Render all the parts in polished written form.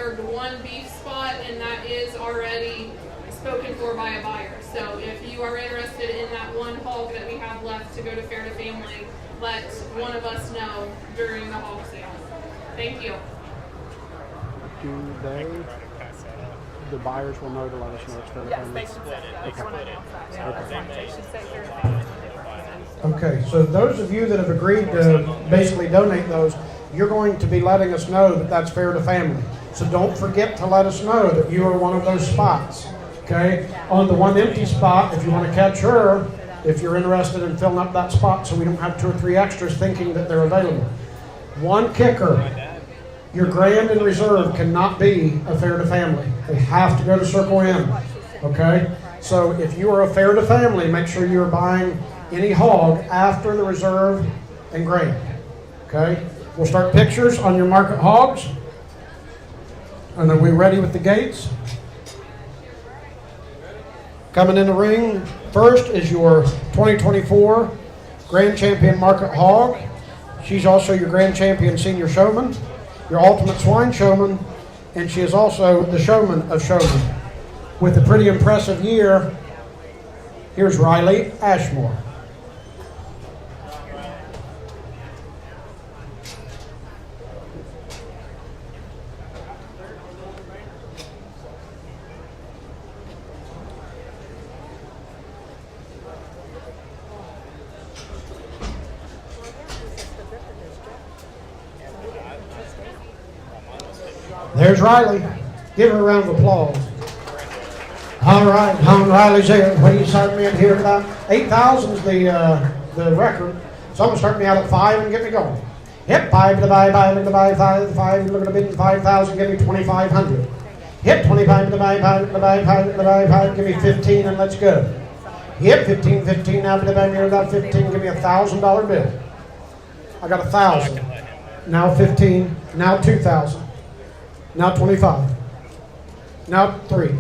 reserved one beef spot, and that is already spoken for by a buyer. So if you are interested in that one hog that we have left to go to Fair to Family, let one of us know during the hog sale. Thank you. Do they, the buyers will know to let us know it's Fair to Family? Yes, they should say that. Okay, so those of you that have agreed to basically donate those, you're going to be letting us know that that's Fair to Family. So don't forget to let us know that you are one of those spots. Okay? On the one empty spot, if you want to catch her, if you're interested in filling up that spot so we don't have 2 or 3 extras thinking that they're available. One kicker, your grand and reserve cannot be a Fair to Family. They have to go to Circle M. Okay? So if you are a Fair to Family, make sure you're buying any hog after the reserve and grand. Okay? We'll start pictures on your market hogs. And are we ready with the gates? Coming in the ring first is your 2024 Grand Champion Market Hog. She's also your Grand Champion Senior Showman, your Ultimate Swine Showman, and she is also the Showman of Showmen. With a pretty impressive year, here's Riley Ashmore. There's Riley. Give her a round of applause. All right, Riley's there. What are you starting me at here about? 8,000 is the record. So I'm going to start me out at 5 and get me going. Hit 5 to buy, 5 to buy, 5 to 5. Look at the bid, 5,000, give me 2,500. Hit 25 to buy, 5 to buy, 5 to buy, 5, give me 15 and let's go. Hit 15, 15, now to buy me about 15, give me $1,000 bill. I got 1,000. Now 15, now 2,000. Now 25. Now 3.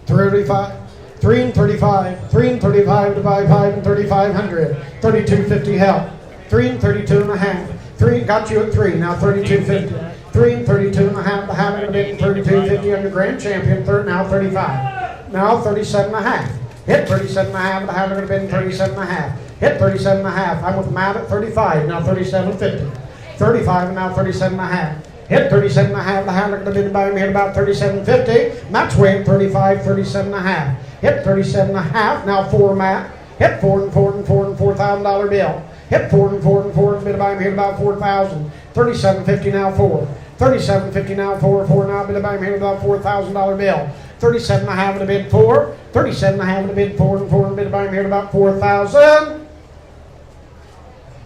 35. 3 and 35. 3 and 35 to buy 5 and 3,500. 32.50 help. 3 and 32 and a half. 3 got you at 3. Now 32.50. 3 and 32 and a half. The half and 32.50 on your Grand Champion. Now 35. Now 37 and a half. Hit 37 and a half. The half and 37 and a half. Hit 37 and a half. I'm with Matt at 35. Now 37.50. 35 and now 37 and a half. Hit 37 and a half. The hand look at the bid by me hit about 37.50. Matt's weighing 35, 37 and a half. Hit 37 and a half. Now 4 Matt. Hit 4 and 4 and 4 and $4,000 bill. Hit 4 and 4 and 4 and bid by me hit about 4,000. 37.50 now 4. 37.50 now 4. 4 now bid by me hit about $4,000 bill. 37 and a half in the bid 4. 37 and a half in the bid 4 and 4 and bid by me hit about 4,000.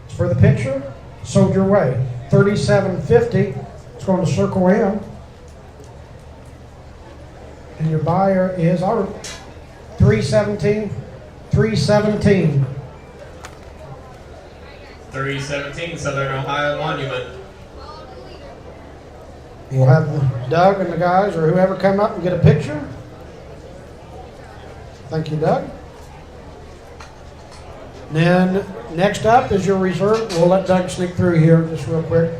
It's for the picture. Sold your way. 37.50. It's going to Circle M. And your buyer is our 317. 317. 317 Southern Ohio Monument. We'll have Doug and the guys or whoever come up and get a picture. Thank you, Doug. Then next up is your reserve. We'll let Doug sneak through here just real quick.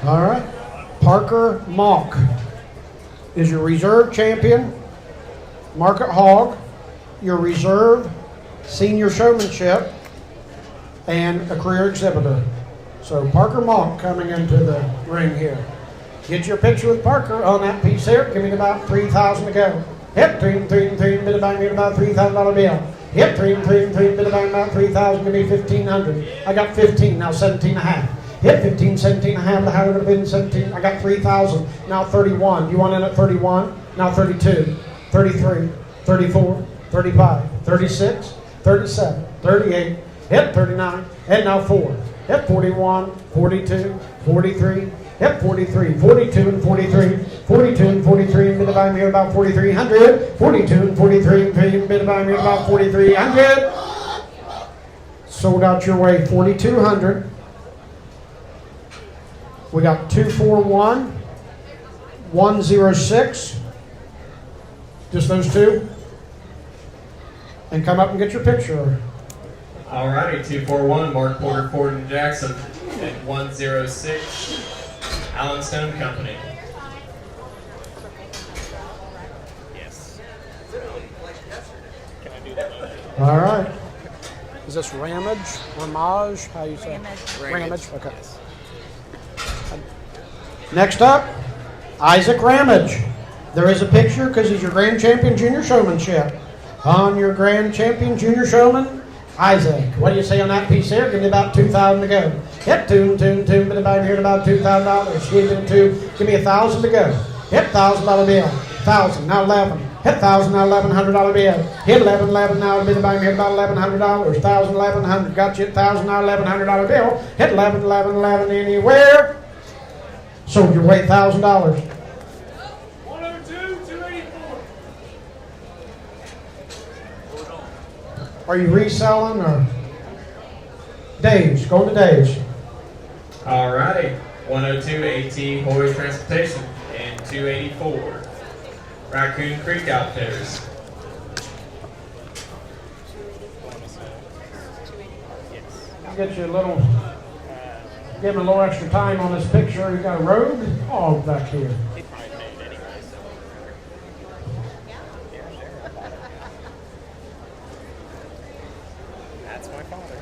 All right. Parker Malk is your reserve champion, market hog, your reserve senior showmanship, and a career exhibitor. So Parker Malk coming into the ring here. Get your picture with Parker on that piece there. Give me about 3,000 to go. Hit 3 and 3 and 3 and bid about me about $3,000 bill. Hit 3 and 3 and 3 and bid about 3,000. Give me 1,500. I got 15 now 17 and a half. Hit 15, 17 and a half. The higher would have been 17. I got 3,000. Now 31. You want in at 31? Now 32, 33, 34, 35, 36, 37, 38. Hit 39. And now 4. Hit 41, 42, 43. Hit 43, 42 and 43, 42 and 43, and bid by me about 4,300. 42 and 43, and bid by me about 4,300. Sold out your way 4,200. We got 241, 106. Just those two. and come up and get your picture. Alrighty, 241, Mark Porter Ford and Jackson at 106, Allen Stone Company. All right. Is this Ramage? How you say? Ramage. Okay. Next up, Isaac Ramage. There is a picture because he's your Grand Champion Junior Showmanship. On your Grand Champion Junior Showman, Isaac. What do you say on that piece there? Give me about 2,000 to go. Hit two, but about here about $2,000. Give me give me 1,000 to go. Hit $1,000 bill. 1,000, now 11. Hit 1,000, now $1,100 bill. Hit 11, now a bit about here about $1,100. 1,000, 1,100. Got you at 1,000, now $1,100 bill. Hit 11 anywhere. Sold your way $1,000. 102, 284. Are you reselling or Dave's? Go to Dave's. Alrighty, 102, AT Hoy Transportation and 284, Raccoon Creek Outfitters. I'll get you a little, give him a little extra time on this picture. You got a rogue hog back here. That's my father.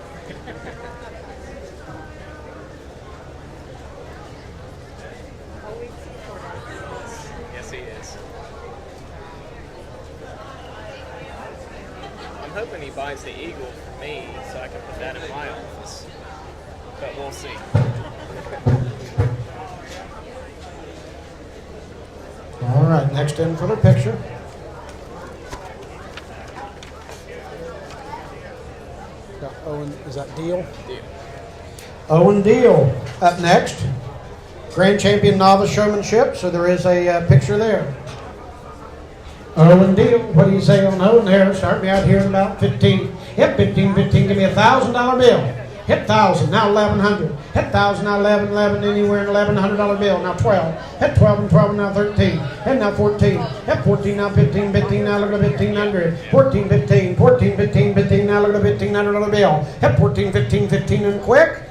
Yes, he is. I'm hoping he buys the eagle for me so I can put that in my office. But we'll see. All right, next in for the picture. Got Owen, is that Deal? Deal. Owen Deal up next. Grand Champion Novice Showmanship, so there is a picture there. Owen Deal, what do you say on Owen there? Start me out here in about 15. Hit 15, give me $1,000 bill. Hit 1,000, now 1,100. Hit 1,000, now 11, anywhere in $1,100 bill. Now 12. Hit 12 and 12, now 13. Hit now 14. Hit 14, now 15, now look at 1,500. 14, 15, now look at $1,500 bill. Hit 14, 15 and quick.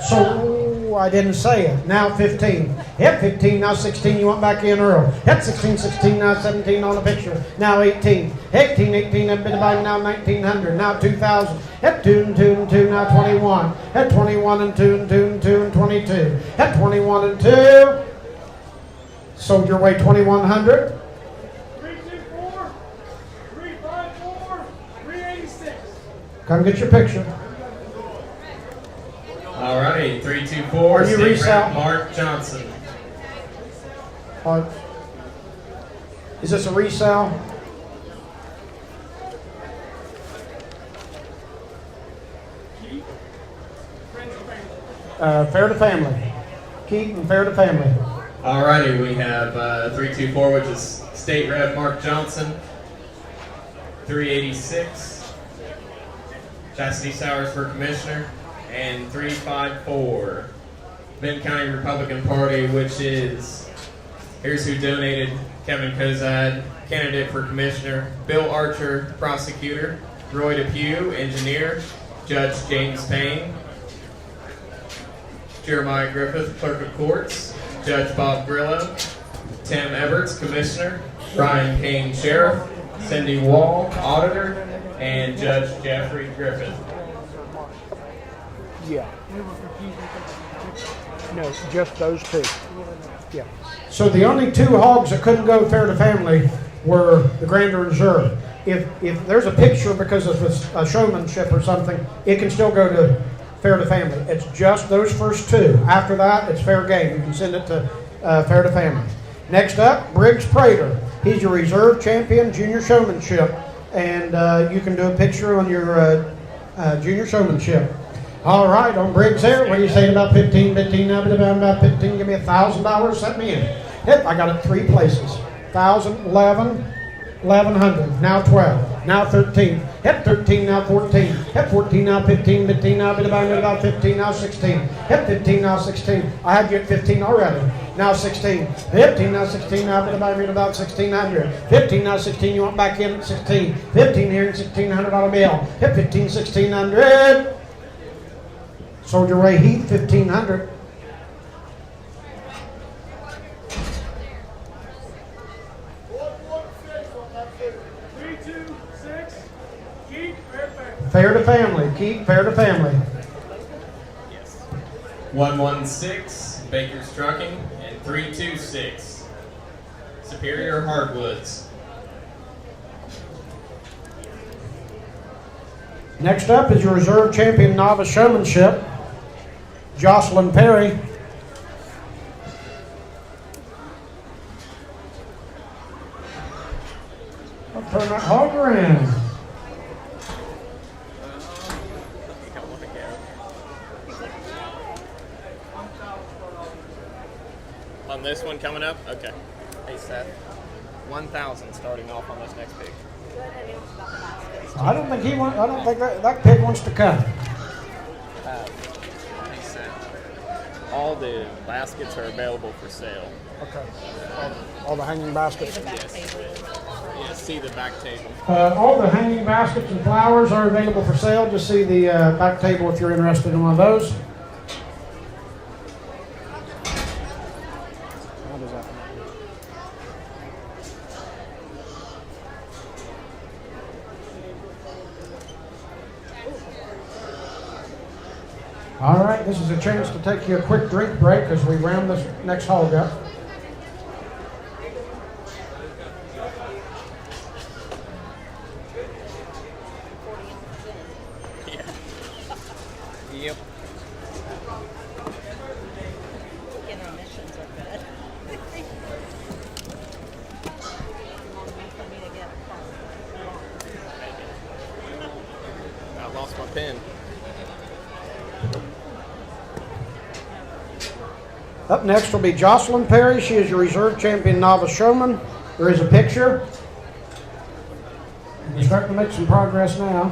So I didn't say it. Now 15. Hit 15, now 16. You want back in Earl. Hit 16, now 17 on the picture. Now 18. 18, I've been about now 1,900. Now 2,000. Hit 2 and 2, now 21. Hit 21 and 2 and 22. Hit 21 and 2. Sold your way 2,100. 324, 354, 386. Come get your picture. Alrighty, 324, Are you State resell? Rep Mark Johnson. Is this a resale? Fair to family. Keaton, fair to family. Alrighty, we have 324, which is State Rep Mark Johnson. 386, Chastity Sowers for Commissioner. And 354, Vinton County Republican Party, which is, here's who donated: Kevin Kozad, candidate for Commissioner; Bill Archer, prosecutor; Roy DePue, engineer; Judge James Payne; Jeremiah Griffith, clerk of courts; Judge Bob Grillo; Tim Everts, commissioner; Brian Kane, sheriff; Cindy Wall, auditor; and Judge Jeffrey Griffith. Yeah. No, just those two. Yeah. So the only two hogs that couldn't go fair to family were the Grander Reserve. If there's a picture because of a showmanship or something, it can still go to fair to family. It's just those first two. After that, it's fair game. You can send it to fair to family. Next up, Briggs Prater. He's your reserve champion, junior showmanship, and you can do a picture on your junior showmanship. All right, on Briggs there, what do you say about 15, now about 15, give me $1,000, set me in. Yep, I got it 3 places. 1,000, 11, 1,100, now 12, now 13, hit 13, now 14, hit 14, now 15, now about 15, now 16, hit 15, now 16. I had you at 15 already. now 16. 15, now 16, now bid by me about 1600. 15, now 16, you want back in at 16. 15 here and $1,600 bill. Hit 15, 1600. Soldier Ray Heath, 1500. Fair to family. Keep fair to family. 116, Baker's Trucking, and 326, Superior Hardwoods. Next up is your reserve champion novice showmanship, Jocelyn Perry. I'll turn that hog around. On this one coming up? Okay. Hey, Seth. 1,000 starting off on this next pig. I don't think he wants. I don't think that pig wants to come. Hey, Seth. All the baskets are available for sale. Okay. All the hanging baskets. Yes. Yeah, see the back table. All the hanging baskets and flowers are available for sale. Just see the back table if you're interested in one of those. How does that? All right, this is a chance to take you a quick drink break as we round this next hog up. Yep. Intermissions are good. For me to get I lost my pen. Up next will be Jocelyn Perry. She is your reserve champion novice showman. There is a picture. We're starting to make some progress now.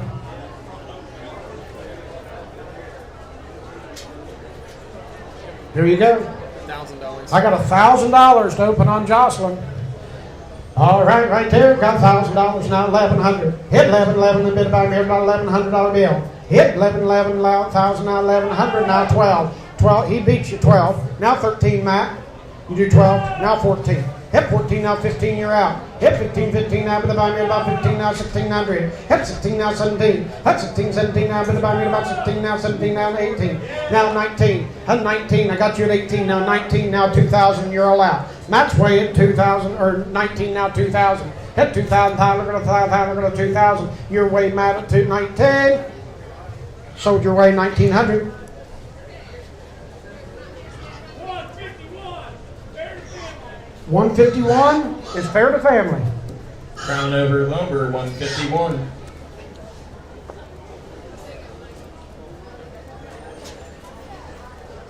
Here you go. $1,000. I got $1,000 to open on Jocelyn. All right, right there. Got $1,000 now. 1,100. Hit 11, and bid about me about $1,100 bill. Hit 11, 1,000 now 1,100 now 12. 12. He beats you 12. Now 13, Matt. You do 12. Now 14. Hit 14 now 15. You're out. Hit 15 now bid about me about 15 now 1,600. Hit 16 now 17. Hit 16, 17 now bid about me about 16 now 17 now 18. Now 19. Hit 19. I got you at 18 now 19 now 2,000. You're all out. Matt's way at 2,000 or 19 now 2,000. Hit 2,000. Tyler go to 5,000. Go to 2,000. Your way, Matt, at 219. Sold your way 1,900. 151 is fair to family. Crown Over Lumber, 151.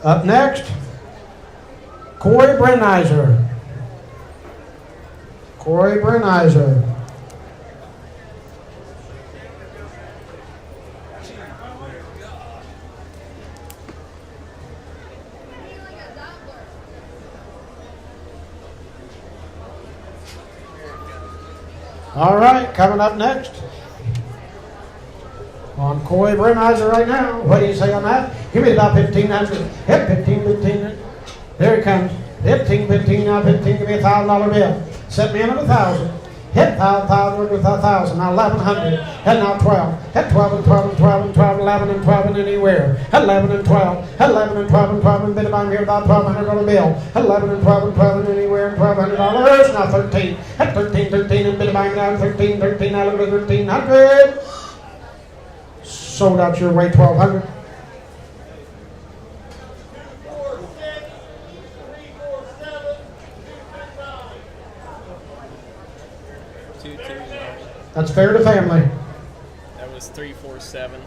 Up next, Corey Brenizer. Corey Brenizer. All right, coming up next on Corey Brenizer right now. What do you say on that? Give me about 1,500. Hit 15. There he comes. 15 now 15. Give me $1,000 bill. Set me in at 1,000. Hit 1,000 with 1,000. Now 1,100. Hit now 12. Hit 12 and 12 and 12 and 12, 11 and 12 and anywhere. Hit 11 and 12. Hit 11 and 12 and 12 and bid about here about $1,200 bill. Hit 11 and 12 and 12 and anywhere and $1,200. Now 13. Hit 13 and bid about now 13. Now look at 1,300. Sold out your way 1,200. 229. That's fair to family. That was 347,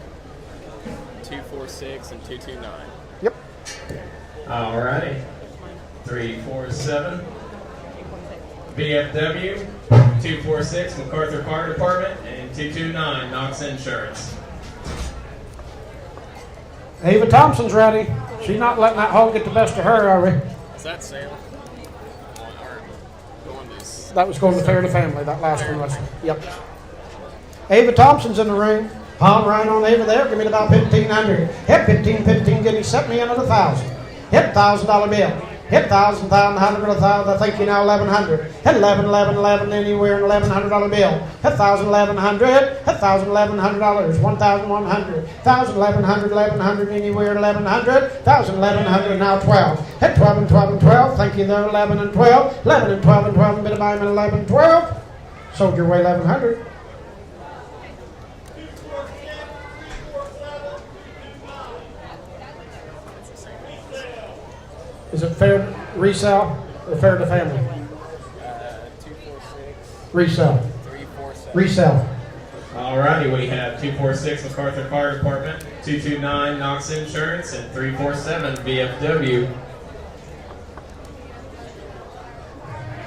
246, and 229. Yep. All righty. 347. VFW, 246, MacArthur Fire Department, and 229, Knox Insurance. Ava Thompson's ready. She's not letting that hog get the best of her, are we? Is that sale? That was going to fair to family, that last one was. Yep. Ava Thompson's in the ring. Palm right on Ava there. Give me about 1,500. Hit 15, give me, set me in at 1,000. Hit $1,000 bill. Hit 1,000, 1,000, 1,000. I think you now 1,100. Hit 11, anywhere in $1,100 bill. Hit 1,000, 1,100. Hit 1,000, $1,100. 1,100. 1,000, 1,100, 1,100, anywhere 1,100. 1,000, 1,100, now 12. Hit 12 and 12 and 12. Thank you though. 11 and 12. 11 and 12 and 12. Bit of buy 11 and 12. Sold your way 1,100. Is it fair resell or fair to family? 246. Resell. 347. Resell. Alrighty, we have 246 MacArthur Fire Department, 229 Knox Insurance, and 347 VFW.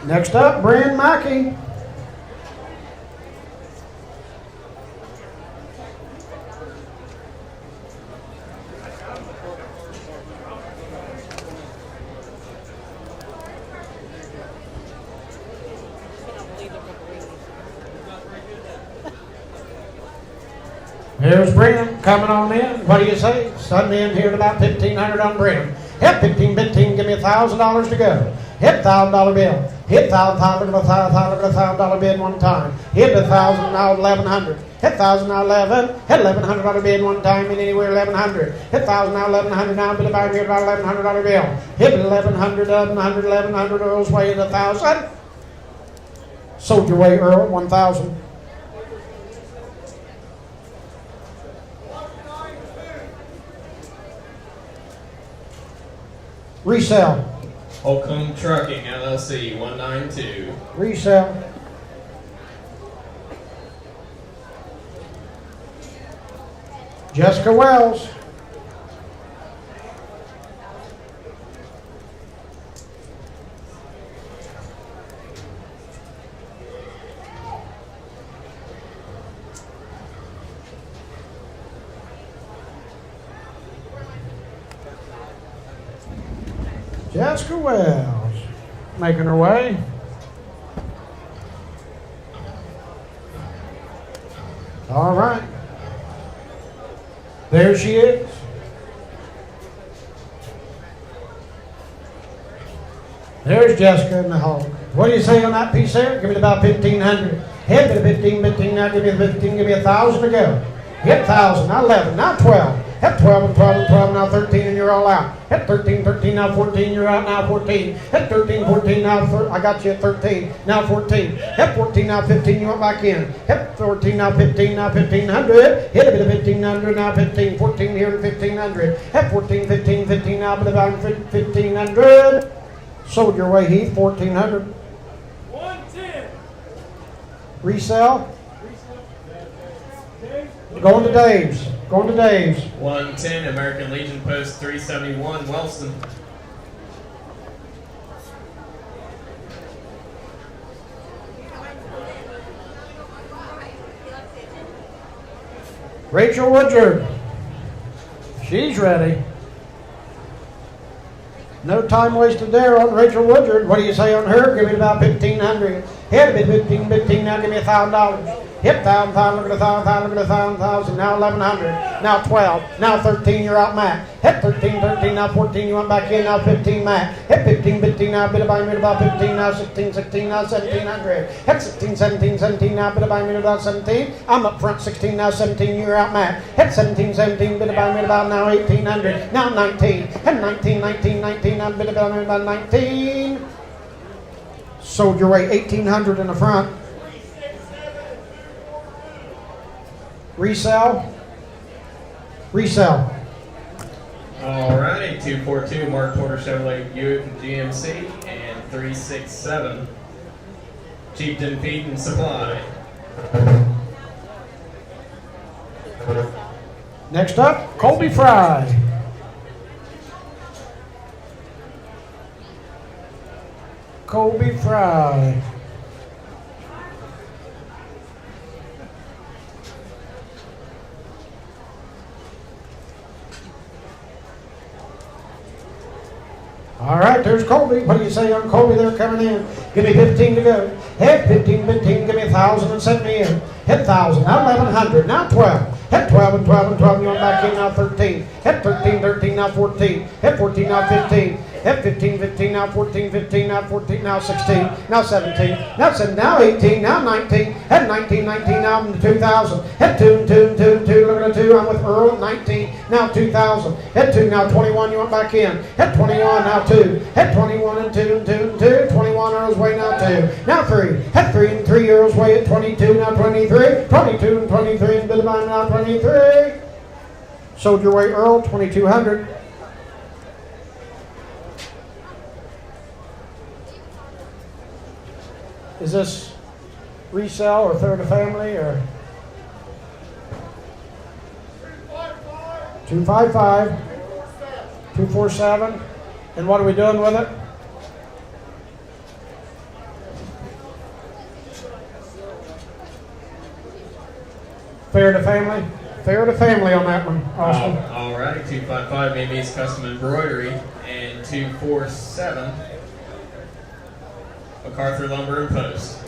Next up, Brand Mackey. Here's Brenham coming on in. What do you say? Send me in here at about 1,500 on Brenham. Hit 15, give me $1,000 to go. Hit $1,000 bill. Hit $1,000 bid one time. Hit 1,000, now 1,100. Hit 1,000, now 11. Hit $1,100 bid one time and anywhere 1,100. Hit 1,000, now 1,100, now bid about here about $1,100 bill. Hit 1,100, 1,100, 1,100, Earl's way at 1,000. Sold your way, Earl, 1,000. Resell. Holcomb Trucking LLC 192. Resell. Jessica Wells. Jessica Wells, making her way. All right. There she is. There's Jessica in the hog. What do you say on that piece there? Give me about 1,500. Hit me the 15, now give me the 15, give me 1,000 to go. Hit 1,000, now 11, now 12. Hit 12 and 12 and 12, now 13 and you're all out. Hit 13, now 14, you're out, now 14. Hit 13, now I got you at 13, now 14. Hit 14, now 15, you went back in. Hit 14, now 15, now 1,500. Hit a bit of 1,500, now 15, 14 here to 1,500. Hit 14, 15, now bit about 1,500. Sold your way, Heath, 1,400. 110. Resell. Going to Dave's. 110 American Legion Post 371 Wellston. Rachel Woodard. She's ready. No time wasted there on Rachel Woodard. What do you say on her? Give me about 1,500. Hit a bit 15, now give me $1,000. Hit 1,000, look at 1,000, look at 1,000, now 1,100, now 12, now 13, you're out Mac. Hit 13, now 14, you went back in, now 15 Mac. Hit 15, now bit about 15, now 16, now 1,700. Hit 16, now bit about 17. I'm up front 16, now 17, you're out Mac. Hit 17, bit about now 1,800, now 19. Hit 19, now bit about 19. Sold your way 1,800 in the front. Resell. Alrighty, 242 Mark Porter Chevrolet Buick GMC and 367 Chieftain Feed and Supply. Next up, Colby Fry. Colby Fry. All right, there's Colby. What do you say on Colby? They're coming in. Give me 15 to go. Hit 15, 15, give me 1,000 and send me in. Hit 1,000, now 1,100, now 12. Hit 12 and 12 and 12, you're back in, now 13. Hit 13, 13, now 14. Hit 14, now 15. Hit 15, 15, now 14, 15, now 14, now 16, now 17, now 7, now 18, now 19. Hit 19, 19, now 2,000. Hit 2 and 2 and 2 and 2, look at 2, I'm with Earl, 19, now 2,000. Hit 2, now 21, you went back in. Hit 21, now 2. Hit 21 and 2 and 2 and 2, 21 Earl's way, now 2. Now 3, hit 3 and 3 Earl's way at 22, now 23. 22 and 23 and bit of mine, now 23. Soldier Way Earl, 2,200. Is this resell or third of family or? 255, 247. And what are we doing with it? Fair to family? Fair to family on that one, Austin. All right, 255 Maybe's Custom Embroidery, and 247 MacArthur Lumber and Post.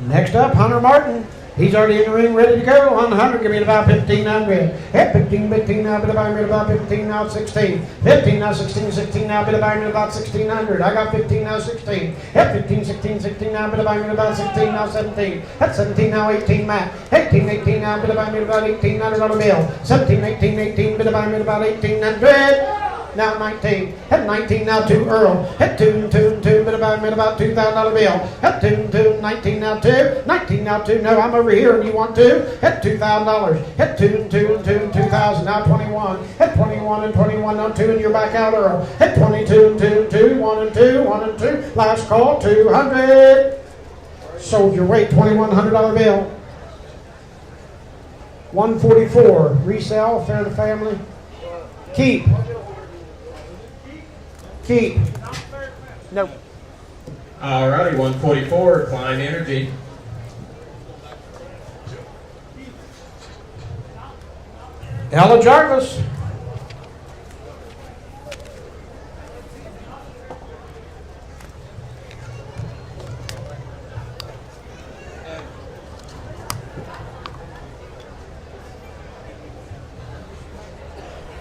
Next up, Hunter Martin. He's already in the ring, ready to go. On 100, give me about 1,500. Hit 15, 15, now bit of iron, about 15, now 16. 15, now 16, 16, now bit of iron, about 1,600. I got 15, now 16. Hit 15, 16, 16, now bit of iron, about 16, now 17. Hit 17, now 18, Matt. 18, 18, now bit of iron, about 1,800 on the bill. 17, 18, 18, bit of iron, about 1,800. Now 19. Hit 19, now 2 Earl. Hit 2 and 2 and 2, bit about $2,000 bill. Hit 2 and 2, 19, now 2. 19, now 2. No, I'm over here and you want 2. Hit $2,000. Hit 2 and 2 and 2 and 2,000. Now 21. Hit 21 and 21, now 2 and you're back out Earl. Hit 22 and 2 and 2, 1 and 2, 1 and 2. Last call, 200. Sold your weight, $2,100 bill. 144. Resell, fair to family. Keep. Keep. Nope. All righty, 144 Klein Energy. Ella Jarvis.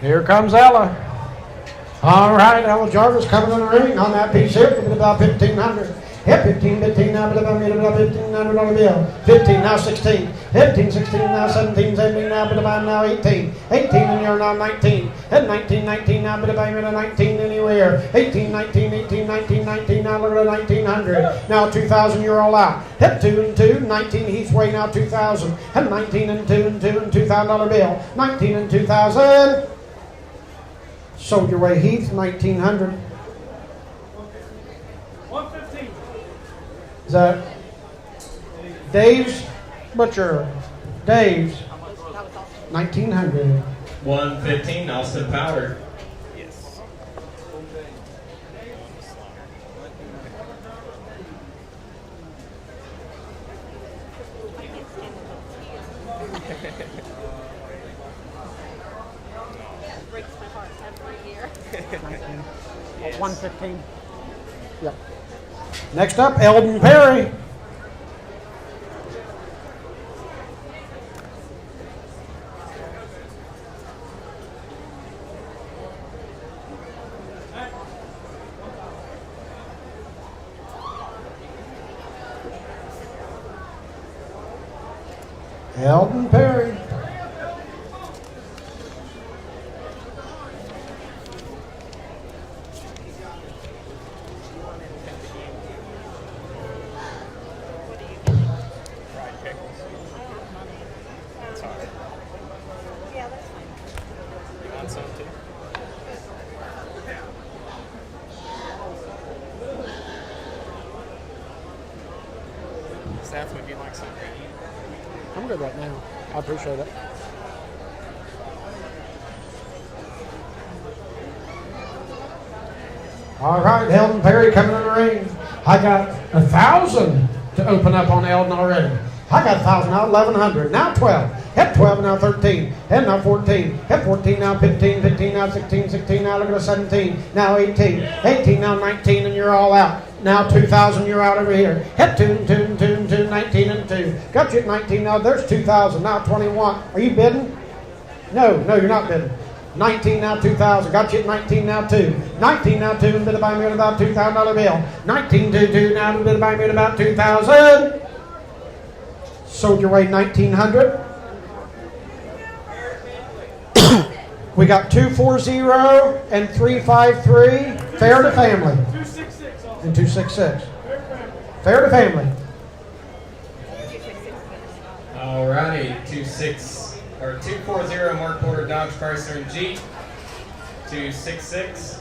Here comes Ella. All right, Ella Jarvis coming in the ring on that piece here with about 1,500. Hit 15, 15, now about 1,500 on the bill. 15, now 16. 15, 16, now 17, 17, now now 18. 18 and you're now 19. Hit 19, 19, now about 19 anywhere. 18, 19, 18, 19, 19, now look at 1,900. Now 2,000, you're all out. Hit 2 and 2, 19, Heath's way now 2,000. Hit 19 and 2 and 2 and $2,000 bill. 19 and 2,000. Sold your way, Heath, 1,900. 115. Is that Dave's Butcher? Dave's 1,900. 115 Austin Powder. Yes. Breaks my heart every year. 115. Yep. Next up, Eldon Perry. Eldon Perry. Fried pickles. That's hard. Yeah, that's fine. You want some too? Staff, would you like some? I'm good right now. I appreciate it. All right, Eldon Perry coming in the ring. I got 1,000 to open up on Eldon already. I got 1,000 now, 1,100, now 12. Hit 12, now 13. Hit now 14. Hit 14, now 15. 15, now 16. 16, now look at the 17. Now 18. 18, now 19, and you're all out. Now 2,000, you're out over here. Hit 2 and 2 and 2 and 2, 19 and 2. Got you at 19 now. There's 2,000. Now 21. Are you bidding? No, you're not bidding. 19 now, 2,000. Got you at 19 now, 2. 19 now, 2 and bid by me at about $2,000 bill. 19 2 2 now and bid by me at about 2,000. Sold your way 1,900. We got 240 and 353. Fair to family. 266 also. And 266. Fair to family. Alrighty, 240 Mark Porter Dodge Chrysler and Jeep, 266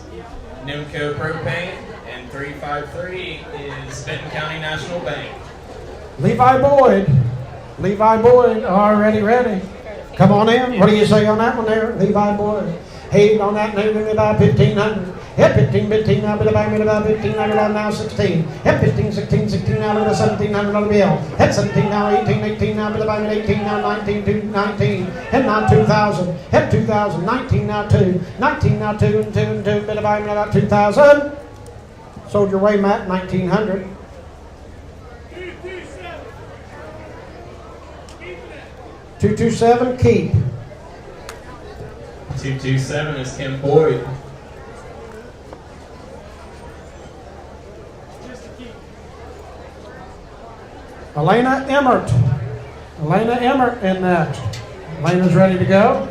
Nimco Propane, and 353 is Vinton County National Bank. Levi Boyd, already ready. Come on in. What do you say on that one there, Levi Boyd? Hey, on that note, about 1,500. Hit 15, now, bit about 1,500, now 16. Hit 15, 16, now, with a $1,700 bill. Hit 17, now 18 now, bit about 18, now 19, 19. Hit now 2,000. Hit 2,000, 19 now 2. 19 now 2 and 2 and 2, bit about 2,000. Sold your way, Matt, 1,900. 227, keep. 227 is Kim Boyd. Elena Emmert in next. Elena's ready to go.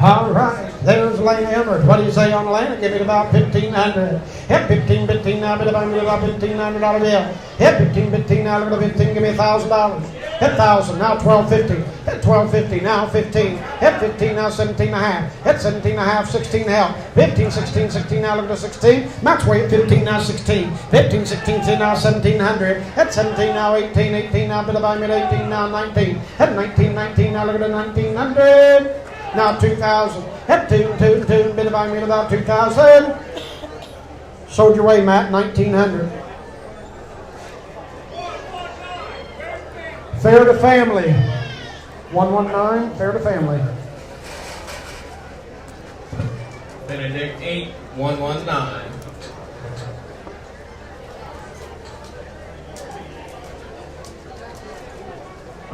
All right, there's Elena Emmert. What do you say on Elena? Give it about 1,500. Hit 15 now, bit about $1,500 bill. Hit 15 now, look at 15, give me $1,000. Hit 1,000, now 1,250. Hit 1,250, now 15. Hit 15, now 17 and a half. Hit 17 and a half, 16 help. 15, 16, now look at 16. Max weight 15, now 16. 15, 16, now 1,700. Hit 17, now 18 now, bit about 18, now 19. Hit 19, now look at 1,900. Now 2,000. Hit 2, bid about me about 2,000. Sold your way, Matt, 1,900. Fair to family. 119, fair to family. Benedict Inc., 119.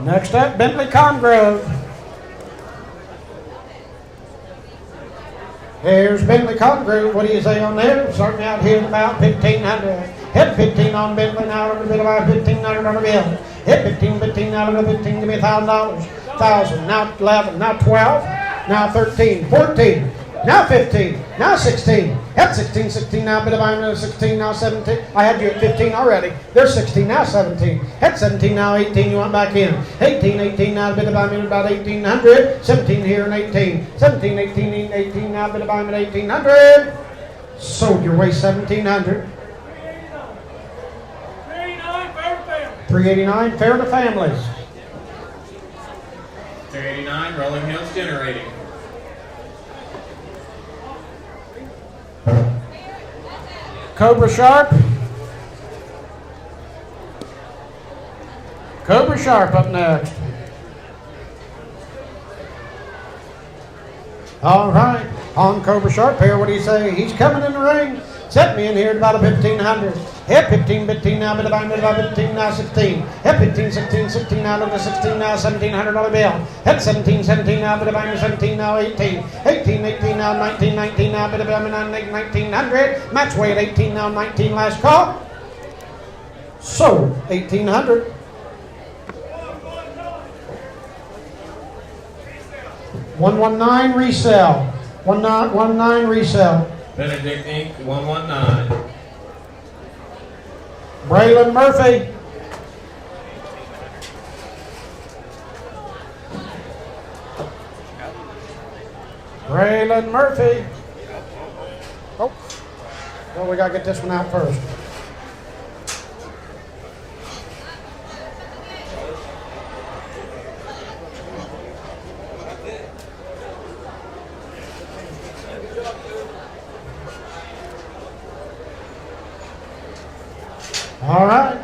Next up, Bentley Congrove. Here's Bentley Congrove. What do you say on there? Starting out here at about 1,500. Hit 15 on Bentley now, a bit about $1,500 bill. Hit 15 now, look at 15, give me $1,000. 1,000, now 11, now 12, now 13, 14, now 15, now 16. Hit 16 now, bit about 16, now 17. I had you at 15 already. There's 16, now 17. Hit 17 now, 18, you went back in. 18 now, bit about 1,800. 17 here and 18. 17, 18 now, bit about 1,800. Sold your way 1,700. 389, fair to families. 389 Rolling Hills Generating. Cobra Sharp. Cobra Sharp up next. All right, on Cobra Sharp here, what do you say? He's coming in the ring. Set me in here at about 1,500. Hit 15 now, bit about 15 now 16. Hit 15, 16 now, look at 16 now, $1,700 bill. Hit 17 now, bit about 17 now 18. 18 now, 19 now, bit about 1,900. Match weight 18 now, 19 last call. Sold 1,800. $119 resell. 119 resell. Benedict Inc., 119. Braylon Murphy. Braylon Murphy. Oh, well, we got to get this one out first. All right.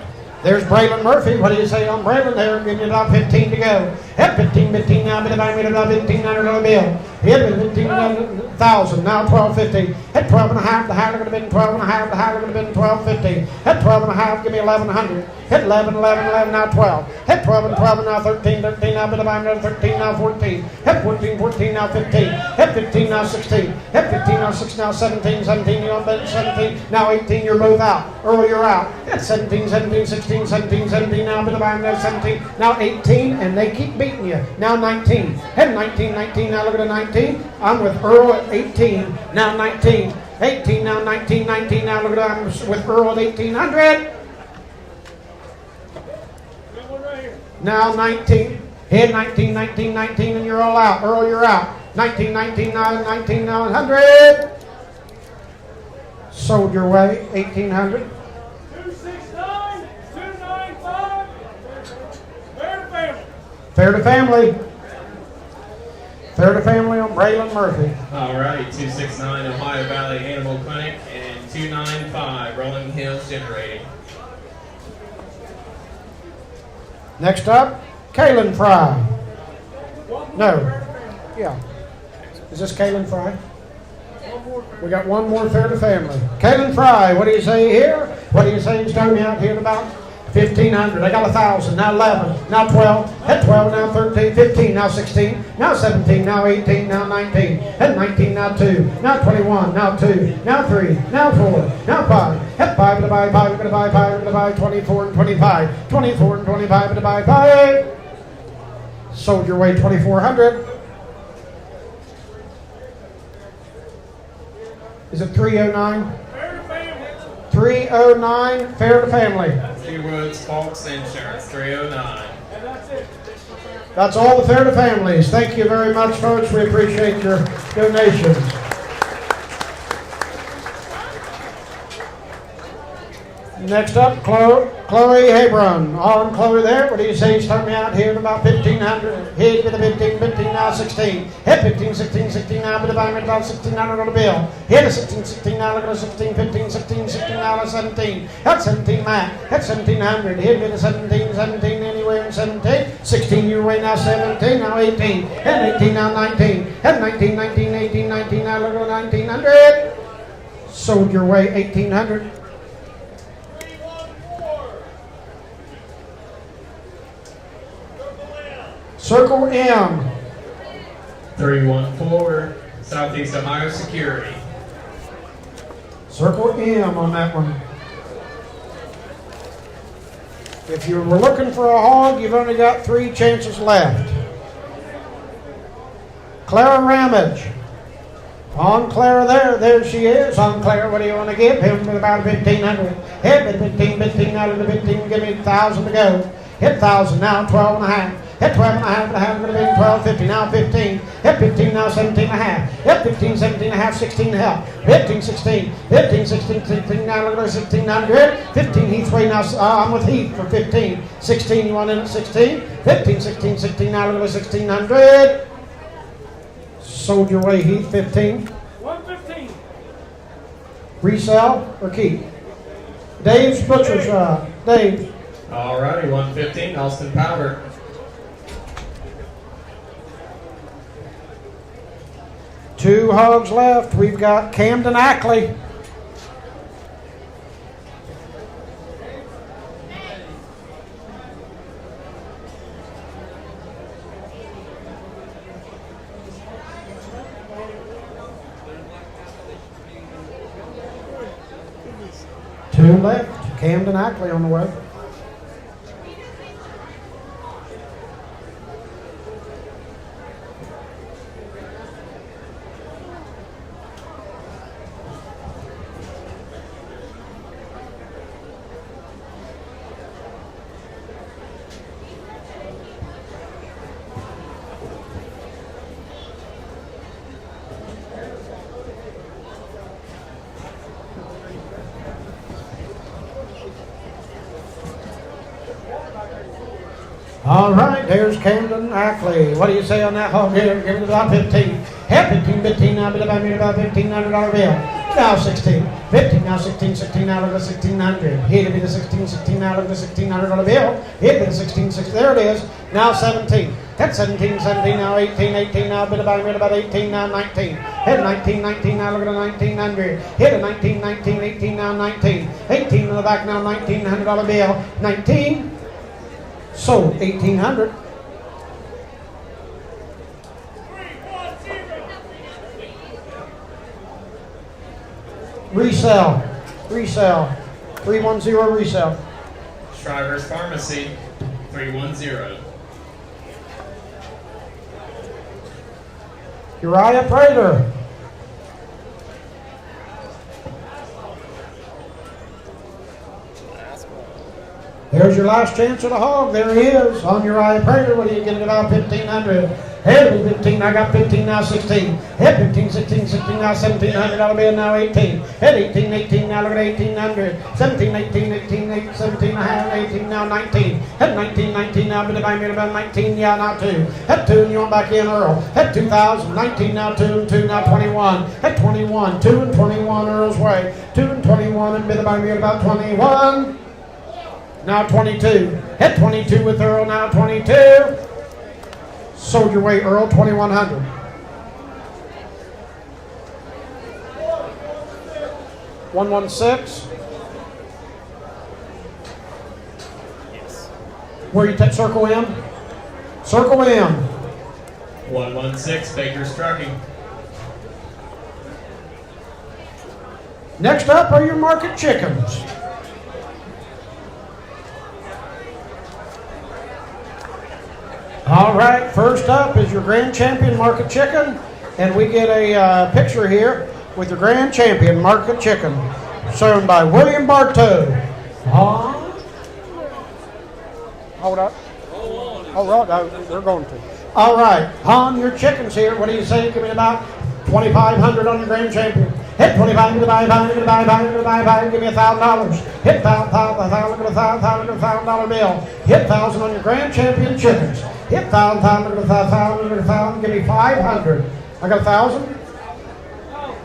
There's Braylon Murphy. What do you say on Braylon there? Give you about 15 to go. Hit 15 now, bit about $1,500 bill. Hit 15,000, now 12.50. Hit 12 and a half, the higher going to be 12 and a half, the higher going to be 12.50. Hit 12 and a half, give me 1,100. Hit 11, now 12. Hit 12 and 12, and now 13 now, bit about another 13, now 14. Hit 14 now 15. Hit 15 now 16. Hit 15 now 16, now 17, you on bet 17, now 18, you're both out. Earl, you're out. Hit 17, 16, 17, now bit about another 17, now 18, and they keep beating you. Now 19. Hit 19, now look at the 19. I'm with Earl at 18, now 19. 18, now 19, now look at I'm with Earl at 1,800. Now 19. Hit 19, and you're all out. Earl, you're out. 19, now 100. Sold your way, 1,800. 269, 295. Fair to family. Fair to family. Fair to family on Braylon Murphy. All right, 269 Ohio Valley Animal Clinic and 295 Rolling Hills Generating. Next up, Kalen Fry. No. Yeah. Is this Kalen Fry? We got one more fair to family. Kalen Fry, what do you say here? What do you say he's starting out here at about 1,500? I got 1,000, now 11, now 12, hit 12, now 13, 15, now 16, now 17, now 18, now 19, hit 19, now 2, now 21, now 2, now 3, now 4, now 5, hit 5, to buy 5, to buy 5, to buy 24 and 25, 24 and 25, to buy 5. Sold your way 2,400. Is it 309? Fair to family. 309, fair to family. Two Woods Folks Insurance, 309. And that's it. That's all the fair to families. Thank you very much, folks. We appreciate your donations. Next up, Chloe Hebron. On Chloe there. What do you say? Start me out here at about 1,500. Hit with a 15, now 16. Hit 15, 16, now, but if I'm at about 1,600 on the bill. Hit a 16, now, look at a 16, 15, 16, now a 17. Hit 17, Matt. Hit 1,700. Hit with a 17, anywhere in 17. 16, your way now 17, now 18. Hit 18, now 19. Hit 19, 18, now look at 1,900. Sold your way 1,800. Circle M. 314 Southeast Ohio Security. Circle M on that one. If you were looking for a hog, you've only got 3 chances left. Clara Ramage. On Clara there she is. On Clara, what do you want to give him? About 1,500. Hit 15, out of the 15, give me 1,000 to go. Hit 1,000, now 12 and a half. Hit 12 and a half, going to be 12.50, now 15. Hit 15, now 17 and a half. Hit 15, 17 and a half, 16 and a half. 15, 16, 16, now look at 1,600. 15, Heath's way, now I'm with Heath for 15. 16, you want in at 16? 15, 16, now look at 1,600. Sold your way, Heath, 15. 115. Resell or keep? Dave's Butcher Shop. Dave. All righty, 115 Austin Powder. Two hogs left. We've got Camden Ackley. Two left. Camden Ackley on the way. All right, there's Camden Ackley. What do you say on that hog here? Give it about 15. Hit 15, now bit about $1,500 bill. Now 16. 15, now 16, now look at 1,600. Hit it be the 16, now look at the $1,600 bill. Hit it be the 16, there it is. Now 17. Hit 17, 17 now, 18, 18 now, bit about 18 now, 19. Hit 19, 19 now, look at a 1900. Hit a 19, 19, 18 now, 19. 18 in the back now, $1,900 bill. 19, sold, 1800. Resell, 310 resell. Shriver's Pharmacy, 310. Uriah Prater. There's your last chance of the hog. There he is on Uriah Prater. What are you getting about 1,500? Head 15, I got 15 now, 16. Head 15, 16, 16 now, $1,700 bill now, 18. Head 18, 18 now, look at 1,800. 17, 18, 18, 18, 17 and a half, 18 now, 19. Head 19, 19 now, bit about 19, yeah, now 2. Head 2, and you want back in, Earl. Head 2,000, 19 now, 2 and 2 now, 21. Head 21, 2 and 21, Earl's way. 2 and 21, and bit about 21. Now 22. Head 22 with Earl, now 22. Sold your way, Earl, 2,100. $116. Yes. Where you take Circle M? Circle M. 116, Baker's Trucking. Next up are your market chickens. All right, first up is your Grand Champion Market Chicken, and we get a picture here with your Grand Champion Market Chicken, shown by William Bartow. Hold up. Oh, right, they're going to. All right, on your chickens here, what do you say? Give me about 2,500 on your Grand Champion. Hit 25, give me $1,000. Hit $1,000 bill. Hit 1,000 on your Grand Champion chickens. Hit 1,000, give me 500. I got 1,000.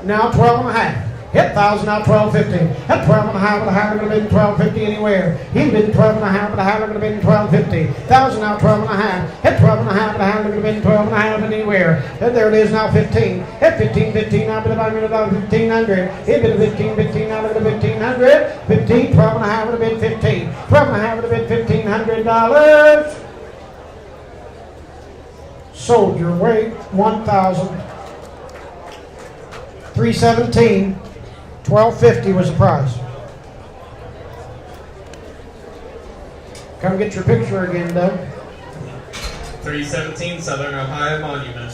Now 12 and a half. Hit 1,000, now 12.50. Hit 12 and a half, I'm going to bid 12.50 anywhere. He bid 12 and a half, I'm going to bid 12.50. 1,000, now 12 and a half. Hit 12 and a half, I'm going to bid 12 and a half anywhere. And there it is, now 15. Hit 15, 15, now bid about 1,500. He bid 15, 15, now look at 1,500. 15, 12 and a half, I'm going to bid 15. 12 and a half, I'm going to bid $1,500. Sold your weight, 1,317. $12.50 was the price. Come get your picture again, Doug. 317, Southern Ohio Monument.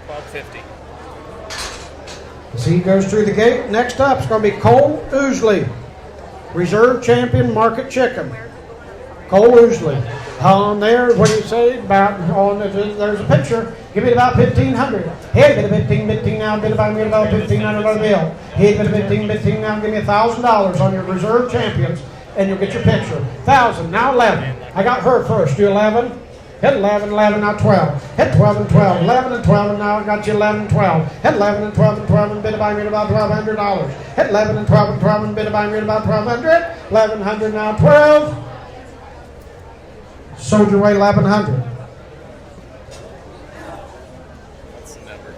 $12.50. See, he goes through the gate. Next up is going to be Cole Ousley, Reserve Champion Market Chicken. Cole Ousley. On there, what do you say about, there's a picture. Give me about 1,500. Hey, bit of 15 now, bit about $1,500 bill. Hey, bit of 15 now, give me $1,000 on your Reserve Champions, and you'll get your picture. 1,000, now 11. I got her first. Do 11. Hit 11, 11, now 12. Hit 12 and 12, 11 and 12, and now I got you 11 and 12. Hit 11 and 12 and 12, and bid about $1,200. Hit 11 and 12 and 12, and bid about $1,200. 1,100, now 12. Sold your way 1,100. What's the number?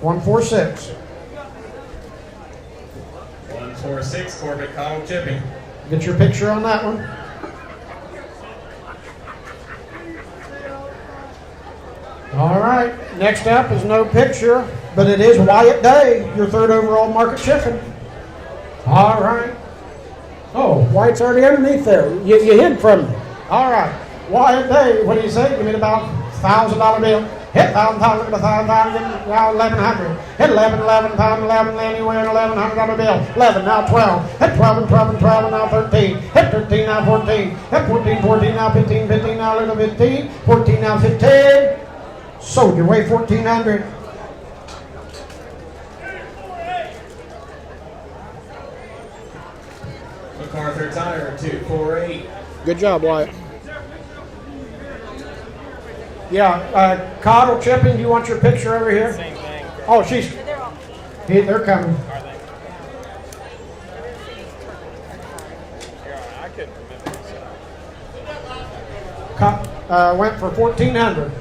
146. 146, Corbett Cottle Chipping. Get your picture on that one. All right. Next up is no picture, but it is Wyatt Day, your third overall market chicken. All right. Oh, Wyatt's already underneath there. You hid from me. All right. Wyatt Day, what do you say? Give me about $1,000 bill. Hit $1,000, give me $1,000, now 1,100. Hit 11, 11, pound 11, anywhere, $1,100 bill. 11, now 12. Hit 12 and 12 and 12, and now 13. Hit 13, now 14. Hit 14, 14, now 15, 15, now little 15. 14, now 15. Sold your way 1,400. MacArthur Tire, 248. Good job, Wyatt. Yeah, Cottle Chipping, do you want your picture over here? Same thing. Oh, they're coming. Are they? Yeah, I couldn't remember. So. went for 1,400.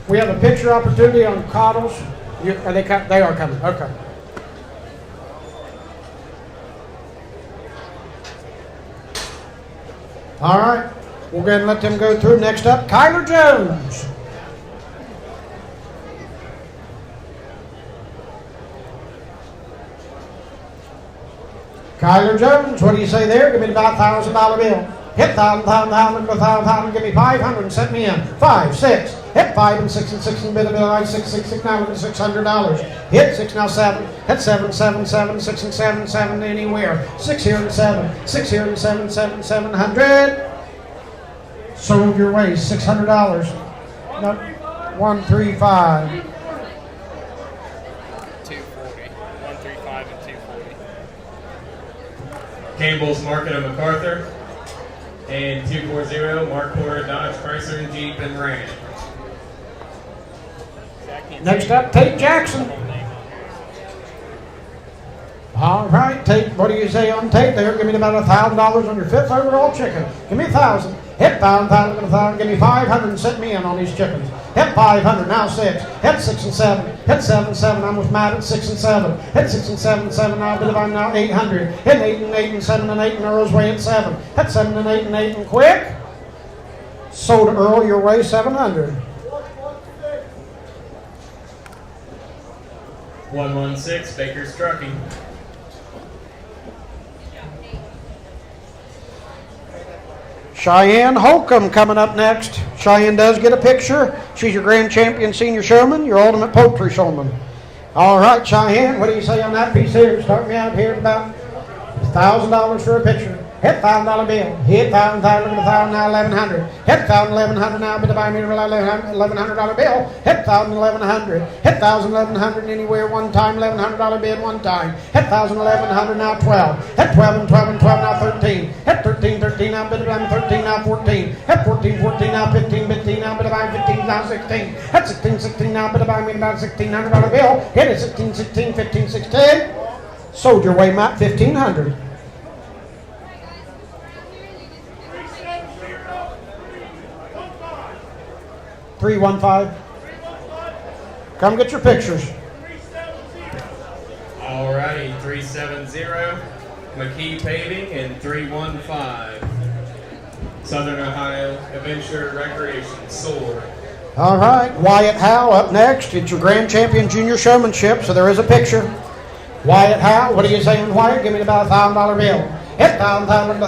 We have a picture opportunity on Coddles. Are they? They are coming. Okay. All right. We'll go ahead and let them go through. Next up, Kyler Jones. Kyler Jones, what do you say there? Give me about $1,000 bill. Hit $1,000, give me 500 and set me in. 5, 6, hit 5 and 6 and 6 and bit of bill, 6, 6, 6, now look at $600. Hit 6, now 7, hit 7, 7, 7, 6 and 7, 7 anywhere. 6 here and 7, 6 here and 7, 7, 700. Sold your way, $600. No, 135. 240. 135 and 240. Campbell's Market of MacArthur. And 240, Mark Porter, Dodge, Chrysler, and Jeep, and Ram. Next up, Tate Jackson. All right, Tate, what do you say on Tate there? Give me about $1,000 on your 5th overall chicken. Give me 1,000. Hit 1,000, give me 500 and set me in on these chickens. Hit 500, now 6. Hit 6 and 7. Hit 7, 7, I'm with Matt at 6 and 7. Hit 6 and 7, 7, now bit of I'm now 800. Hit 8 and 8 and 7 and 8 and Earl's way at 7. Hit 7 and 8 and 8 and quick. Sold Earl your way 700. 116, Baker's Trucking. Cheyenne Holcomb coming up next. Cheyenne does get a picture. She's your grand champion senior showman, your ultimate poultry showman. All right, Cheyenne, what do you say on that piece here? Start me out here at about $1,000 for a picture. Hit $1,000 bill. Hit $1,000, now 1,100. Hit $1,100 now, but buy me $1,100 bill. Hit $1,100. Hit $1,100 anywhere one time. $1,100 bid one time. Hit $1,100 now 12. Hit 12 and 12 and 12 now 13. Hit 13, 13 now, bid I'm 13 now 14. Hit 14, 14 now 15, 15 now, bid I'm 15 now 16. Hit 16, 16 now, bid buy me about $1,600 bill. Hit it 16, 16, 15, 16. Sold your way, Matt, 1,500. 315. Come get your pictures. Alrighty, 370, McKee Paving, and 315, Southern Ohio Adventure Recreation, Sword. All right, Wyatt Howe up next. It's your grand champion junior showmanship, so there is a picture. Wyatt Howe, what are you saying, Wyatt? Give me about $1,000 bill. Hit $1,000,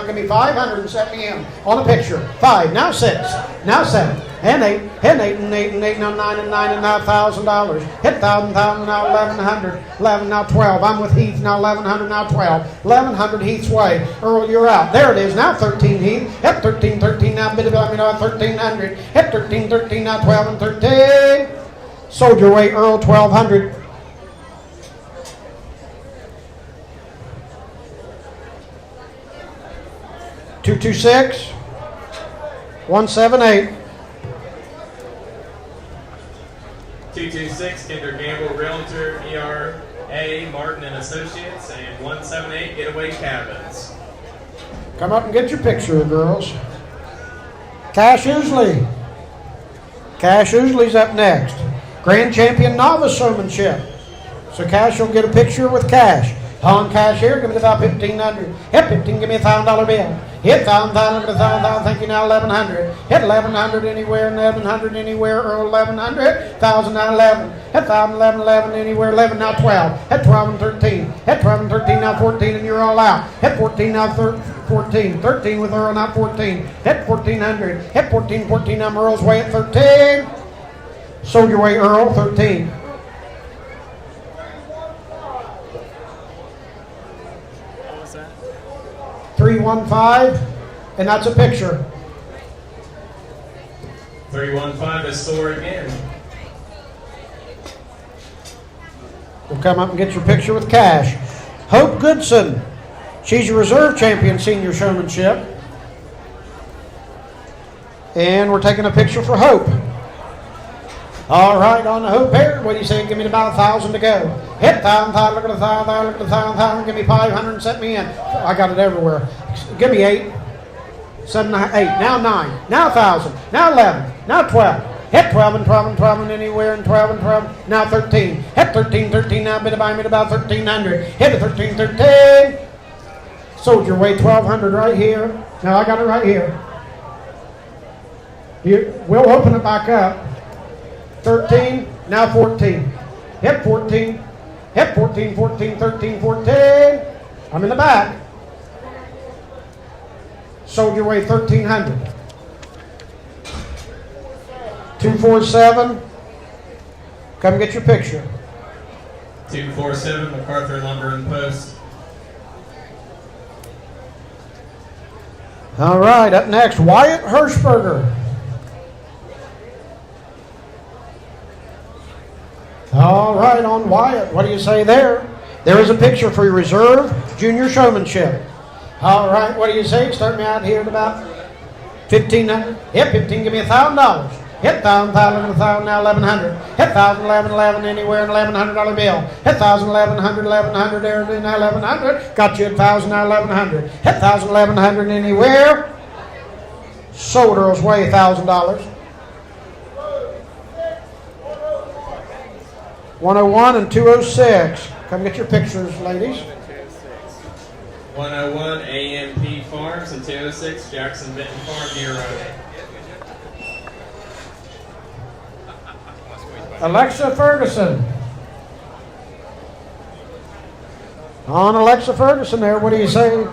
give me 500 and set me in on a picture. 5, now 6, now 7, and 8, and 8 and 8 and 8, now 9 and 9 and now $1,000. Hit 1,000, now 1,100, 11, now 12. I'm with Heath, now 1,100, now 12. 1,100 Heath's way. Earl, you're out. There it is, now 13 Heath. Hit 13, 13, now bid about me now 1,300. Hit 13, 13, now 12 and 13. Sold your way, Earl, 1,200. 226, 178. 226, Kinder Gamble Realtor, ERA, Martin and Associates, and 178, Getaway Cabins. Come up and get your picture, girls. Cash Ousley. Cash Ousley's up next. Grand champion novice showmanship. So Cash will get a picture with Cash. On Cash here, give me about 1,500. Hit 15, give me $1,000 bill. Hit 1,000, thank you, now 1,100. Hit 1,100 anywhere, 1,100 anywhere, or 1,100. 1,000, now 11. Hit 1,000, 11, 11 anywhere, 11, now 12. Hit 12 and 13. Hit 12 and 13, now 14, and you're all out. Hit 14, now 14. 13 with Earl, now 14. Hit 1,400. Hit 14, 14, now Earl's way at 13. Sold your way, Earl, 13. 315, and that's a picture. 315 is sore again. We'll come up and get your picture with Cash. Hope Goodson. She's your reserve champion senior showmanship. And we're taking a picture for Hope. All right, on the hoop here, what do you say? Give me about 1,000 to go. Hit 1,000, look at the 1,000, look at the 1,000, give me 500 and set me in. I got it everywhere. Give me 8, 7, 8, now 9, now 1,000, now 11, now 12. Hit 12 and 12 and 12 and anywhere and 12 and 12. Now 13. Hit 13, 13, now bid buy me about 1,300. Hit it 13, 13. Sold your way 1,200 right here. Now I got it right here. We'll open it back up. 13, now 14. Hit 14. Hit 14, 14, 13, 14. I'm in the back. Sold your way 1,300. 247. Come get your picture. 247 MacArthur Lumber and Post. All right, up next, Wyatt Hirschberger. All right, on Wyatt, what do you say there? There is a picture for your reserve junior showmanship. All right, what do you say? Start me out here at about 1,500. Hit 15, give me $1,000. Hit 1,000, 1,000, now 1,100. Hit 1,000, 11, 11, anywhere, and $1,100 bill. Hit 1,000, 1,100, 1,100 there, now 1,100. Got you at 1,000, now 1,100. Hit 1,000, 1,100 anywhere. Sold her way $1,000. 101 and 206. Come get your pictures, ladies. 101 AMP Farms and 206 Jackson Vinton Farm Deer Road. Alexa Ferguson. On Alexa Ferguson there, what do you say?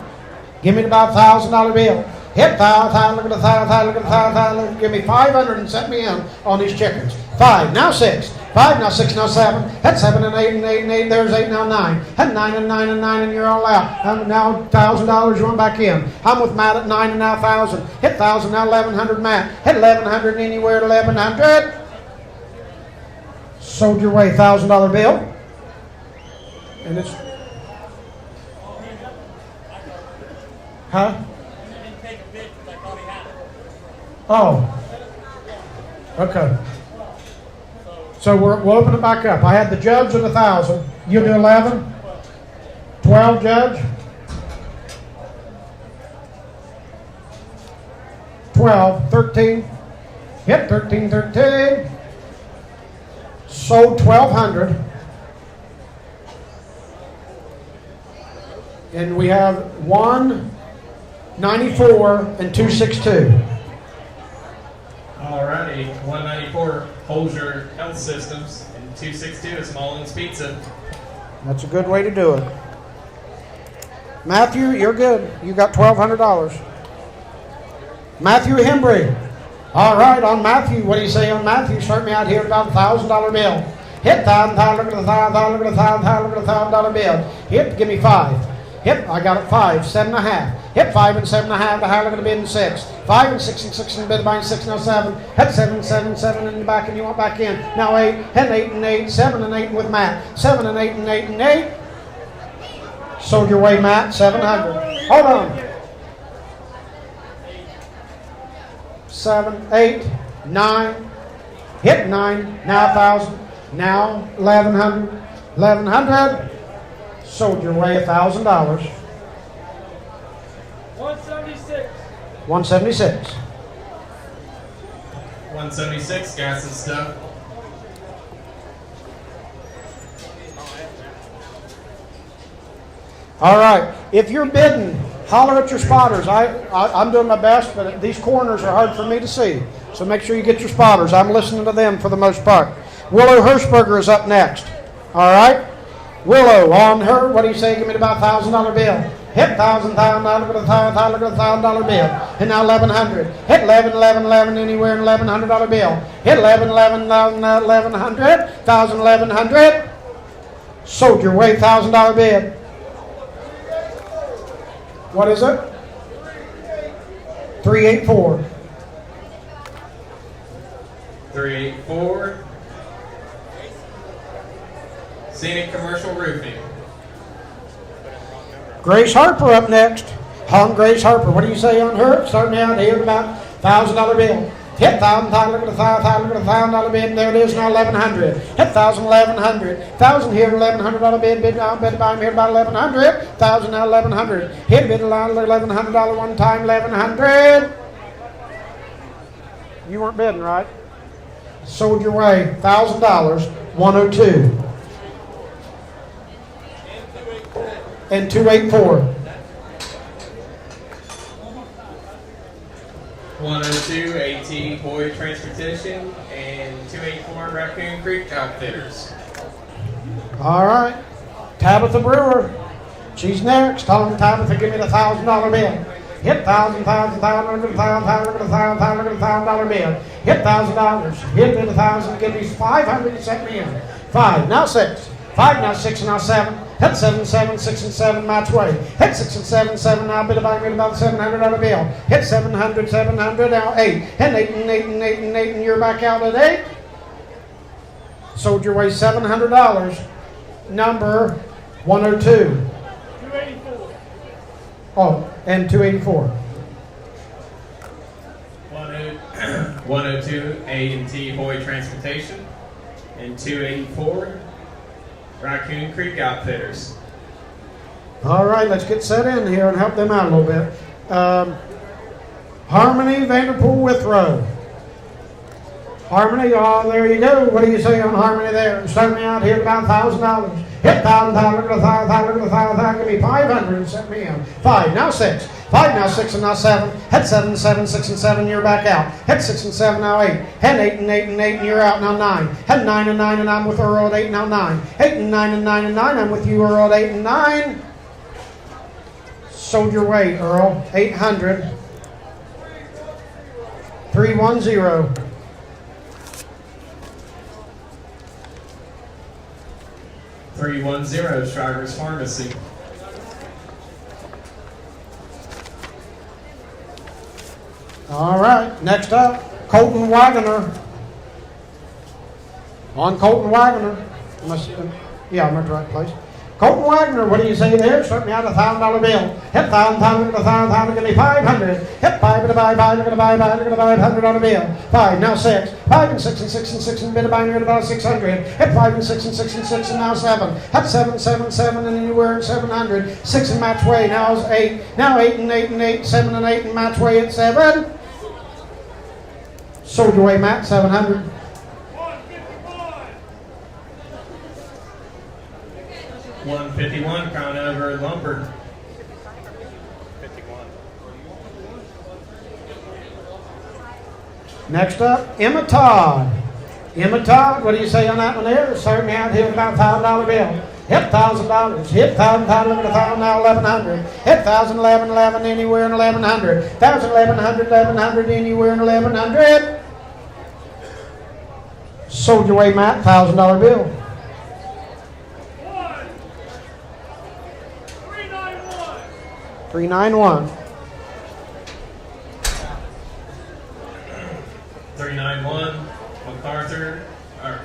Give me about $1,000 bill. Hit 1,000, look at the 1,000, look at the 1,000, give me 500 and set me in on these chickens. 5, now 6. 5, now 6, now 7. Hit 7 and 8 and 8 and 8, there's 8, now 9. Hit 9 and 9 and 9 and you're all out. Now $1,000, you want back in. I'm with Matt at 9 and now 1,000. Hit 1,000, now 1,100 Matt. Hit 1,100 anywhere to 1,100. Sold your way $1,000 bill. And it's... Huh? Oh. Okay. So we'll open it back up. I had the judge at 1,000. You do 11? 12, judge? 12, 13. Hit 13, 13. Sold 1,200. And we have 194 and 262. Alrighty, 194 Holger Health Systems and 262 is Mullins Pizza. That's a good way to do it. Matthew, you're good. You got $1,200. Matthew Hembry. All right, on Matthew, what do you say on Matthew? Start me out here at about $1,000 bill. Hit 1,000, look at the 1,000, look at the 1,000, look at the $1,000 bill. Hit, give me 5. Hit, I got it 5, 7.5. Hit 5 and 7.5, the high look at the bid and 6. 5 and 6 and 6 and bid buying 6, now 7. Hit 7, 7, 7 in the back and you want back in. Now 8, hit 8 and 8, 7 and 8 with Matt. 7 and 8 and 8 and 8. Sold your way, Matt, 700. Hold on. 7, 8, 9. Hit 9, now 1,000. Now 1,100. 1,100. Sold your way $1,000. 176. 176. 176 Gas and Stuff. All right. If you're bidding, holler at your spotters. I'm doing my best, but these corners are hard for me to see. So make sure you get your spotters. I'm listening to them for the most part. Willow Hirschberger is up next. All right. Willow, on her, what do you say? Give me about $1,000 bill. Hit 1,000, look at the 1,000, look at the $1,000 bill. And now 1,100. Hit 11, 11, 11, anywhere in $1,100 bill. Hit 11, 11, 11, 1,100, 1,000, 1,100. Sold your way $1,000 bid. What is it? 384. 384 Scenic Commercial Roofing. Grace Harper up next. On Grace Harper. What do you say on her? Starting out here about $1,000 bill. Hit $1,000, look at the $1,000 bid, there it is, now 1100. Hit 1100. 1,000 here, $1,100 bid, bid down, bid by here about 1100. 1,000 now 1100. Hit a bid line, $1,100 one time, 1100. You weren't bidding, right? Sold your way, $1,000, 102. And 284. 102 AT Boyd Transportation and 284 Raccoon Creek Outfitters. All right. Tabitha Brewer. She's next. Tell them, Tabitha, give me the $1,000 bid. Hit $1,000, $1,000, look at the $1,000, look at the $1,000, look at the $1,000 bid. Hit $1,000. Hit bid $1,000, give me $500 and set me in. 5, now 6. 5, now 6, now 7. Hit 7, 7, 6 and 7, match way. Hit 6 and 7, 7, now bid about $700 bill. Hit 700, 700, now 8. Hit 8 and 8 and 8 and 8, and you're back out at 8. Sold your way $700. Number 102. 284. Oh, and 284. 102 A&T Boyd Transportation and 284 Raccoon Creek Outfitters. All right, let's get set in here and help them out a little bit. Harmony Vanderpool Withrow. Harmony, oh, there you go. What do you say on Harmony there? Start me out here at about $1,000. Hit $1,000, look at the $1,000, look at the $1,000, give me $500 and set me in. 5, now 6. 5, now 6 and now 7. Hit 7, 7, 6 and 7, you're back out. Hit 6 and 7, now 8. Hit 8 and 8 and 8, and you're out, now 9. Hit 9 and 9, and I'm with Earl at 8, now 9. 8 and 9 and 9 and 9, I'm with you, Earl, at 8 and 9. Sold your way, Earl. 800. 310. Shriver's Pharmacy. All right, next up, Colton Wagoner. On Colton Wagoner. Yeah, I'm at the right place. Colton Wagner, what do you say there? Start me out a $1,000 bill. Hit $1,000, look at the $1,000, give me $500. Hit 5, look at the $500 bill. 5, now 6. 5 and 6 and 6 and 6 and bid about here about 600. Hit 5 and 6 and 6 and 6 and now 7. Hit 7, 7, 7 and anywhere at 700. 6 and match way, now is 8. Now 8 and 8 and 8, 7 and 8 and match way at 7. Sold your way, Matt, 700. 151 Conover Lumber. 51. Next up, Emma Todd. Emma Todd, what do you say on that one there? Start me out here about $1,000 bill. Hit $1,000. Hit $1,000, look at the $1,000 now 1100. Hit 1,000, 11, 11, anywhere in 1100. 1,000, 1100, 1100, anywhere in 1100. Sold your way, Matt, $1,000 bill. 391. 391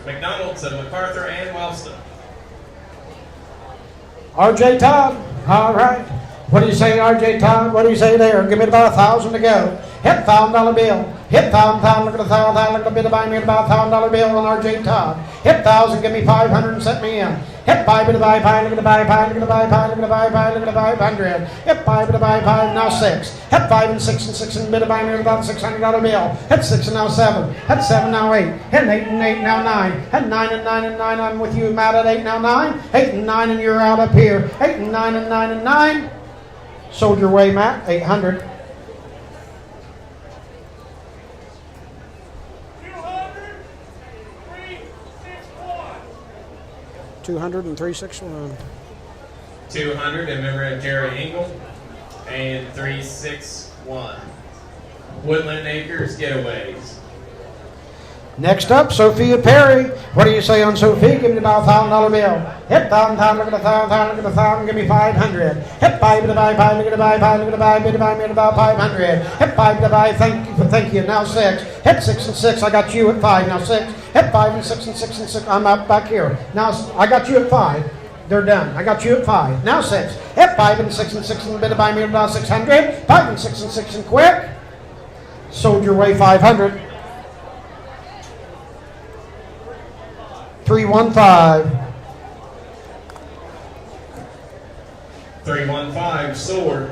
McDonald's at MacArthur and Wellston. R.J. Todd. All right. What do you say, R.J. Todd? What do you say there? Give me about 1,000 to go. Hit $1,000 bill. Hit $1,000, look at the $1,000, look at the bid of buy me at about $1,000 bill on R.J. Todd. Hit 1,000, give me 500 and set me in. Hit 5 bid of buy pie, look at the buy pie, look at the buy pie, look at the buy pie, look at the 500. Hit 5 bid of buy pie, now 6. Hit 5 and 6 and 6 and bid of buy me at about $600 bill. Hit 6 and now 7. Hit 7 now 8. Hit 8 and 8 now 9. Hit 9 and 9 and 9. I'm with you, Matt, at 8 now 9. 8 and 9 and you're out up here. 8 and 9 and 9 and 9. Sold your way, Matt, 800. 200 and 361. 200 in memory of Jerry Engel. And 361 Woodland Acres Getaways. Next up, Sophia Perry. What do you say on Sophia? Give me about $1,000 bill. Hit $1,000, look at the $1,000, look at the $1,000, give me 500. Hit 5 to buy, look at the buy, look at the buy, bid to buy me at about 500. Hit 5 to buy, thank you, now 6. Hit 6 and 6, I got you at 5, now 6. Hit 5 and 6 and 6 and 6, I'm up back here. Now, I got you at 5. They're done. I got you at 5. Now 6. Hit 5 and 6 and 6 and bid to buy me at about 600. 5 and 6 and 6 and quick. Sold your way 500. 315. 315, Sword.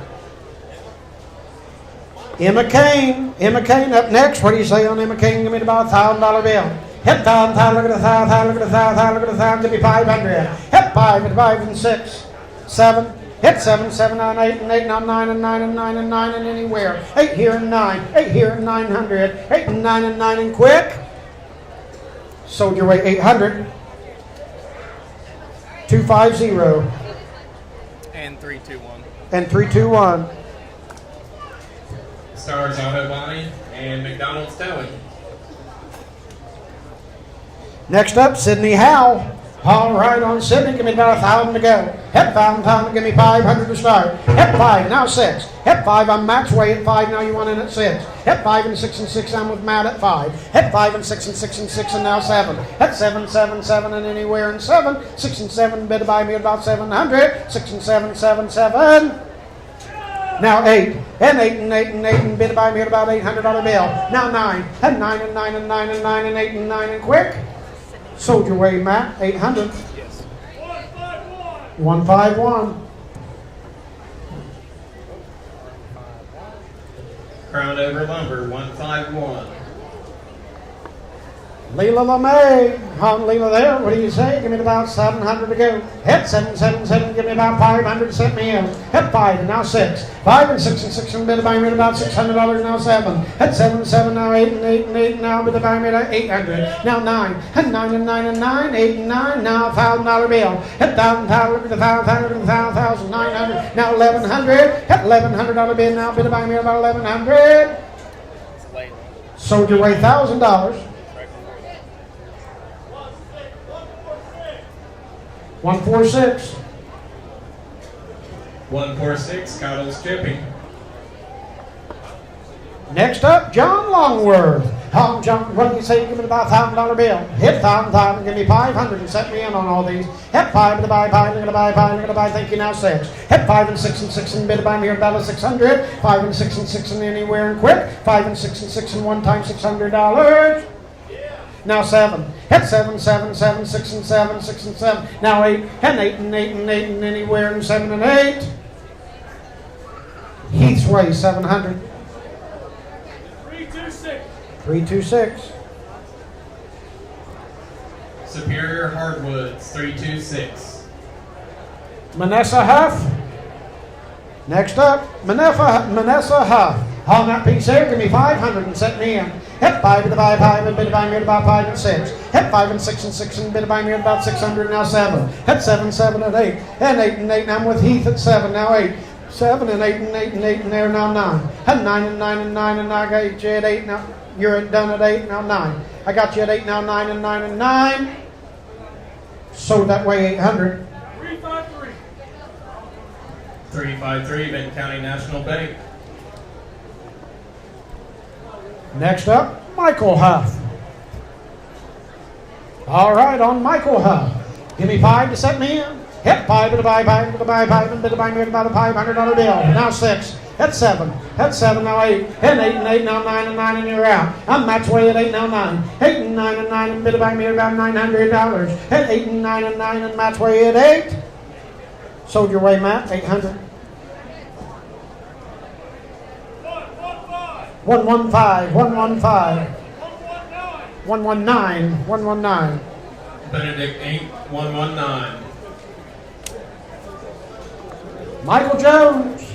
Emma Kane. Emma Kane up next. What do you say on Emma Kane? Give me about $1,000 bill. Hit $1,000, look at $1,000, look at $1,000, look at $1,000, give me 500. Hit 5 and 5 and 6, 7. Hit 7, 7 on 8 and 8 on 9 and 9 and 9 and 9 and anywhere. 8 here and 9, 8 here and 900. 8 and 9 and 9 and quick. Sold your way 800. 250 And 321. and 321. Stars Auto Body and McDonald's Towing. Next up, Sydney Howe. All right, on Sydney, give me about 1,000 to go. Hit 1,000, give me 500 to start. Hit 5, now 6. Hit 5, I'm Matt's way at 5, now you want in at 6. Hit 5 and 6 and 6, I'm with Matt at 5. Hit 5 and 6 and 6 and 6 and now 7. Hit 7, 7, 7 and anywhere and 7. 6 and 7, bid buy me about 700. 6 and 7, 7, 7. Now 8, and 8 and 8 and 8 and bid buy me at about $800 bill. Now 9, and 9 and 9 and 9 and 9 and 8 and 9 and quick. Sold your way, Matt, 800. Yes. 151. Crown Over Lumber, 151. Leela LeMay. On Leela there, what do you say? Give me about 700 to go. Hit 7, 7, 7, give me about 500 to set me in. Hit 5 and now 6. 5 and 6 and 6 and bid buy me at about $600 now 7. Hit 7, 7, now 8 and 8 and 8 and now bid buy me at 800. Now 9, and 9 and 9 and 9, 8 and 9, now $1,000 bill. Hit 1,000, look at the 1,000 and 1,900, now 1,100. Hit $1,100 bill now bid buy me at about 1,100. It's late. Sold your way $1,000. 146. 146, Cottle's Chipping. Next up, John Longworth. John, what do you say? Give me about $1,000 bill. Hit 1,000, give me 500 and set me in on all these. Hit 5 to buy 5, I'm gonna buy 5, I'm gonna buy, thank you, now 6. Hit 5 and 6 and 6 and bid buy me here about 600. 5 and 6 and 6 and anywhere and quick. 5 and 6 and 6 and one time $600. Now 7. Hit 7, 7, 7, 6 and 7, 6 and 7. Now 8, and 8 and 8 and 8 and anywhere and 7 and 8. Heath's Way, 700. 326. 326. Superior Hardwoods, 326. Manessa Huff. Next up, Manessa Huff. On that piece there, give me 500 and set me in. Hit 5 to buy 5 and bid to buy me at about 5 and 6. Hit 5 and 6 and 6 and bid to buy me at about 600, now 7. Hit 7, 7 and 8. And 8 and 8, and I'm with Heath at 7, now 8. 7 and 8 and 8 and 8 and there, now 9. And 9 and 9 and 9 and I got you at 8, now you're done at 8, now 9. I got you at 8, now 9 and 9 and 9. Sold that way 800. 353. 353, Benton County National Bank. Next up, Michael Huff. All right, on Michael Huff. Give me 5 to set me in. Hit 5 to buy 5 to buy 5 and bid to buy me at about a $500 bill. Now 6. Hit 7. Hit 7, now 8. And 8 and 8, now 9 and 9 and you're out. I'm Matt's way at 8, now 9. 8 and 9 and 9 and bid to buy me at about $900. Hit 8 and 9 and 9 and Matt's way at 8. Sold your way, Matt, 800. 115, 115, 119, 119. Benedict Inc., 119. Michael Jones.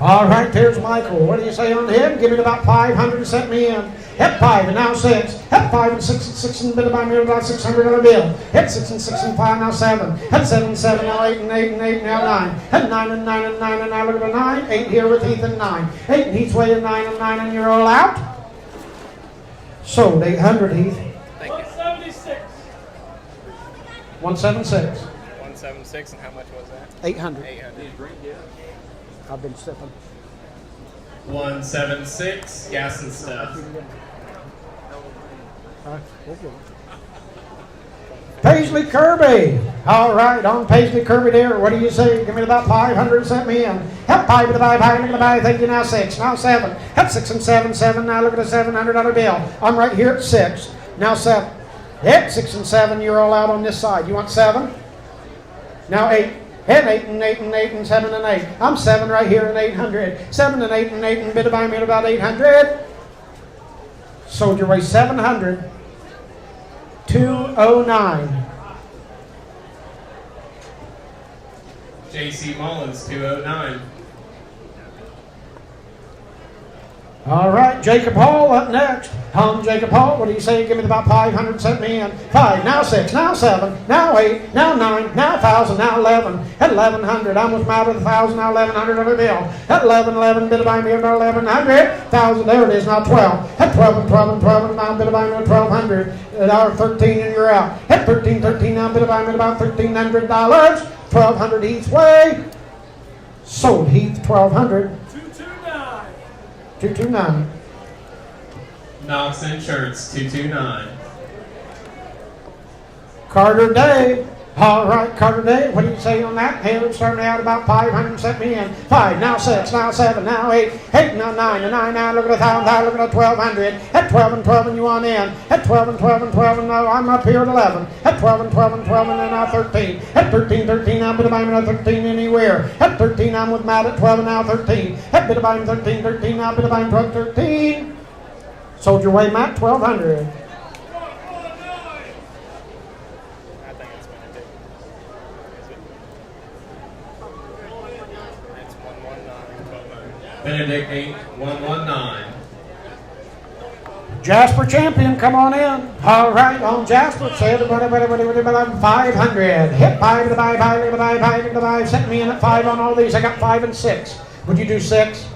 All right, there's Michael. What do you say on him? Give me about 500 to set me in. Hit 5 and now 6. Hit 5 and 6 and 6 and bid to buy me about $600 bill. Hit 6 and 6 and 5, now 7. Hit 7, 7, now 8 and 8 and 8, now 9. Hit 9 and 9 and 9 and now look at the 9. 8 here with Heath and 9. 8 and Heath's way and 9 and 9 and you're all out. Sold 800, Heath. Thank you. 176. 176. 176, and how much was that? 800. 800. I've been sipping. 176, Gas and Stuff. Pays Paisley Kirby. All right, on Paisley Kirby there. What do you say? Give me about 500. Set me in. Help 5 to the buy. Look at the buy. Thank you. Now 6. Now 7. Help 6 and 7. 7. Now look at the $700 bill. I'm right here at 6. Now 7. Hit 6 and 7. You're all out on this side. You want 7? Now 8. Hit 8 and 8 and 8 and 7 and 8. I'm 7 right here and 800. 7 and 8 and 8 and bid to buy me at about 800. Sold your way 700. 209. J.C. Mullins, 209. All right, Jacob Hall up next. Jacob Hall, what do you say? Give me about 500, set me in. 5, now 6, now 7, now 8, now 9, now 1,000, now 11. At 1,100, I almost out of the 1,000, now 1,100 on the bill. At 11, bid buy me about 1,100. 1,000, there it is, now 12. At 12 and 12 and 12, and now bid buy me at 1,200. At hour 13, and you're out. At 13, now bid buy me about $1,300. 1,200 Heath's way. Sold Heath 1,200. 229. 229. Knox Insurance, 229. Carter Day. All right, Carter Day, what do you say on that? Hey, it's starting out about 500, set me in. 5, now 6, now 7, now 8, 8, now 9, and 9, now look at 1,000, look at 1,200. At 12 and 12, and you want in. At 12 and 12 and 12, and now I'm up here at 11. At 12 and 12 and 12, and then now 13. At 13, now bit of buying 13 anywhere. At 13, I'm with Matt at 12, and now 13. At bit of buying 13, now bit of buying 12, 13. Sold your way, Matt, 1,200. I think it's Benedict. Is it? It's 119. Benedict Inc., 119. Jasper Champion, come on in. All right, on Jasper, say everybody, 500. Hit 5 to buy, 5 to buy, 5 to buy. Set me in at 5 on all these. I got 5 and 6. Would you do 6?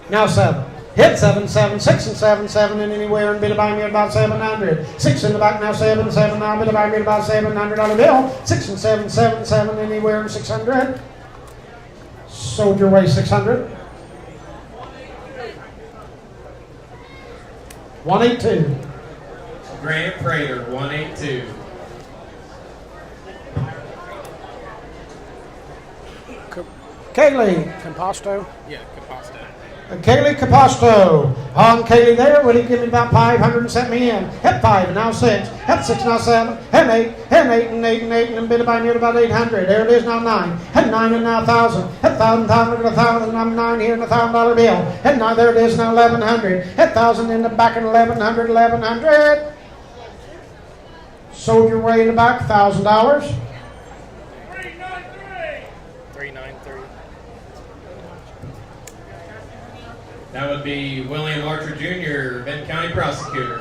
Now 7. Hit 7, 7, 6 and 7, 7 and anywhere, and bid buy me at about 700. 6 in the back, now 7, 7, now bid buy me at about $700 bill. 6 and 7, 7, 7 anywhere, and 600. Sold your way 600. 182. Grant Prater, 182. Kaylee. Composto. Yeah, Caposto. Kaylee Caposto. On Kaylee there, will he give me about 500 and set me in? Hit 5, now 6. Hit 6, now 7. Hit 8. Hit 8 and 8 and 8 and bid by me at about 800. There it is, now 9. Hit 9 and now 1,000. Hit 1,000, look at 1,000. I'm 9 here and $1,000 bill. Hit 9, there it is, now 1,100. Hit 1,000 in the back and 1,100, 1,100. Sold your way in the back, $1,000. 393. That would be William Archer Jr., Benton County Prosecutor.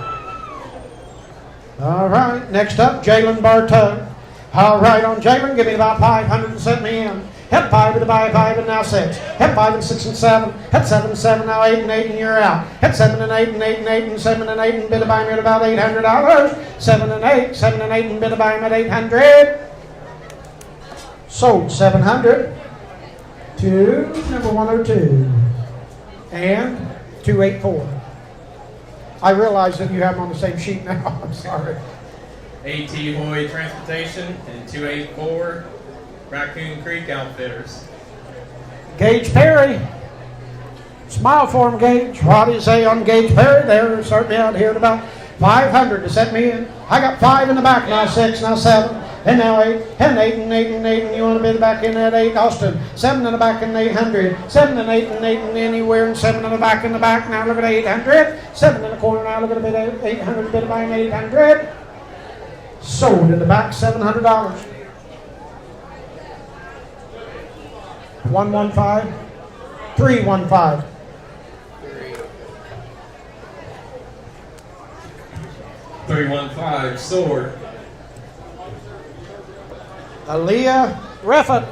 All right, next up, Jalen Bartow. All right, on Jalen, give me about 500 and set me in. Hit 5 to the buy, 5 and now 6. Hit 5 and 6 and 7. Hit 7 and 7, now 8 and 8 and you're out. Hit 7 and 8 and 8 and 8 and 7 and 8 and bid to buy me at about $800. 7 and 8, 7 and 8 and bid to buy me at 800. Sold 700 to number 102 and 284. I realize that you have them on the same sheet now. I'm sorry. A.T. Hoy Transportation and 284 Raccoon Creek Outfitters. Gage Perry. Smile for him, Gage. What do you say on Gage Perry? They're starting me out here at about 500 to set me in. I got 5 in the back, now 6, now 7, and now 8, and 8, and 8, and 8, and you want to bid back in at 8, Austin. 7 in the back and 800. 7 and 8 and 8 and anywhere, and 7 in the back and the back. Now look at 800. 7 in the corner, now look at a bid 800, bid buying 800. Sold in the back, $700. 115. 315. 315 Sword. Aaliyah Reffett.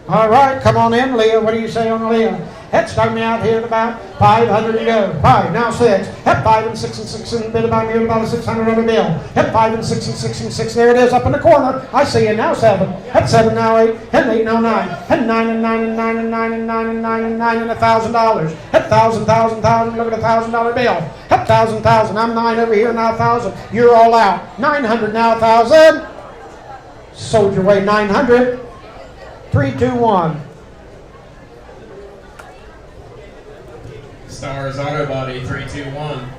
All right, come on in, Leah. What do you say on Aaliyah? Head start me out here at about 500 to go. 5, now 6. Hit 5 and 6 and 6 and bid about here about a $600 bill. Hit 5 and 6 and 6 and 6. There it is up in the corner. I see you now 7. Hit 7, now 8. Hit 8, now 9. Hit 9 and 9 and 9 and 9 and 9 and 9 and 9 and $1,000. Hit 1,000, 1,000, 1,000. Look at $1,000 bill. Hit 1,000, 1,000. I'm 9 over here, now 1,000. You're all out. 900, now 1,000. Sold your way 900. 321. Stars Auto Body 321.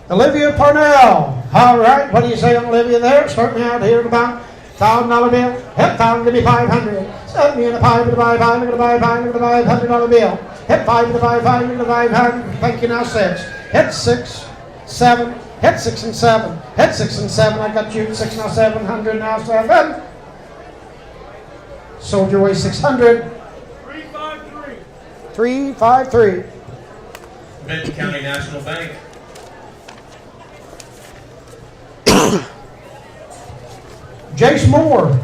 Olivia Parnell. All right, what do you say on Olivia there? Start me out here at about $1,000 bill. Hit 1,000, give me 500. Start me in a 5 to buy 5, look at the buy 5, look at the $500 bill. Hit 5 to the buy 5, look at the 500. Thank you, now 6. Hit 6, 7, hit 6 and 7. Hit 6 and 7, I got you at 6, now 700, now 7. Sold your way 600. 353. 353. Vinton County National Bank. Jace Moore.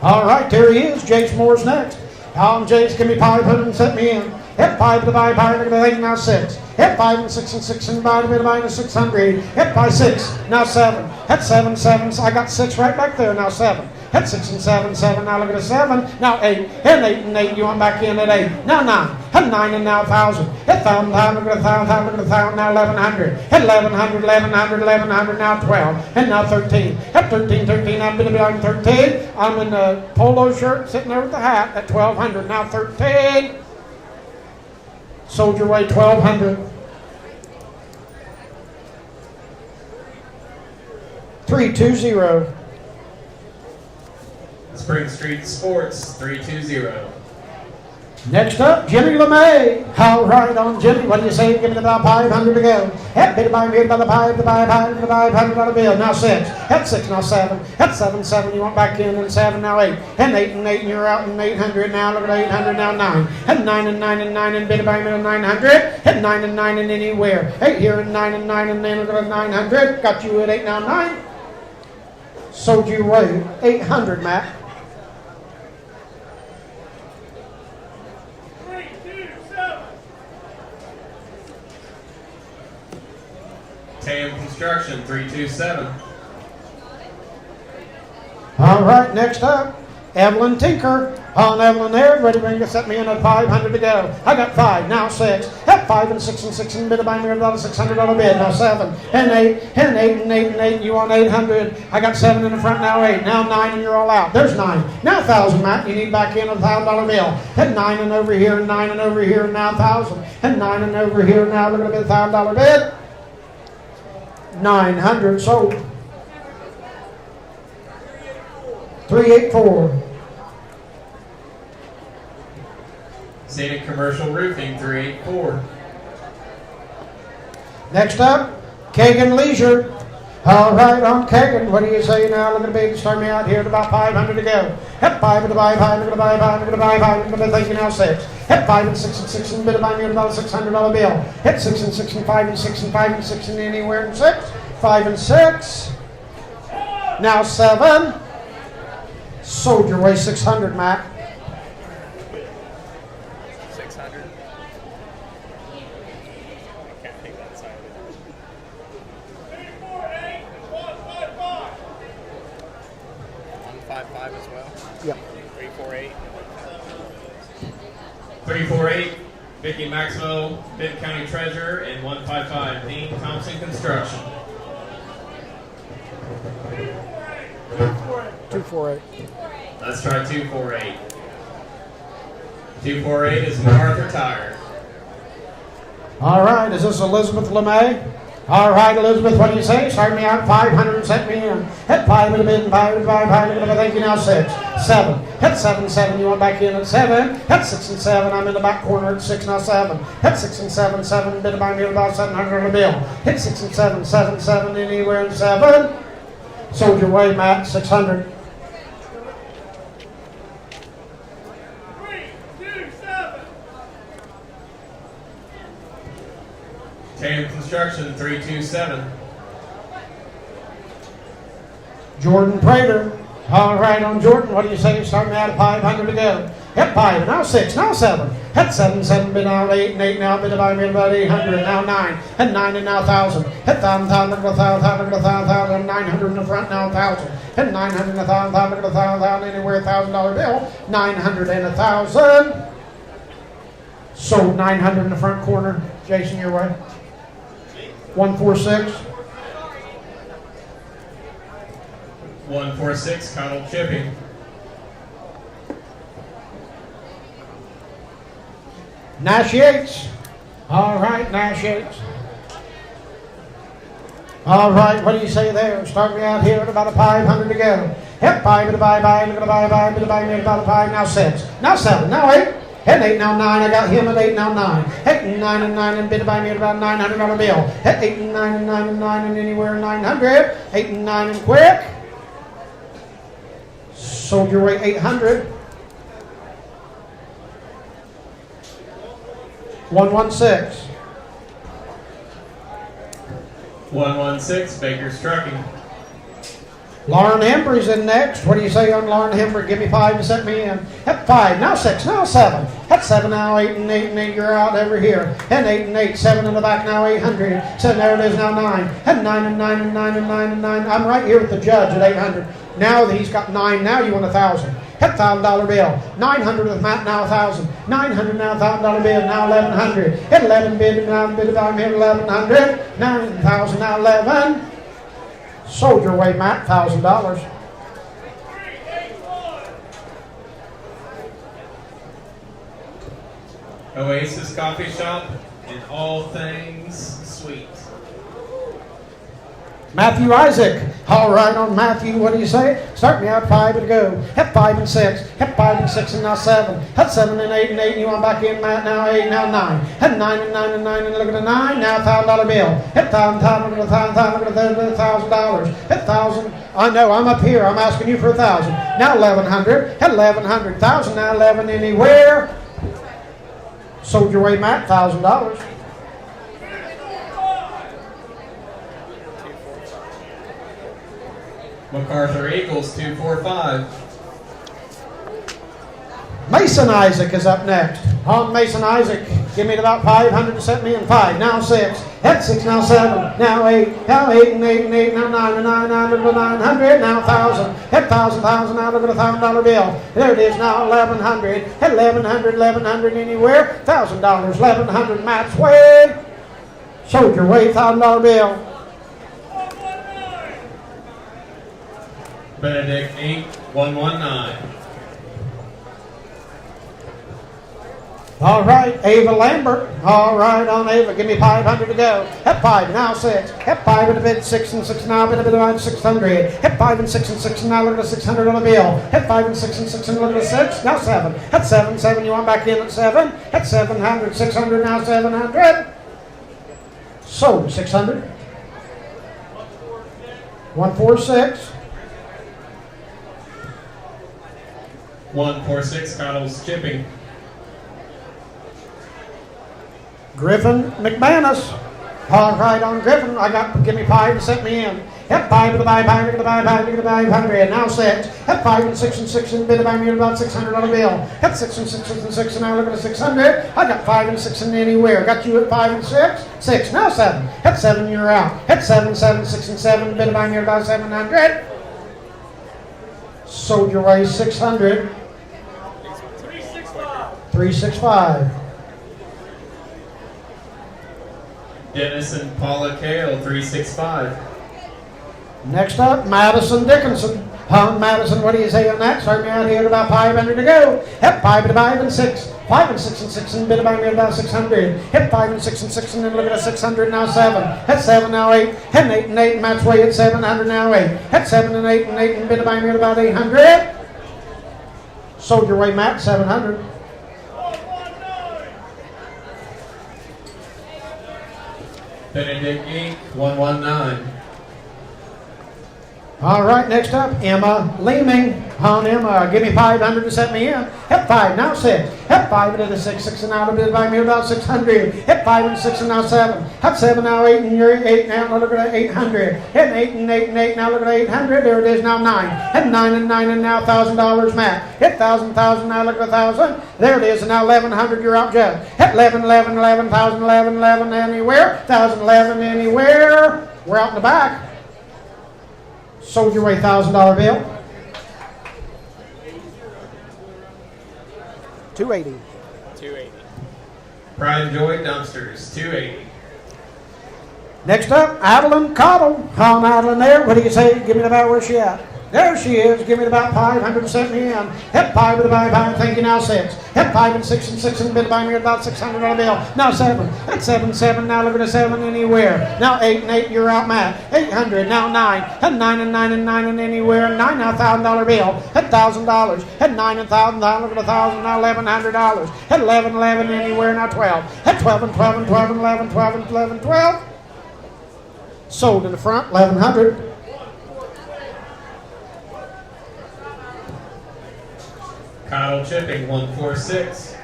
All right, there he is. Jace Moore's next. Jace, give me 500 and set me in. Hit 5 to buy 5, look at the thing, now 6. Hit 5 and 6 and 6 and buy to be minus 600. Hit by 6, now 7. Hit 7, 7, so I got 6 right back there, now 7. Hit 6 and 7, 7, now look at the 7. Now 8, hit 8 and 8, you want back in at 8. Now 9, hit 9 and now 1,000. Hit 1,000, look at the 1,000, look at the 1,000, now 1,100. Hit 1,100, 1,100, 1,100, now 12. And now 13. Hit 13, 13, I'm going to be on 13. I'm in the polo shirt, sitting there with the hat at 1,200, now 13. Sold your way 1,200. 320. Spring Street Sports 320. Next up, Jimmy LeMay. All right, on Jimmy. What do you say? Give me about 500 to go. Hit bid by me by the 5, the 500, the $500 bill. Now 6. Hit 6, now 7. Hit 7, 7. You want back in and 7, now 8. And 8 and 8, and you're out in 800 now. Look at 800 now 9. Hit 9 and 9 and 9 and bid by me at 900. Hit 9 and 9 and anywhere. 8 here and 9 and 9 and then look at 900. Got you at 8 now 9. Sold you away 800, Matt. 327. TAM Construction 327. All right, next up, Evelyn Tinker. On Evelyn there, ready to set me in at 500 to go. I got 5, now 6. Hit 5 and 6 and 6 and bid by me about a $600 bid. Now 7 and 8 and 8 and 8 and 8. You want 800. I got 7 in the front, now 8. Now 9 and you're all out. There's 9. Now 1,000, Matt. You need back in a $1,000 bill. Hit 9 and over here and 9 and over here and now 1,000. And 9 and over here now we're going to bid $1,000 bid. 900 sold. 384. Scenic Commercial Roofing 384. Next up, Kagan Leisure. All right, on Kagan, what do you say now? Look at the big, start me out here at about 500 to go. Hit 5 and the buy 5, look at the buy 5, look at the buy 5, look at the thank you now 6. Hit 5 and 6 and 6 and bid by me at about a $600 bill. Hit 6 and 6 and 5 and 6 and 5 and 6 and anywhere in 6. 5 and 6. Now 7. Sold your way 600, Matt. 600. I can't take that side of it. 348. 155. 155 as well. Yep. 348. 348. Vicki Maxwell, Vinton County Treasurer, and 155, Dean Thompson Construction. 248. Let's try 248. 248 is MacArthur Tire. All right, is this Elizabeth LeMay? All right, Elizabeth, what do you say? Start me out 500 and set me in. Hit 5 in the bid and 5 and 5, 5 and I think you now 6. 7. Hit 7, 7. You want back in at 7. Hit 6 and 7. I'm in the back corner at 6 now 7. Hit 6 and 7, 7. Bid by me about 700 on the bill. Hit 6 and 7, 7, 7. Anywhere in 7. Sold your way, Matt. 600. 327. TAM Construction 327. Jordan Prater. All right, on Jordan, what do you say? Start me out at 500 to go. Hit 5, now 6, now 7. Hit 7, 7, bid now 8, and 8 now, bid by me about 800, now 9. Hit 9 and now 1,000. Hit 1,000, look at 1,000, look at 1,000, 900 in the front, now 1,000. Hit 900 and 1,000, look at 1,000, anywhere $1,000 bill. 900 and 1,000. Sold 900 in the front corner. Jason, your way. 146. 146, Connell Chipping. Nash Yates. All right, Nash Yates. All right, what do you say there? Start me out here at about a 500 to go. Hep 5, bit a bye, look at a bye, bit a bye, made about a 5, now 6, now 7, now 8. Hit 8, now 9, I got him at 8, now 9. Hit 9 and 9 and bit a bye, made about $900 bill. Hit 8 and 9 and 9 and 9 and anywhere 900. 8 and 9 and quick. Sold your way 800. 116. 116, Baker's Trucking. Lauren Hembry's in next. What do you say on Lauren Hembry? Give me 5 to set me in. Hep 5, now 6, now 7. Hep 7, now 8 and 8 and 8. You're out over here. And 8 and 8, 7 in the back, now 800. So there it is, now 9. And 9 and 9 and 9 and 9 and 9. I'm right here with the judge at 800. Now that he's got 9, now you want 1,000. Hep $1,000 bill. 900 with Matt, now 1,000. 900 now $1,000 bill, now 1,100. Hit 11 bid, now bid, I'm here 1,100. 9,000, now 11. Sold your way, Matt, $1,000. Oasis Coffee Shop and all things sweet. Matthew Isaac. All right, on Matthew, what do you say? Start me out 5 to go. Hep 5 and 6. Hep 5 and 6 and now 7. Hep 7 and 8 and 8. And you want back in, Matt, now 8, now 9. Hep 9 and 9 and 9 and look at the 9. Now $1,000 bill. Hep $1,000, look at $1,000. Hep 1,000. I know, I'm up here. I'm asking you for 1,000. Now 1,100. Hep 1,100. 1,000, now 11 anywhere. Sold your way, Matt, $1,000. MacArthur Eagles 245. Mason Isaac is up next. On Mason Isaac, give me about 500 to set me in 5. Now 6. Hit 6, now 7. Now 8. Now 8 and 8 and 8. Now 9 and 9. Now look at 900. Now 1,000. Hit 1,000. Now look at $1,000 bill. There it is now 1,100. Hit 1,100 anywhere. $1,000. 1,100 Matt's way. Sold your way, $1,000 bill. Benedict Inc. 119. All right, Ava Lambert. All right, on Ava, give me 500 to go. Hep 5, now 6. Hep 5 and a bit, 6 and 6 now, bit around 600. Hep 5 and 6 and 6 and now look at a $600 bill. Hep 5 and 6 and 6 and look at a 6, now 7. Hep 7, 7, you want back in at 7. Hep 700, 600, now 700. Sold 600. 146. 146, Connell's Chipping. Griffin McManus. All right, on Griffin, give me 5 to set me in. Hep 5 to the buy, look at the buy, look at the buy, 100. Now 6. Hep 5 and 6 and 6 and bid buy me about $600 bill. Hep 6 and 6 and 6 and now look at the 600. I got 5 and 6 and anywhere. Got you at 5 and 6. 6, now 7. Hep 7, you're out. Hep 7, 7, 6 and 7, bid buy me about 700. Sold your way 600. 365. Dennis and Paula Kale 365. Next up, Madison Dickinson. Madison, what do you say on that? Start me out here at about 500 to go. Hep 5 and 5 and 6. 5 and 6 and 6 and bit about me about 600. Hit 5 and 6 and 6 and then look at a 600 now 7. Hit 7 now 8. Hit 8 and 8 and Matt's way at 700 now 8. Hit 7 and 8 and 8 and bit about me about 800. Sold your way, Matt, 700. Benedict Inc. 119. All right, next up, Emma Leeming. On Emma, give me 500 to set me in. Hep 5, now 6. Hep 5 and a 6, 6 and now bid by me about 600. Hep 5 and 6 and now 7. Hep 7 now 8 and you're 8 now look at 800. Hep 8 and 8 and 8 now look at 800. There it is now 9. Hep 9 and 9 and now $1,000 Matt. Hit 1,000 now look at 1,000. There it is and now 1,100 you're out Jeff. Hep 11 1,000 11 anywhere. 1,011 anywhere. We're out in the back. Sold your way $1,000 bill. 280. 280. Pride and Joy Dumpsters 280. Next up, Adeline Cottle. On Adeline there. What do you say? Give me about where she at. There she is. Give me about 500. Sent me in. Hit 5 with a buy. Thank you. Now 6. Hit 5 and 6 and 6 and bid buy me about $600 bill. Now 7. At 7 7. Now look at a 7 anywhere. Now 8 and 8. You're out, Matt. 800. Now 9. At 9 and 9 and 9 and anywhere. 9 now $1,000 bill. At $1,000. At 9 and $1,000. Look at 1,000. Now $1,100. At 11 11 anywhere. Now 12. At 12 and 12 and 12 and 11 12 and 11 12. Sold in the front. 1,100. Kyle Chipping, 146.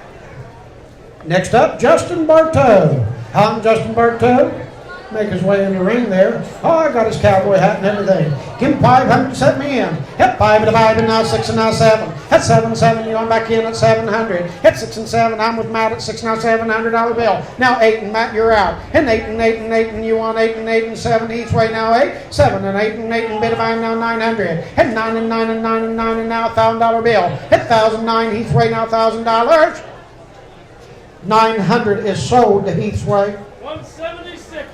Next up, Justin Bartow. I'm Justin Bartow. Make his way in the ring there. Oh, I got his cowboy hat and everything. Give him 500, set me in. Hit 5 at a 5 and now 6 and now 7. At 7 7, you're on back in at 700. Hit 6 and 7, I'm with Matt at 6 now $700 bill. Now 8 and Matt, you're out. And 8 and 8 and 8 and you on 8 and 8 and 7 each way now 8. 7 and 8 and 8 and bit of I'm now 900. Hit 9 and 9 and 9 and 9 and now $1,000 bill. Hit 1,009 Heath's way now $1,000. 900 is sold to Heath's way. 176.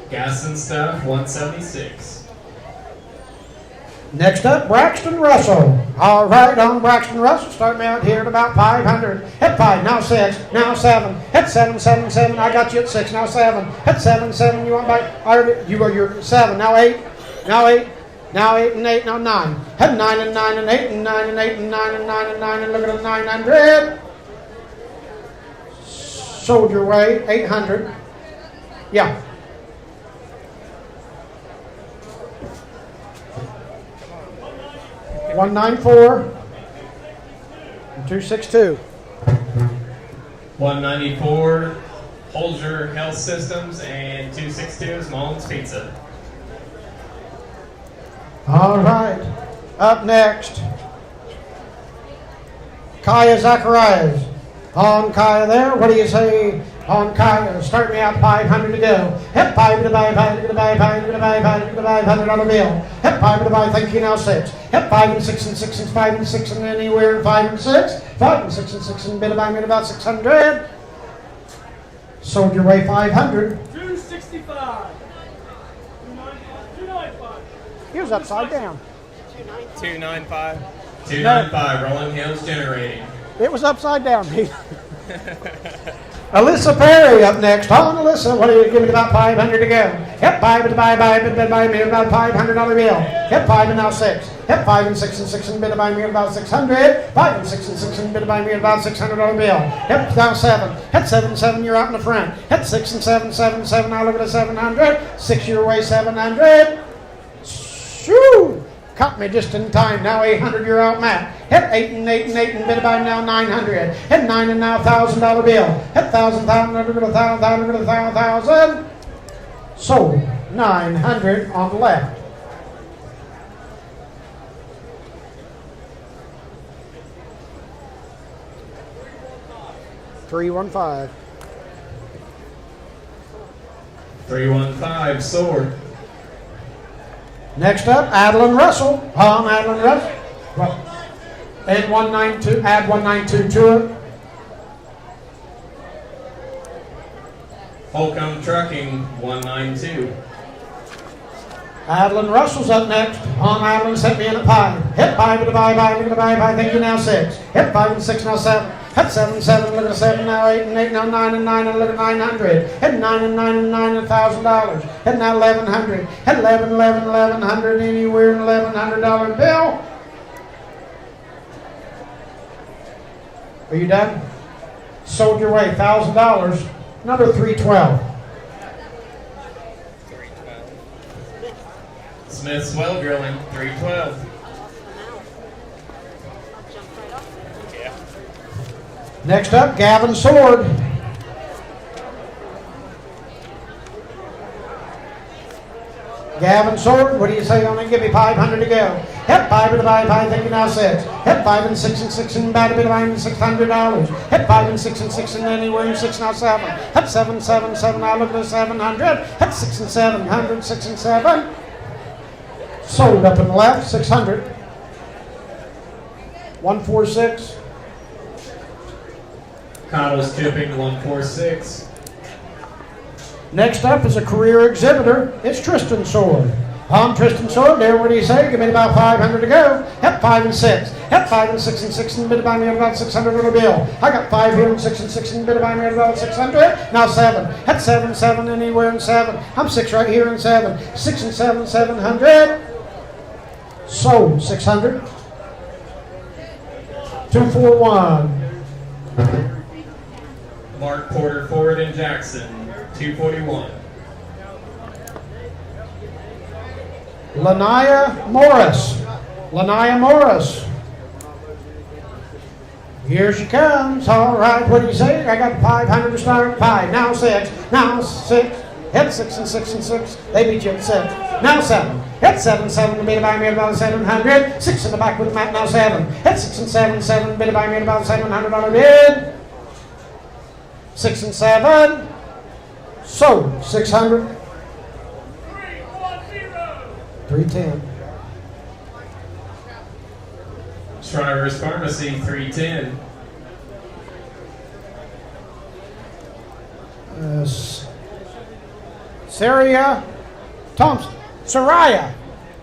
Gas and Stuff, 176. Next up, Braxton Russell. All right, on Braxton Russell, start me out here at about 500. Hit 5, now 6, now 7. Hit 7, 7, 7. I got you at 6, now 7. Hit 7, 7. You want back? You're 7, now 8, now 8. Now 8 and 8, now 9. Hit 9 and 9 and 8 and 9 and 8 and 9 and 9 and 9 and look at the 900. Sold your way, 800. Yeah. $194 and $262. 194, Holger Health Systems, and 262 is Mullins Pizza. All right. Up next, Kaya Zacharias. On Kaya there. What do you say on Kaya? Start me out 500 to go. Hit 5 to buy, 5 to buy, 5 to buy, 5 to buy, $100 bill. Hit 5 to buy, thank you, now 6. Hit 5 and 6 and 6 and 5 and 6 and anywhere and 5 and 6. 5 and 6 and 6 and bid to buy me at about 600. Sold your way 500. 265. 295. He was upside down. 295. 295, Rolling Hills Generating. It was upside down, Heath. Alyssa Perry up next. On Alyssa, what do you give me about 500 to go? Hit 5 to buy, bid buy me about $500 bill. Hit 5 and now 6. Hit 5 and 6 and 6 and bid to buy me about 600. 5 and 6 and 6 and bid to buy me about $600 bill. Hit now 7. Hit 7 7, you're out in the front. Hit 6 and 7 7 7. Now look at the 700. 6 your way 700. Shoo! Caught me just in time. Now 800, you're out, Matt. Hit 8 and 8 and 8 and bid by now 900. Hit 9 and now $1,000 bill. Hit 1,000, 1,000. Sold 900 on the left. $315. 315, Sword. Next up, Adeline Russell. Adeline Russell. And 192, add 192 to it. Holcomb Trucking, 192. Adeline Russell's up next. Adeline set me in at 5. Hit 5 to buy, thank you, now 6. Hit 5 and 6, now 7. Hit 7 7, look at 7, now 8 and 8, now 9 and 9, and look at 900. Hit 9 and 9 and 9 and $1,000. Hit now 1,100. Hit 11 11 1,100 anywhere in $1,100 bill. Are you done? Sold your way, $1,000. Number 312. 312. Smith's Well Drilling, 312. Yeah. Next up, Gavin Sword. Gavin Sword, what do you say on it? Give me 500 to go. Hit 5 to buy, thank you, now 6. Hit 5 and 6 and 6 and bad a bit of $600. Hit 5 and 6 and 6 and anywhere and 6 now 7. Hit 7 7 7, now look at the 700. Hit 6 and 700, 6 and 7. Sold up in the left, 600. 146. Cottle's Chipping, 146. Next up is a career exhibitor. It's Tristan Sword. On Tristan Sword, there, what do you say? Give me about 500 to go. Hep 5 and 6. Hep 5 and 6 and 6 and bid by me at about 600 on the bill. I got 5 here and 6 and 6 and bid by me at about 600. Now 7. Hep 7, 7 anywhere in 7. I'm 6 right here in 7. 6 and 7, 700. Sold 600. 241. Mark Porter Ford and Jackson, 241. Lanaya Morris. Lanaya Morris. Here she comes. All right, what do you say? I got 500 to start. 5. Now 6. Now 6. Hit 6 and 6 and 6. They beat you at 6. Now 7. Hit 7, 7 to bid by me at about 700. 6 in the back with the mat. Now 7. Hit 6 and 7, 7 bid by me at about $700 bid. 6 and 7. Sold 600. 310. Shriver's Pharmacy, 310. Saraya Thompson. Saraya.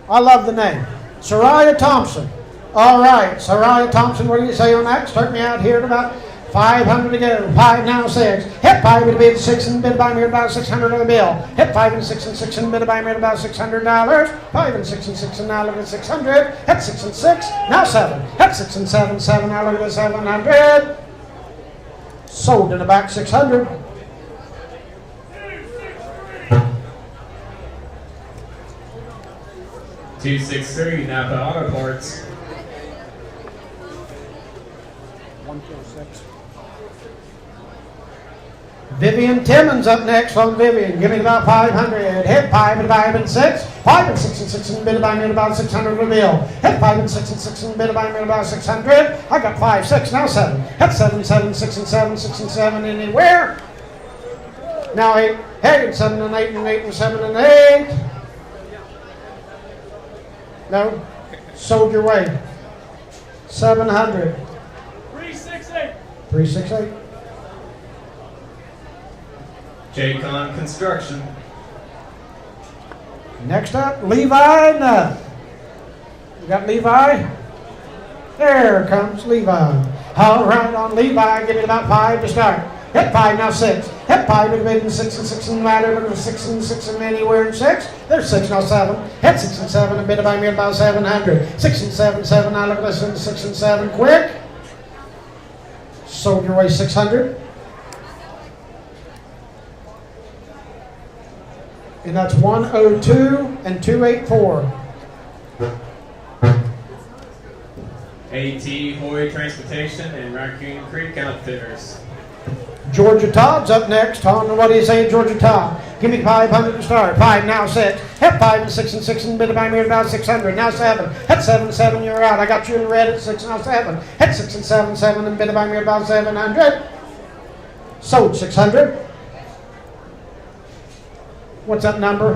I love the name. Saraya Thompson. All right, Saraya Thompson, what do you say on that? Start me out here at about 500 to go. 5 now 6. Hit 5 would bid 6 and bid by me at about 600 on the bill. Hit 5 and 6 and 6 and bid by me at about $600. 5 and 6 and 6 and now look at 600. Hit 6 and 6. Now 7. Hit 6 and 7. 7 now look at 700. Sold in the back 600. $263 Napa Auto Parts. 146. Vivian Timmons up next on Vivian. Give me about 500. Hit 5 and 5 and 6. 5 and 6 and 6 and bid by me at about 600 on the bill. Hit 5 and 6 and 6 and bid by me at about 600. I got 5, 6, now 7. Hit 7, 7, 6 and 7, 6 and 7 anywhere. Now 8. Hey, 7 and 8 and 8 and 7 and 8. No. Sold your way. 700. 368. 368. J-Con Construction. Next up, Levi Nutt. You got Levi? There comes Levi. All right, on Levi, give it about 5 to start. Hit 5, now 6. Hit 5, and made 6 and 6 and ladder, 6 and 6 and anywhere in 6. There's 6, now 7. Hit 6 and 7, and bid by me about 700. 6 and 7, 7, now look at this, 6 and 7, quick. Sold your way 600. And that's 102 and 284. AT Hoy Transportation and Raccoon Creek Outfitters. Georgia Todd's up next. On what do you say, Georgia Todd? Give me 500 to start. 5, now 6. Hit 5 and 6 and 6 and bid by me at about 600. Now 7. Hit 7, 7, you're out. I got you in red at 6, now 7. Hit 6 and 7, 7 and bid by me at about 700. Sold 600. What's that number?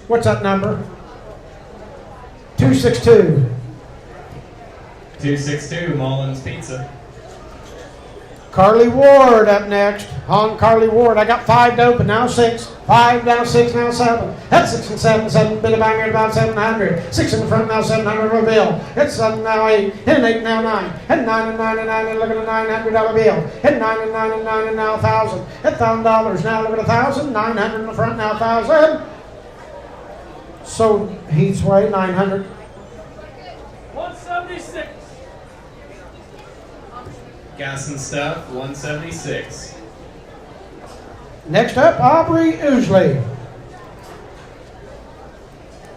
What's that number? 262. 262 Mullins Pizza. Carly Ward up next. On Carly Ward. I got 5 to open, now 6. 5, now 6, now 7. That's 6 and 7, 7, bid by me at about 700. 6 in the front, now 700 on the bill. Hit 7, now 8. Hit 8, now 9. Hit 9 and 9 and 9, and look at a $900 bill. Hit 9 and 9 and 9, and now 1,000. Hit $1,000, now look at 1,000. 900 in the front, now 1,000. So Heath's way, 900. 176. Gas and Stuff, 176. Next up, Aubrey Oosley.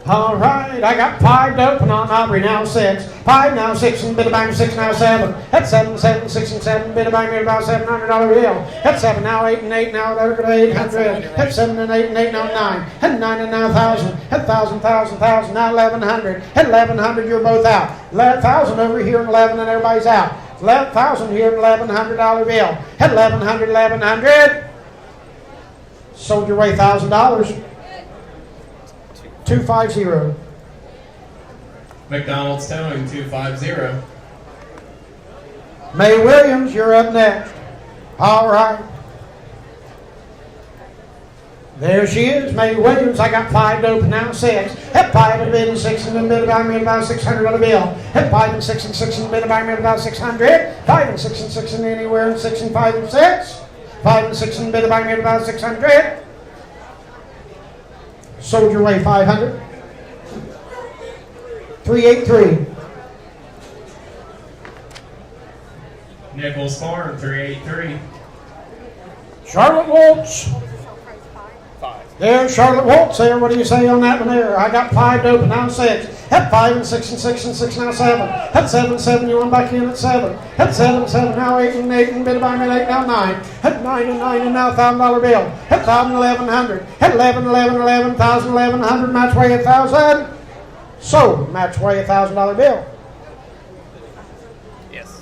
All right, I got 5 to open on Aubrey, now 6. 5, now 6, and bid a bang 6, now 7. That's 7, 7, 6 and 7, bid a bang me about $700 bill. That's 7, now 8 and 8, now they're going to 800. That's 7 and 8 and 8, now 9. Hit 9 and now 1,000. Hit 1,000, 1,000, 1,000, now 1,100. Hit 1,100, you're both out. 1,000 over here and 11, and everybody's out. 1,000 here and $1,100 bill. Hit 1,100, 1,100. Sold your way $1,000. 250. McDonald's Towing, 250. May Williams, you're up next. All right. There she is, May Williams. I got 5 to open now, 6. Hit 5 and bid and 6 and bid by me about 600 on the bill. Hit 5 and 6 and 6 and bid by me about 600. 5 and 6 and 6 and anywhere and 6 and 5 and 6. 5 and 6 and bid by me about 600. Soldier Way 500. 383. Nichols Farm 383. Charlotte Waltz. There's Charlotte Waltz there. What do you say on that one there? I got 5 to open, now 6. Hit 5 and 6 and 6 and 6, now 7. Hit 7, 7, you want back in at 7. Hit 7, 7, now 8 and 8 and bid by me 8, now 9. Hit 9 and 9 and now $1,000 bill. Hit 1,000, 1,100. Hit 11, 11, 11,000, 1,100, match way 1,000. Sold, match way $1,000 bill. Yes.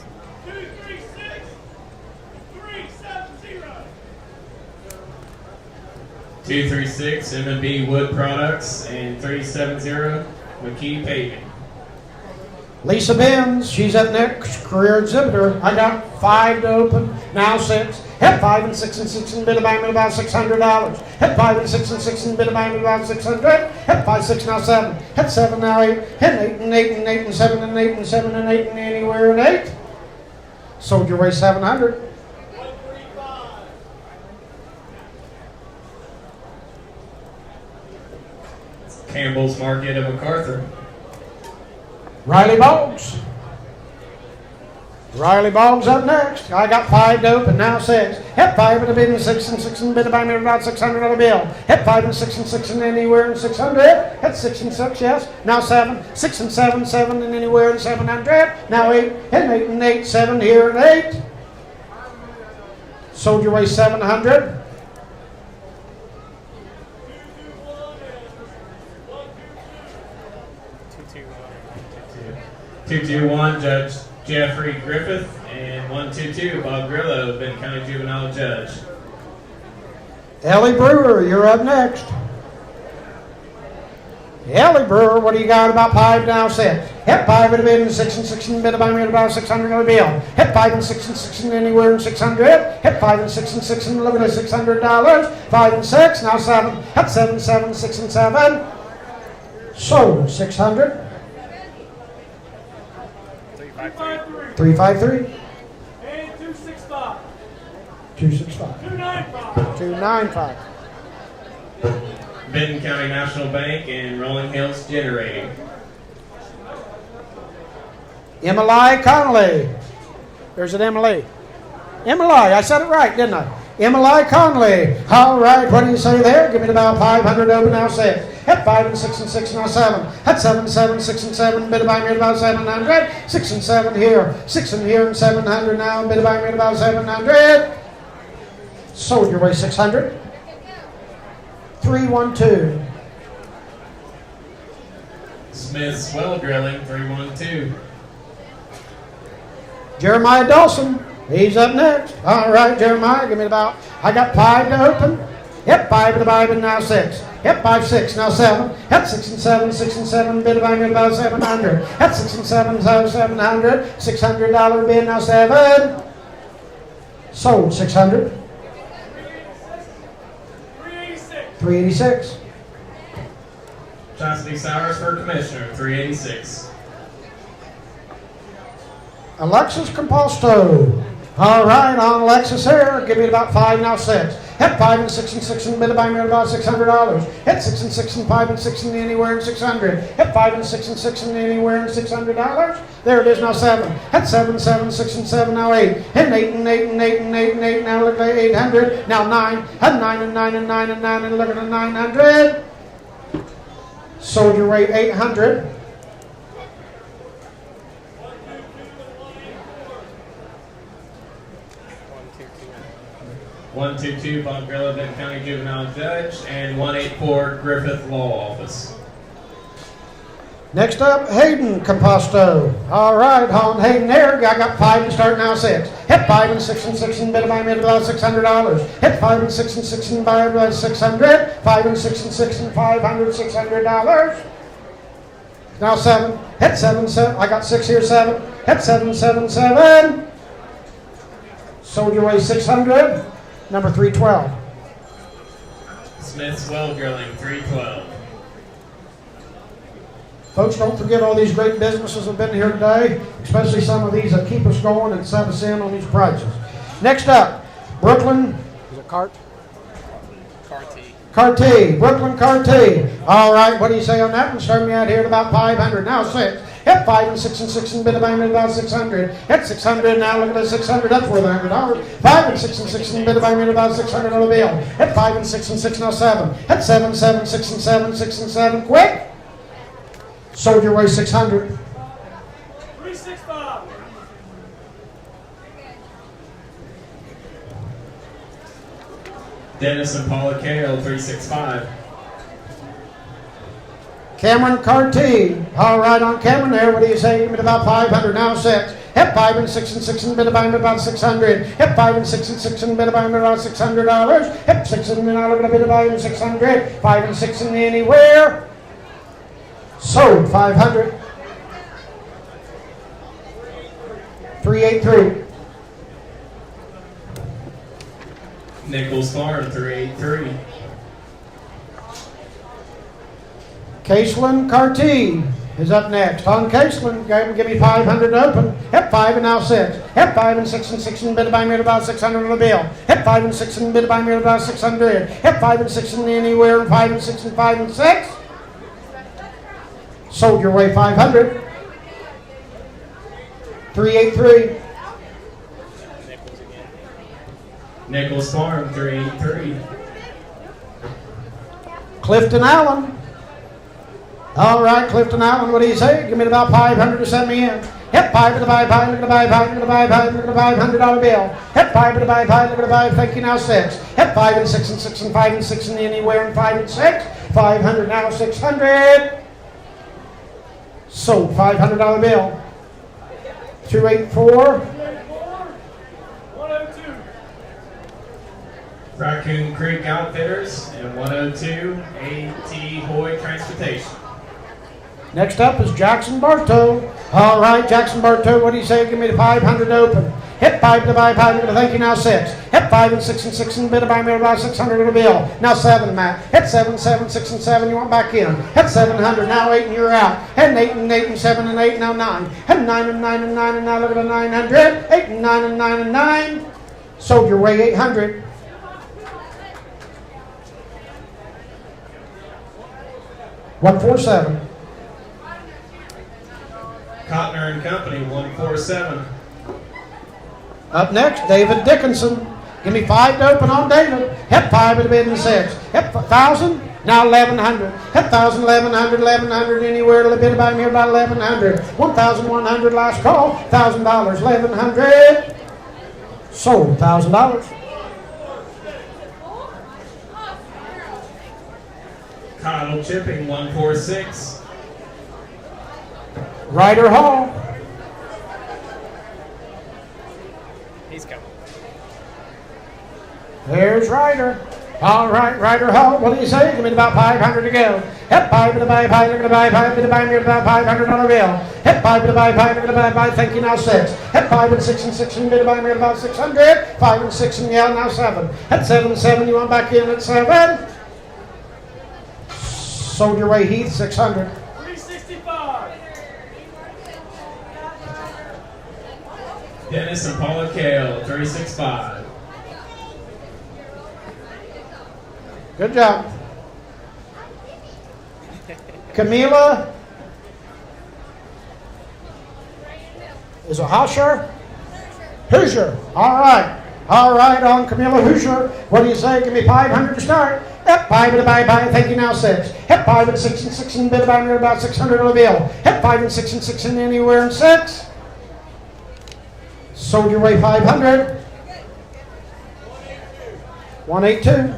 236 M&B Wood Products and 370 McKee Paving. Lisa Benz, she's up next, career exhibitor. I got 5 to open, now 6. Hit 5 and 6 and 6 and bid by me about $600. Hit 5 and 6 and 6 and bid by me about 600. Hit 5, 6, now 7. Hit 7, now 8. Hit 8 and 8 and 8 and 7 and 8 and 7 and 8 and anywhere and 8. Sold your way 700. Campbell's Market of MacArthur. Riley Boggs. Riley Boggs up next. I got 5 to open, now 6. Hit 5 and a bid and 6 and 6 and bid by me about $600 bill. Hit 5 and 6 and 6 and anywhere and 600. Hit 6 and 6, yes. Now 7. 6 and 7, 7 and anywhere and 700. Now 8. Hit 8 and 8, 7 here and 8. Sold your way 700. 221 Judge Jeffrey Griffith and 122 Bob Grillo, Benton County Juvenile Judge. Ellie Brewer, you're up next. Ellie Brewer, what do you got about 5 now 6? Hit 5 at a bid and 6 and 6 and bid by me at about $600 bill. Hit 5 and 6 and 6 and anywhere and 600. Hit 5 and 6 and 6 and look at $600. 5 and 6, now 7. Hit 7, 7, 6 and 7. Sold 600. 353. And 265. 265. 295. 295. Benton County National Bank and Rolling Hills Generating. Emily Conley. There's an Emily. Emily, I said it right, didn't I? Emily Conley. All right, what do you say there? Give me about 500 over now 6. Hit 5 and 6 and 6 now 7. Hit 7, 7, 6 and 7. Bid by me at about 700. 6 and 7 here. 6 and here and 700 now. Bid by me at about 700. Sold your way 600. 312. Smith's Well Drilling 312. Jeremiah Dawson. He's up next. All right, Jeremiah, give me about, I got 5 to open. Hit 5 to buy, but now 6. Hit 5, 6, now 7. Hit 6 and 7, 6 and 7, bid by me about 700. Hit 6 and 7, 700. $600 bid, now 7. Sold 600. 386. Chastity Sowers for Commissioner 386. Alexis Composto. All right, on Alexis here. Give me about 5, now 6. Hit 5 and 6 and 6 and bid by me about $600. Hit 6 and 6 and 5 and 6 and anywhere and 600. Hit 5 and 6 and 6 and anywhere and $600. There it is, now 7. Hit 7, 7, 6 and 7, now 8. Hit 8 and 8 and 8 and 8 and 8. Now look at 800. Now 9. Hit 9 and 9 and 9 and 9 and look at the 900. Sold your rate 800. 122 Bob Grillo, Benton County Juvenile Judge, and 184 Griffith Law Office. Next up, Hayden Composto. All right, on Hayden there. I got 5 to start, now 6. Hit 5 and 6 and 6 and bid by me at about $600. Hit 5 and 6 and 6 and buy about 600. 5 and 6 and 6 and 500, $600. Now 7. Hit 7, 7. I got 6 here, 7. Hit 7, 7, 7. Sold your way 600. Number 312. Smith's Well Drilling, 312. Folks, don't forget all these great businesses have been here today, especially some of these that keep us going and set us in on these prices. Next up, Brooklyn. Is it cart? Carty, Brooklyn Carty. All right, what do you say on that one? Start me out here at about 500. Now 6. Hit 5 and 6 and 6 and bit of at about 600. Hit 600. Now look at the 600. That's worth $100. 5 and 6 and 6 and bit of at about 600 on the bill. Hit 5 and 6 and 6 now 7. Hit 7, 7, 6 and 7, 6 and 7. Quick. Sold your way 600. 365. Dennis and Paula Kale, 365. Cameron Carty. All right, on Cameron there, what do you say? Give me about 500, now 6. Hit 5 and 6 and 6 and bit about 600. Hit 5 and 6 and 6 and bit about $600. Hit 6 and a little bit about 600. 5 and 6 and anywhere. Sold 500. 383. Nichols Farm, 383. Caseland Carty is up next. On Caseland, give me 500 open. Hit 5 and now 6. Hit 5 and 6 and 6 and bit by me about 600 on the bill. Hit 5 and 6 and bit by me about 600. Hit 5 and 6 and anywhere and 5 and 6 and 5 and 6. Sold your way 500. 383. Nichols Farm, 383. Clifton Allen. All right, Clifton Allen, what do you say? Give me about 500 to send me in. Hit 5 to the buy, look at the buy, look at the buy, look at the $500 bill. Hit 5 to the buy, look at the buy, thank you now 6. Hit 5 and 6 and 6 and 5 and 6 and anywhere and 5 and 6. 500 now 600. Sold $500 bill. 284. 102. Raccoon Creek Outfitters and 102 A.T. Hoy Transportation. Next up is Jackson Bartow. All right, Jackson Bartow, what do you say? Give me the 500 open. Hit 5 to buy 5, thank you now 6. Hit 5 and 6 and 6 and bit of buy me about 600 on the bill. Now 7, Matt. Hit 7, 7, 6 and 7, you want back in. Hit 700, now 8 and you're out. Hit 8 and 8 and 7 and 8, now 9. Hit 9 and 9 and 9 and now look at the 900. 8 and 9 and 9 and 9. Sold your way 800. 147. Cotner and Company, 147. Up next, David Dickinson. Give me 5 to open on David. Hit 5 at the bid and 6. Hit 1,000, now 1,100. Hit 1,000, 1,100, 1,100, anywhere to the bid about me about 1,100. 1,100 last call, $1,000, 1,100. Sold $1,000. Cottle Chipping, 146. Ryder Hall. He's coming. There's Ryder. All right, Ryder Hall, what do you say? Give me about 500 to go. Hit 5 to the buy, look at the buy, bid to buy me about $500 bill. Hit 5 to the buy, look at the buy, thank you now 6. Hit 5 and 6 and 6 and bid to buy me about 600. 5 and 6 and yeah, now 7. Hit 7 and 7, you want back in at 7. Sold your way Heath, 600. 365. Dennis and Paula Kale, 365. Good job. Camila. Is it Hoosier? Hoosier. All right. All right, on Camila Hoosier. What do you say? Give me 500 to start. Hit 5 and a buy, thank you now 6. Hit 5 and 6 and 6 and bid about about 600 on the bill. Hit 5 and 6 and 6 and anywhere and 6. Sold your way 500. 182.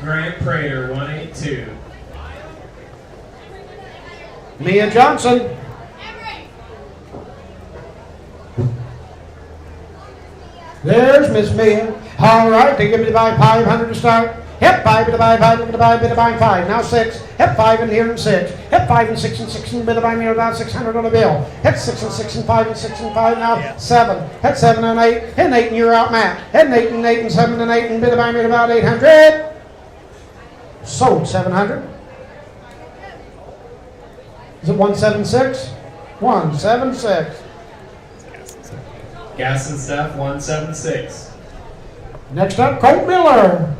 Grant Prater, 182. Mia Johnson. There's Miss Mia. All right, they give me the buy 500 to start. Hit 5 to the buy, look at the buy, bid to buy 5. Now 6. Hit 5 and here and 6. Hit 5 and 6 and 6 and bid to buy me about 600 on the bill. Hit 6 and 6 and 5 and 6 and 5 now 7. Hit 7 and 8. Hit 8 and you're out, Matt. Hit 8 and 8 and 7 and 8 and bid to buy me about 800. Sold 700. Is it 176? 176. Gas and stuff 176. Next up, Colt Miller.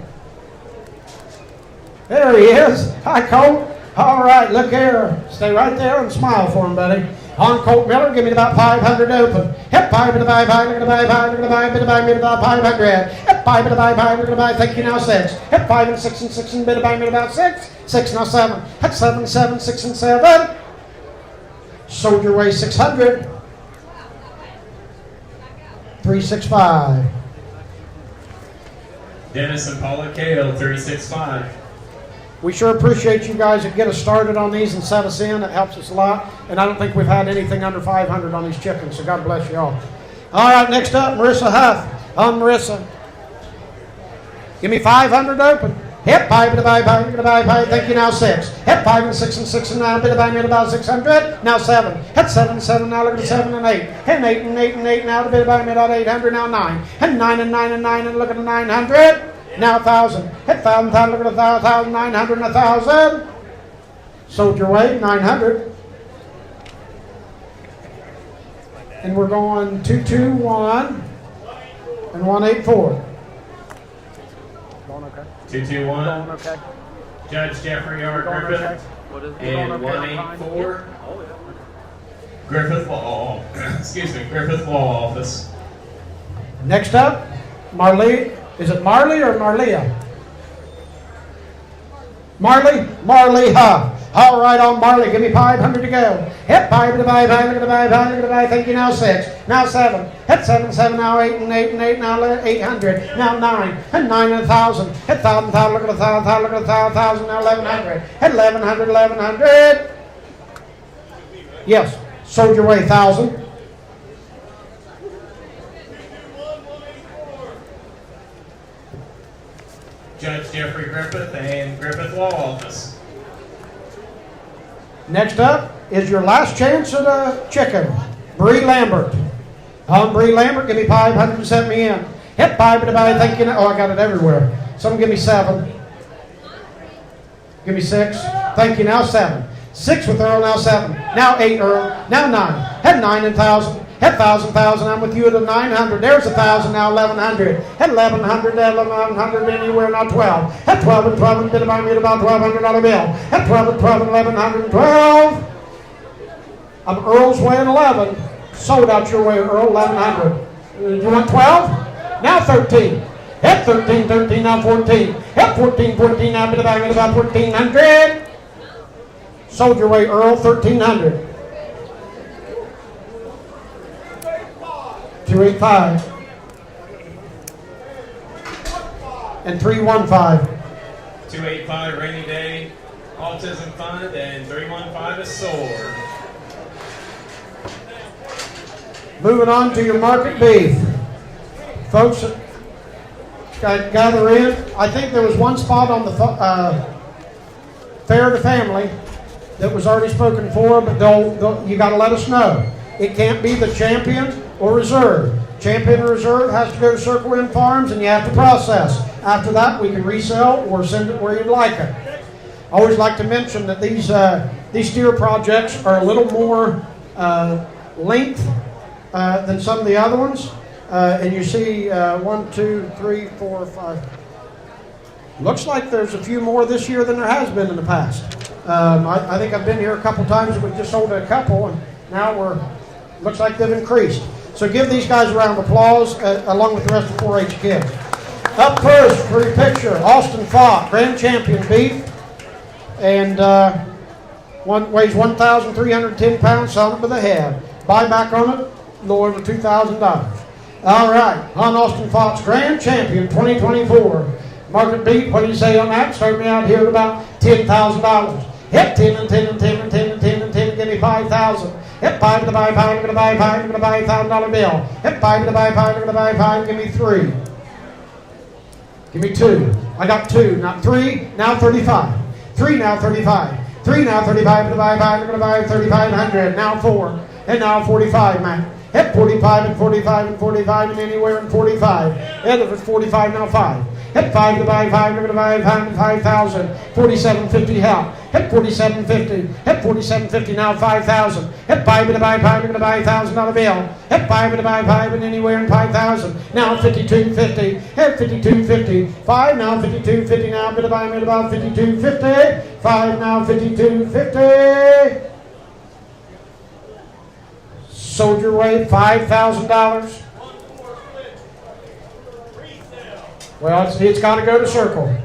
There he is. Hi, Colt. All right, look here. Stay right there and smile for him, buddy. On Colt Miller, give me about 500 open. Hip 5 to the buy, 5 to the buy, 5 to the buy, bit of buy, bit about 500. Hip 5 to the buy, 5 to the buy, thank you now 6. Hip 5 and 6 and 6 and bit of buy, bit about 6. 6 now 7. Hip 7, 7, 6 and 7. Sold your way 600. 365. Dennis and Paula Kale 365. We sure appreciate you guys that get us started on these and set us in. It helps us a lot. And I don't think we've had anything under 500 on these chickens, so God bless you all. All right, next up, Marissa Huff. On Marissa. Give me 500 open. Hip 5 to the buy, 5 to the buy, 5. Thank you now 6. Hip 5 and 6 and 6 and 9. Bit of buy, bit about 600. Now 7. Hip 7, 7. Now look at the 7 and 8. And 8 and 8 and 8. Now the bit of buy, bit about 800. Now 9. And 9 and 9 and 9. And look at the 900. Now 1,000. Hit 1,000, 1,000, look at 1,000, 900 and 1,000. Sold your way, 900. And we're going 221 and 184. Going okay. 221. Going okay. Judge Jeffrey R. Going Griffith. okay. And Going okay. 184. Griffith Law. Excuse me, Griffith Law Office. Next up, Marley. Is it Marley or Marlia? Marley? Marley, huh? All right, on Marley. Give me 500 to go. Hit 5 to the buy, 5 to the buy, 5 to the buy. Thank you now 6. Now 7. Hit 7, 7. Now 8 and 8 and 8. Now 800. Now 9. And 9 and 1,000. Hit 1,000, 1,000. Look at 1,000, 1,000. Look at 1,000. Now 1,100. Hit 1,100, 1,100. Yes. Sold your way 1,000. Judge Jeffrey Griffith and Griffith Law Office. Next up is your last chance at a chicken. Bree Lambert. On Bree Lambert, give me 500 to set me in. Hit 5 to buy, thank you. Oh, I got it everywhere. Someone give me 7. Give me 6. Thank you, now 7. 6 with Earl, now 7. Now 8, Earl. Now 9. Hit 9 and 1,000. Hit 1,000, 1,000. I'm with you at a 900. There's 1,000, now 1,100. Hit 1,100, 1,100 anywhere, now 12. Hit 12 and 12 and bit about me at about $1,200 bill. Hit 12 and 12 and 1,112. I'm Earl's way at 11. Sold out your way, Earl, 1,100. You want 12? Now 13. Hit 13, 13, now 14. Hit 14, 14, now bit about me at about 1,400. Sold your way, Earl, 1,300. 285 and 315. 285 Rainy Day Autism Fund and 315 is SOAR. Moving on to your market beef. Folks, gather in. I think there was one spot on the Fair to Family that was already spoken for, but you got to let us know. It can't be the champion or reserve. Champion or reserve has to go to Circle M Farms and you have to process. After that, we can resell or send it where you'd like it. I always like to mention that these steer projects are a little more length than some of the other ones. And you see 1, 2, 3, 4, 5. Looks like there's a few more this year than there has been in the past. I think I've been here a couple times and we just sold a couple, and now looks like they've increased. So give these guys a round of applause along with the rest of the 4-H kids. Up first for your picture, Austin Falk, Grand Champion beef, and weighs 1,310 pounds, selling it with a head. Buyback on it, a little over $2,000. All right, on Austin Falk's Grand Champion 2024. Market beef, what do you say on that? Start me out here at about $10,000. Hit 10 and 10 and 10 and 10 and 10 and 10 and give me 5,000. Hit 5 to the buy, 5, I'm going to buy 5, I'm going to buy $1,000 bill. Hit 5 to the buy, 5, I'm going to buy 5, give me 3. Give me 2. I got 2, not 3, now 35. 3 now 35. 3 now 35 to the buy, 5, I'm going to buy 3,500. Now 4, and now 45, man. Hit 45 and 45 and 45 and anywhere in 45. And if it's 45, now 5. Hit 5 to buy 5, we're going to buy 5,000. 47.50 help. Hit 47.50. Hit 47.50 now 5,000. Hit 5 to buy 5, we're going to buy $1,000 bill. Hit 5 to buy 5 and anywhere in 5,000. Now 52.50. Hit 52.50. 5 now 52.50 now. Bit of buy me about 52.50. 5 now 52.50. Soldier Way $5,000. Well, it's got to go to circle.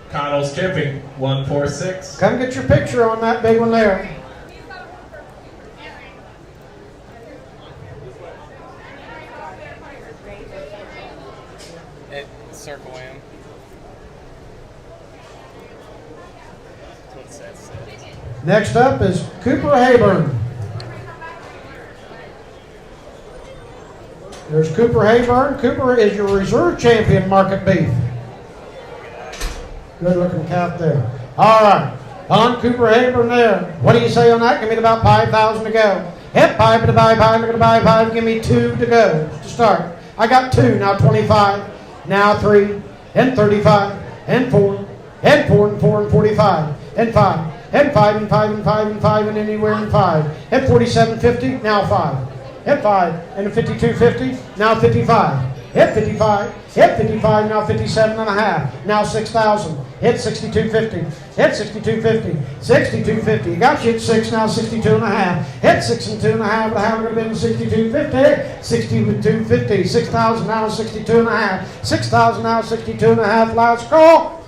Cottle's Chipping 146. Come get your picture on that big one there. Circle in. That's what it says. Next up is Cooper Hayburn. There's Cooper Hayburn. Cooper is your reserve champion market beef. Good looking calf there. All right. On Cooper Hayburn there. What do you say on that? Give me about 5,000 to go. Hit 5 to buy 5. We're going to buy 5. Give me 2 to go to start. I got 2. Now 25. Now 3. And 35. And 4. And 4 and 4 and 45. And 5. And 5 and 5 and 5 and 5 and anywhere in 5. Hit 47.50. Now 5. Hit 5 and 52.50. Now 55. Hit 55. Hit 55. Now 57.5. Now 6,000. Hit 62.50. Hit 62.50. 62.50. You got you at 6. Now 62.5. Hit 6 and 2.5. But how are we going to be 62.50? 62.50. 6,000 now 62.5. 6,000 now 62.5. Last call.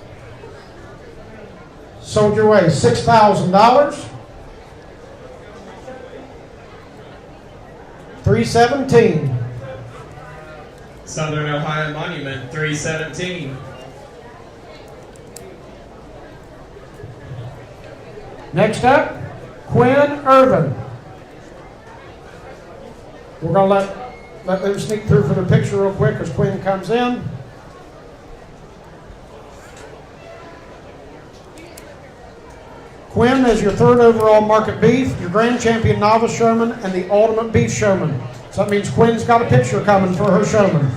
Soldier Way $6,000. 317. Southern Ohio Monument 317. Next up, Quinn Irvin. We're going to let them sneak through for the picture real quick as Quinn comes in. Quinn is your 3rd overall market beef, your grand champion novice showman, and the ultimate beef showman. So that means Quinn's got a picture coming for her showman.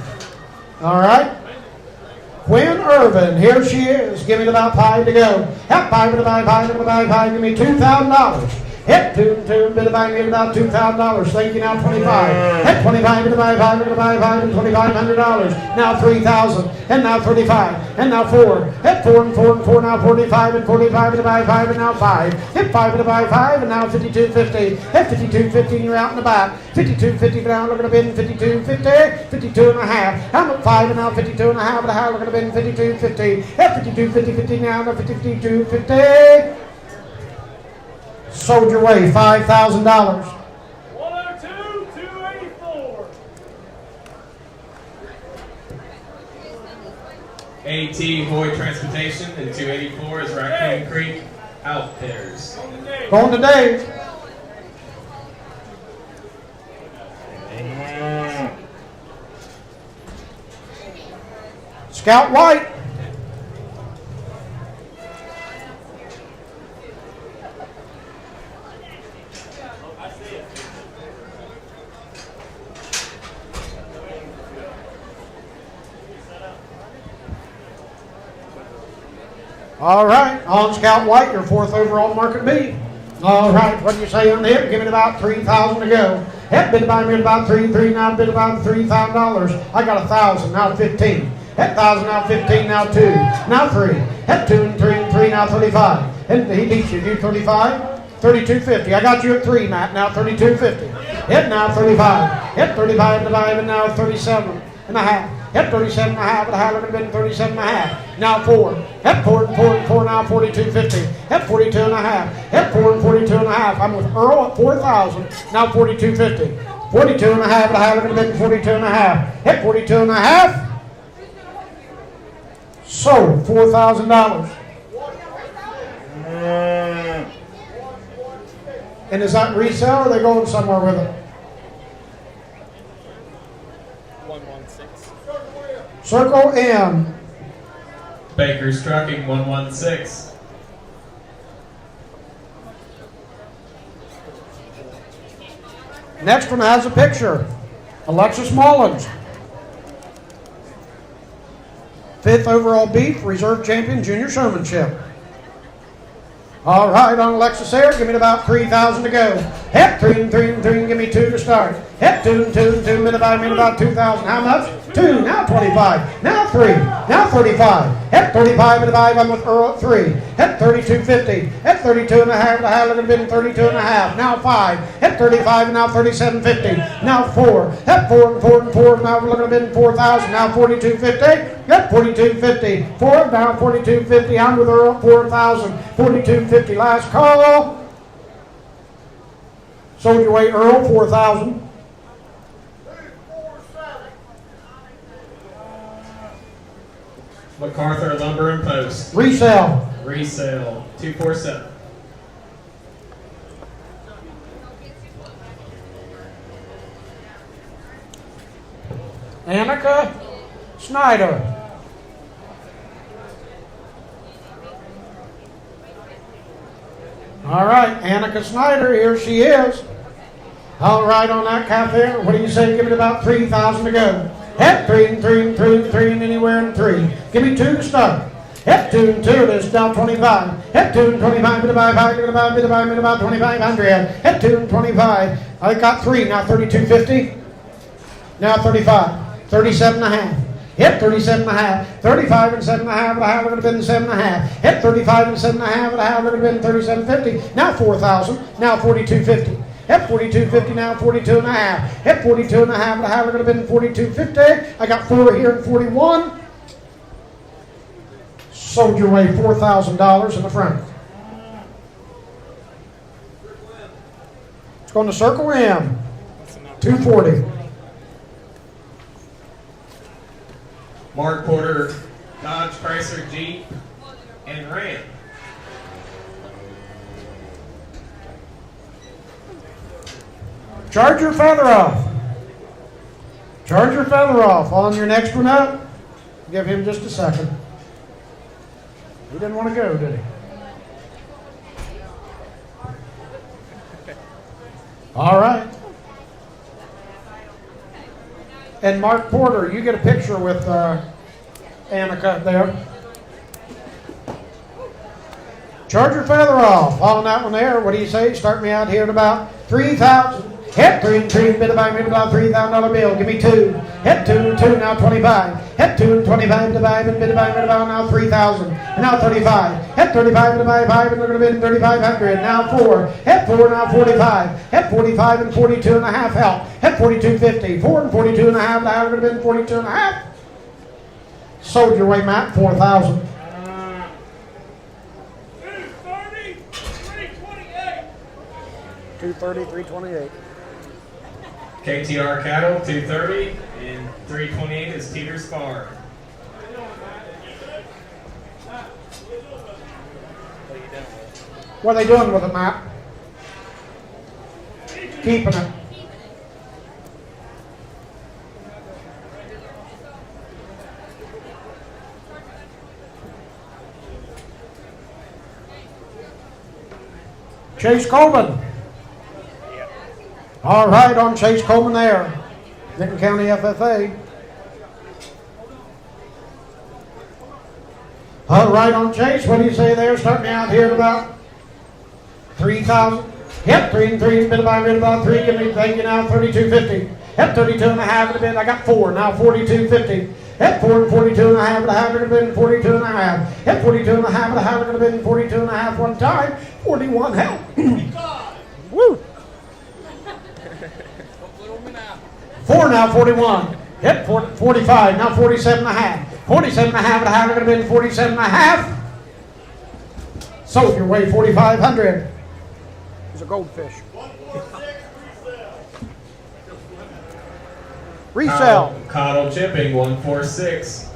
All right? Quinn Irvin, here she is. Give me about 5 to go. Hit 5 to buy 5, to buy 5. Give me $2,000. Hit 2 and 2, bit of buy me about $2,000. Thank you, now 25. Hit 25, to buy 5, to buy 5, and $2,500. Now 3,000, and now 35, and now 4. Hit 4 and 4 and 4, now 45, and 45 to buy 5, and now 5. Hit 5 to buy 5, and now 52.50. Hit 52.50, and you're out in the back. 52.50 down, looking to bid 52.50. 52 and a half. I'm at 5, and now 52 and a half, and a half, looking to bid 52.50. Hit 52.50 now, now 52.50. Soldier Way $5,000. 102, 284. AT Hoy Transportation and 284 is Raccoon Creek Outfitters. Going to Dave. Scout White. All right, on Scout White, your 4th overall market beef. All right, what do you say on the hip? Give it about 3,000 to go. Hip bid by me at about 3, now bid about $3,000. I got 1,000, now 15. Hit 1,000, now 15, now 2, now 3. Hit 2 and 3 and 3, now 35. And he beats you, do 35. 32.50. I got you at 3, Matt, now 32.50. Hit now 35. Hit 35 to 5, and now 37 and a half. Hit 37 and a half, and a half, would have been 37 and a half. Now 4. Hit 4 and 4 and 4, now 42.50. Hit 42 and a half. Hit 4 and 42 and a half. I'm with Earl at 4,000, now 42.50. 42 and a half, and a half, would have been 42 and a half. Hit 42 and a half. Sold $4,000. And is that resale, or are they going somewhere with it? 116. Circle M. Baker's Trucking 116. Next one has a picture. Alexis Mullins. 5th overall beef, reserve champion, junior showmanship. All right, on Alexis there, give me about 3,000 to go. Hep, 3 and 3 and 3, and give me 2 to start. Hep, 2 and 2 and 2, minute by minute, about 2,000. How much? 2, now 25, now 3, now 35. Hep, 35 and 5, I'm with Earl at 3. Hep, 32.50. Hep, 32 and a half, look at it, been 32 and a half. Now 5. Hep, 35, and now 37.50. Now 4. Hep, 4 and 4 and 4, now we're looking at it, 4,000. Now 42.50. Yep, 42.50. 4, now 42.50. I'm with Earl at 4,000. 42.50. Last call. Sold your way, Earl, 4,000. MacArthur Lumber and Post. Resell. Resale 247. Annika Snyder. All right, Annika Snyder, here she is. All right, on that calf there, what do you say? Give it about 3,000 to go. Hep, 3 and 3 and 3 and 3 and anywhere in 3. Give me 2 to start. Hep, 2 and 2, it is now 25. Hep, 2 and 25, bit about 5, bit about 2,500. Hep, 2 and 25. I got 3, now 32.50. Now 35. 37 and a half. Hit 37 and a half, 35 and 7 and a half, and a half would have been 7 and a half. Hit 35 and 7 and a half, and a half would have been 37.50. Now 4,000, now 42.50. Hit 42.50, now 42 and a half. Hit 42 and a half, and a half would have been 42.50. I got 4 here and 41. Sold your way $4,000 in the front. It's going to Circle M, 240. Mark Porter, Dodge, Chrysler, Jeep, and Ram. Charger feather off. Charger feather off. On your next one up. Give him just a second. He didn't want to go, did he? All right. And Mark Porter, you get a picture with Annika there. Charger feather off. On that one there, what do you say? Start me out here at about 3,000. Hit 3 and 3, bit about $3,000 bill. Give me 2. Hit 2 and 2, now 25. Hit 2 and 25, bit about now 3,000. And now 35. Hit 35, bit about 5, and we're going to be 3,500. Now 4. Hit 4, now 45. Hit 45 and 42 and a half help. Hit 42.50. 4 and 42 and a half, now we're going to be 42 and a half. Sold your way, Matt, 4,000. 230, 328. 230, 328. KTR Cattle, 230, and 328 is Teeter's Farm. What are they doing with it, Matt? Keeping it. Chase Coleman. All right, on Chase Coleman there. Vinton County FFA. All right, on Chase, what do you say there? Start me out here at about 3,000. Yep, 3 and 3, bit about 3. Give me, thank you, now 32.50. Yep, 32 and a half in a bit. I got 4, now 42.50. Yep, 4 and 42 and a half, and a half would have been 42 and a half. Yep, 42 and a half, and a half would have been 42 and a half one time. 41 help. Woo! 4 now, 41. Hit 45, now 47 and a half. 47 and a half, and a half would have been 47 and a half. Sold your way, 4,500. He's a goldfish. Resell. Cottle Chipping, 146.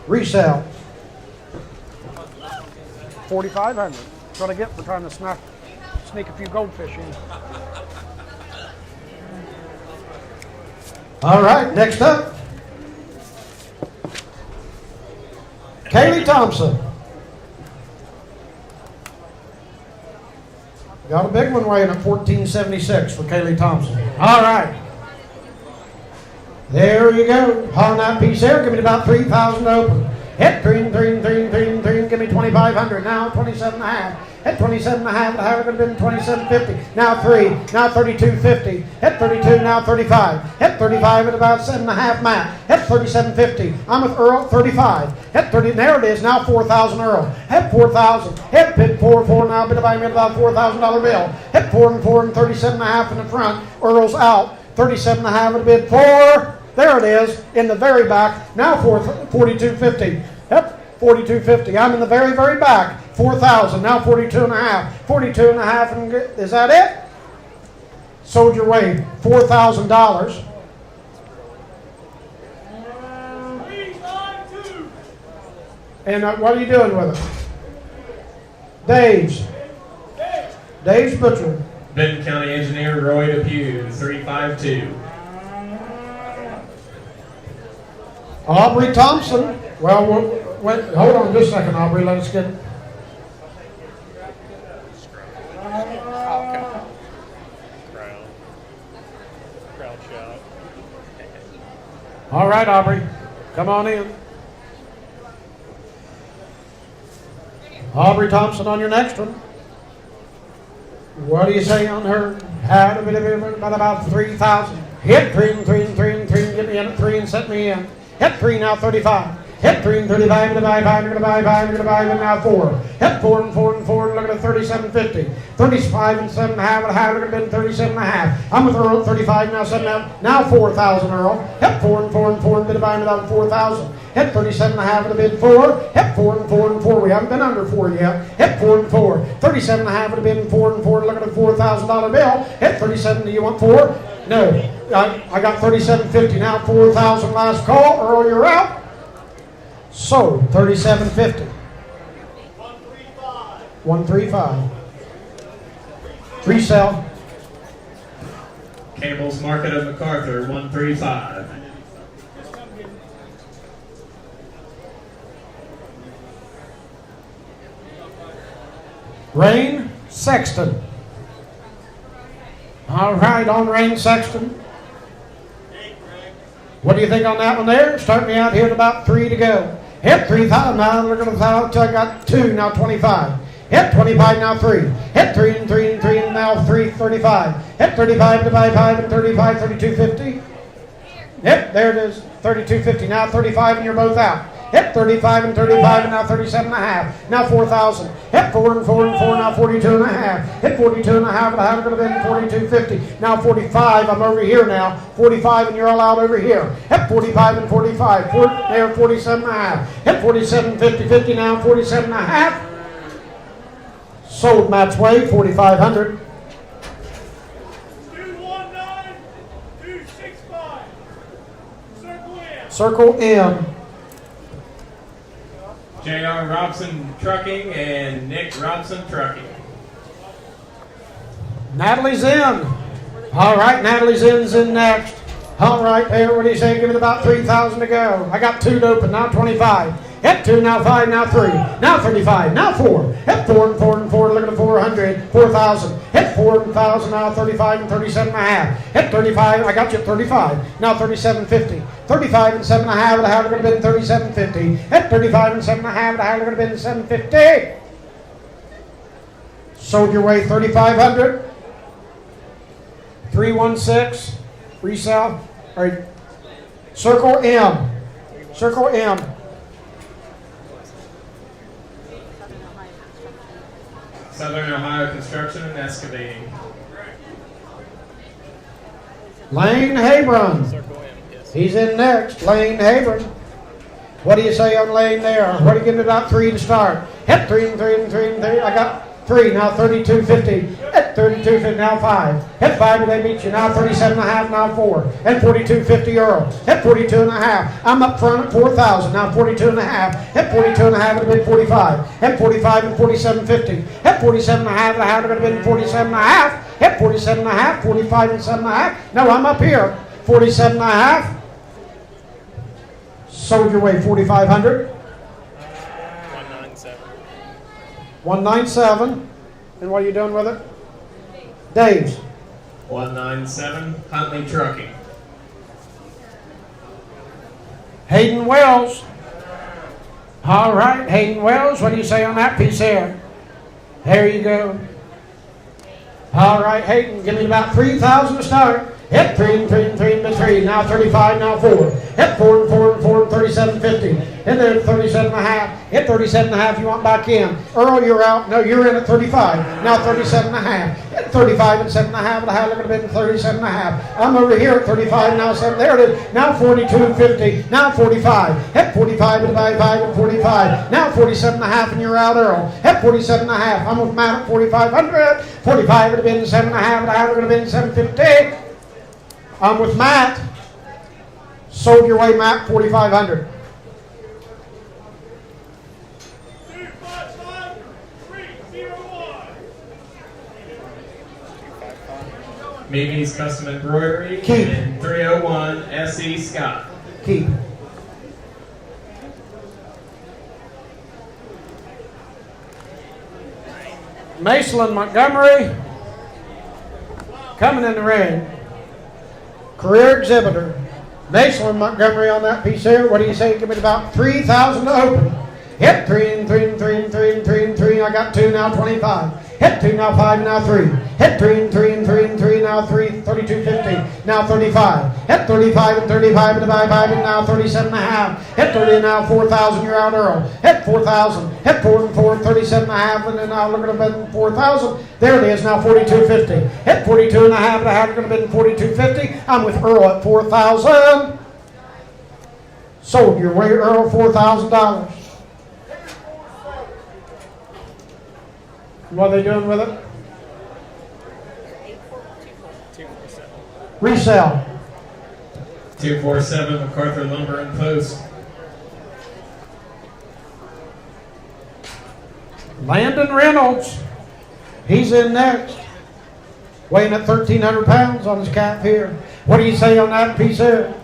Resell. 4,500. That's what I get for trying to sneak a few goldfish in. All right, next up. Kaylee Thompson. Got a big one weighing at 1476 for Kaylee Thompson. All right. There you go. On that piece there, give me about 3,000 open. Hit 3 and 3 and 3 and 3 and 3 and give me 2,500. Now 27 and a half. Hit 27 and a half. The higher going to be 27.50. Now 3. Now 32.50. Hit 32. Now 35. Hit 35 at about 7.5 Matt. Hit 37.50. I'm with Earl. 35. Hit 30. There it is. Now 4,000 Earl. Hit 4,000. Hit bid 4. Now bid by me about $4,000 bill. Hit 4 and 4 and 37 and a half in the front. Earl's out. 37 and a half at a bid 4. There it is in the very back. Now 42.50. Yep, 42.50. I'm in the very, very back. 4,000. Now 42 and a half. 42 and a half. And is that it? Sold your way $4,000. And what are you doing with it? Dave's Butcher. Vinton County Engineer Roy Depew, 352. Aubrey Thompson. Well, wait, hold on just a second, Aubrey. Let us get. Crowd shot. All right, Aubrey. Come on in. Aubrey Thompson on your next one. What do you say on her? Had a bit of it about 3,000. Hit 3 and 3 and 3 and 3 and get me in at 3 and set me in. Hit 3 now 35. Hit 3 and 35. You're going to buy 5. You're going to buy 5. You're going to buy even now 4. Hit 4 and 4 and 4 and look at 37.50. 35 and 7 and a half and a half. Look at bid 37 and a half. I'm with Earl 35 now 7 and now 4,000 Earl. Hit 4 and 4 and 4 and bid buying about 4,000. Hit 37 and a half at a bid 4. Hit 4 and 4 and 4. We haven't been under 4 yet. Hit 4 and 4. 37 and a half at a bid and 4 and 4. Look at a $4,000 bill. Hit 37. Do you want 4? No. I got 37.50 now. 4,000 last call. Earl, you're out. Sold 37.50. 135. Resell. Campbell's Market of MacArthur, 135. Rain Sexton. All right, on Rain Sexton. What do you think on that one there? Start me out here at about 3 to go. Hit 3,000 now. We're going to I got 2 now 25. Hit 25 now 3. Hit 3 and 3 and 3 and now 3 35. Hit 35 divide 5 and 35 32.50. Yep, there it is. 32.50 now 35 and you're both out. Hit 35 and 35 and now 37 and a half. Now 4,000. Hit 4 and 4 and 4 now 42 and a half. Hit 42 and a half and a half. Going to be 42.50. Now 45. I'm over here now. 45 and you're all out over here. Hit 45 and 45. There 47 and a half. Hit 47 50 now 47 and a half. Sold Matt's way 4,500. 219, 265. Circle in. Circle M. J.R. Robson Trucking and Nick Robson Trucking. Natalie's in. All right, Natalie's in next. All right, there, what do you say? Give it about 3,000 to go. I got 2 to open, now 25. Hit 2, now 5, now 3, now 35, now 4. Hit 4 and 4 and 4, look at the 400, 4,000. Hit 4,000, now 35 and 37 and a half. Hit 35, I got you at 35, now 37.50. 35 and 7 and a half, the higher going to bid 37.50. Hit 35 and 7 and a half, the higher going to bid 7.50. Sold your way 3,500. 316, resell. All right. Circle M. Circle M. Southern Ohio Construction and Excavating. Lane Habron. Circle in, yes. He's in next. Lane Habron. What do you say on Lane there? What do you give me about 3 to start? Hit 3 and 3 and 3 and 3. I got 3, now 32.50. Hit 32.50, now 5. Hit 5 and they beat you. Now 37 and a half, now 4. Hit 42.50 Earl. Hit 42 and a half. I'm up front at 4,000. Now 42 and a half. Hit 42 and a half, it'll be 45. Hit 45 and 47.50. Hit 47 and a half, the half, it'll be 47 and a half. Hit 47 and a half, 45 and 7 and a half. No, I'm up here. 47 and a half. Sold your way 4,500. 197. 197. And what are you doing with it? Dave's. 197, Huntley Trucking. Hayden Wells. All right, Hayden Wells, what do you say on that piece there? There you go. All right, Hayden, give me about 3,000 to start. Hit 3 and 3 and 3 and 3. Now 35, now 4. Hit 4 and 4 and 4 and 37.50. In there 37.5. Hit 37.5. You want back in. Earl, you're out. No, you're in at 35. Now 37.5. Hit 35 and 7.5. The high look at been 37.5. I'm over here at 35. Now 7. There it is. Now 42.50. Now 45. Hit 45 and 5 and 45. Now 47.5 and you're out, Earl. Hit 47.5. I'm with Matt at 4,500. 45 would have been 7.5. The high would have been 7.50. I'm with Matt. Sold your way, Matt, 4,500. 255 301. Mimi's Custom Embroidery Keep. and 301 S.E. Scott. Keep. Mason Montgomery coming in the ring. Career exhibitor. Mason Montgomery on that piece there. What do you say? Give me about 3,000 to open. Hit 3 and 3 and 3 and 3 and 3 and 3. I got 2 now 25. Hit 2 now 5 now 3. Hit 3 and 3 and 3 and 3 now 3. 32.50. Now 35. Hit 35 and 35 and 5 and now 37.5. Hit 30 and now 4,000. You're out, Earl. Hit 4,000. Hit 4 and 4 and 37.5 and then now look at it 4,000. There it is now 42.50. Hit 42 and a half and a half. Going to bid 42.50. I'm with Earl at 4,000. Sold your way, Earl, $4,000. What are they doing with it? 247. Resell. 247 MacArthur Lumber and Post. Landon Reynolds. He's in next. Weighing at 1,300 pounds on his cap here. What do you say on that piece there?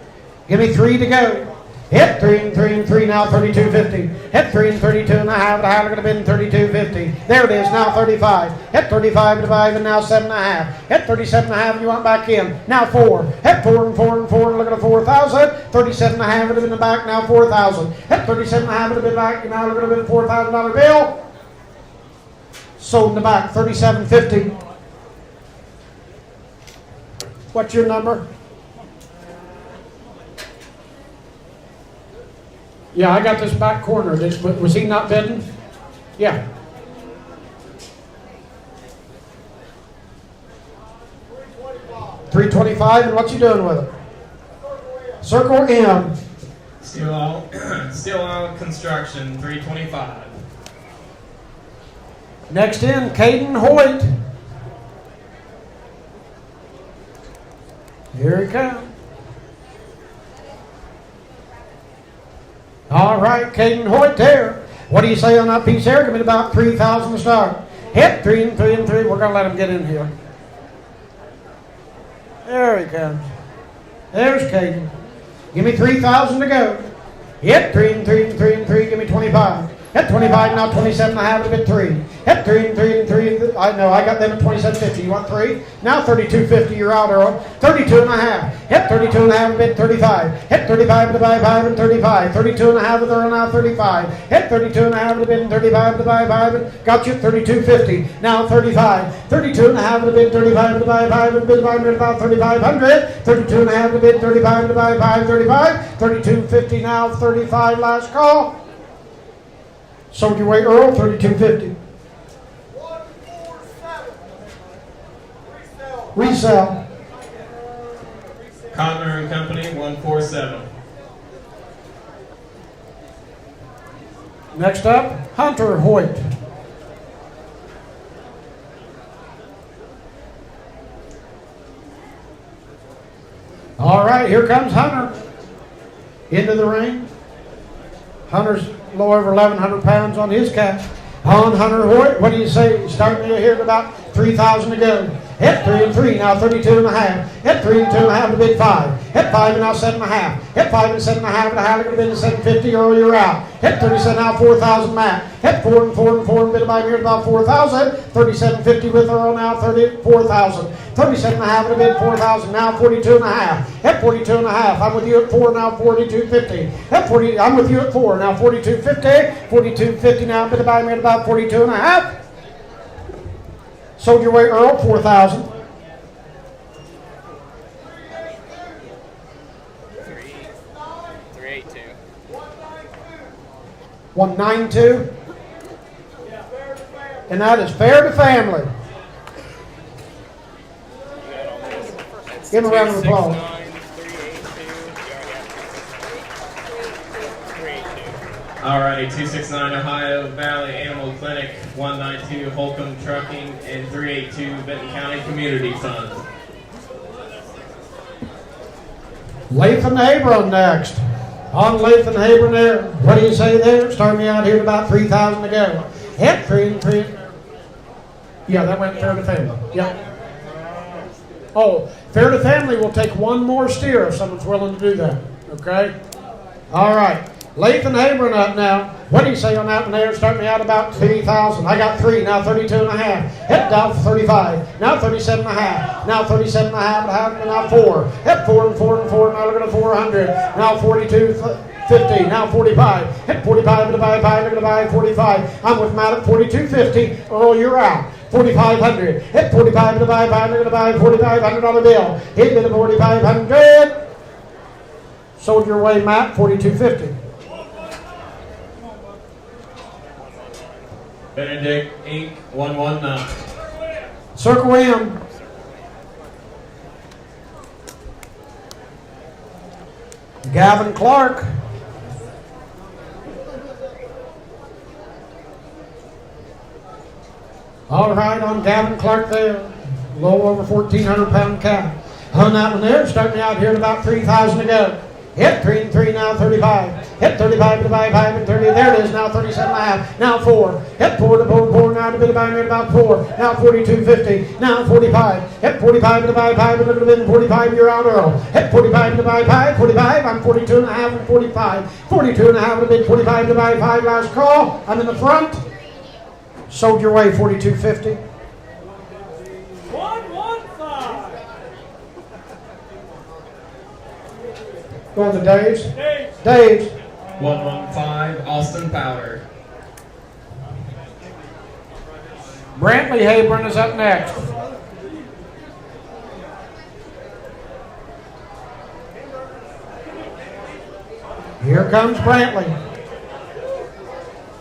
Give me 3 to go. Hit 3 and 3 and 3 now 32.50. Hit 3 and 32 and a half. The high going to be 32.50. There it is now 35. Hit 35 and 5 and now 7.5. Hit 37.5 and you want back in. Now 4. Hit 4 and 4 and 4 and look at a 4,000. 37.5 would have been in the back. Now 4,000. Hit 37.5 would have been back. Now look at a $4,000 bill. Sold in the back 37.50. What's your number? Yeah, I got this back corner. Was he not bidding? Yeah. $325, and what's he doing with it? Circle M. Steel Isle Construction, 325. Next in, Caden Hoyt. Here he comes. All right, Caden Hoyt there. What do you say on that piece there? Give me about 3,000 to start. Hit 3 and 3 and 3. We're going to let him get in here. There he comes. There's Caden. Give me 3,000 to go. Hit 3 and 3 and 3 and 3. Give me 25. Hit 25, now 27 and a half, a bit 3. Hit 3 and 3 and 3. I know, I got them at 27.50. You want 3? Now 32.50, you're out, Earl. 32 and a half. Hit 32 and a half, a bit 35. Hit 35 and 5 and 35. 32 and a half, they're now 35. Hit 32 and a half, a bit 35 and 5 and got you 32.50. Now 35. 32 and a half, a bit 35 and 5 and bid about 3,500. 32 and a half, a bit 35 and 5, 35. 32.50 now, 35, last call. Sold your way, Earl, 32.50. 147. Resell. Connor and Company, 147. Next up, Hunter Hoyt. All right, here comes Hunter into the ring. Hunter's a little over 1,100 pounds on his cap. On Hunter Hoyt, what do you say? Starting here at about 3,000 to go. Hit 3 and 3, now 32 and a half. Hit 3 and 2 and a half to bid 5. Hit 5 and now 7 and a half. Hit 5 and 7 and a half and a half to bid 750 or you're out. Hit 37 now 4,000 Matt. Hit 4 and 4 and 4 and bid by here about 4,000. 37.50 with Earl now 34,000. 37 and a half to bid 4,000 now 42 and a half. Hit 42 and a half. I'm with you at 4 now 42.50. Hit 40. I'm with you at 4 now 42.50. 42.50 now bid by here about 42 and a half. Sold your way, Earl, 4,000. 382. 192. And that is fair to family. Give him a round of applause. 382. Alrighty, 269 Ohio Valley Animal Clinic, 192 Holcomb Trucking, and 382 Vinton County Community Fund. Lathan Abram next. On Lathan Abram there. What do you say there? Start me out here at about 3,000 to go. Hit 3 and 3. Yeah, that went fair to family. Yeah. Oh, fair to family will take one more steer if someone's willing to do that. Okay? All right. Lathan Abram up now. What do you say on that one there? Start me out about 3,000. I got 3, now 32 and a half. Hit down for 35. Now 37 and a half. Now 37 and a half, now 4. Hit 4 and 4 and 4. Now looking at 400. Now 42.50. Now 45. Hit 45 to buy 5. Looking to buy 45. I'm with Matt at 42.50. Earl, you're out. 4,500. Hit 45 to buy 5. Looking to buy $4,500 bill. Hit me to 4,500. Sold your way, Matt. 42.50. Benedict Inc. 119. Circle M. Gavin Clark. All right, on Gavin Clark there. A little over 1,400 pound cow. On that one there, starting out here at about 3,000 to go. Hit 3 and 3, now 35. Hit 35 to buy 5 and 30. There it is, now 37 and a half. Now 4. Hit 4 to 4, now to bid by me about 4. Now 42.50. Now 45. Hit 45 to buy 5 and look at the bid 45. You're out, Earl. Hit 45 to buy 5. 45. I'm 42 and a half and 45. 42 and a half to bid 45 to buy 5. Last call. I'm in the front. Sold your way 42.50. 115. Going to Dave's. Dave. Dave's. 115 Austin Powder. Brantley Habron is up next. Here comes Brantley.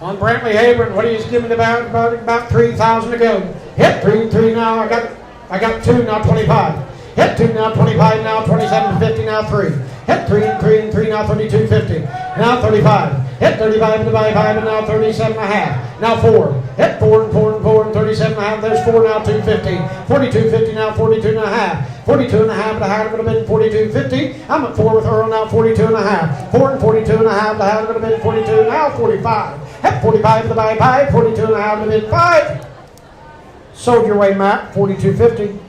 On Brantley Habron, what are you giving about 3,000 to go? Hit 3 and 3 now. I got 2 now 25. Hit 2 now 25 now 27.50 now 3. Hit 3 and 3 and 3 now 32.50. Now 35. Hit 35 to buy 5 and now 37 and a half. Now 4. Hit 4 and 4 and 4 and 37 and a half. There's 4 now 250. 42.50 now 42 and a half. 42 and a half to have would have been 42.50. I'm at 4 with Earl now 42 and a half. 4 and 42 and a half to have would have been 42 now 45. Hit 45 to buy 5. 42 and a half to bid 5. Sold your way, Matt. 42.50.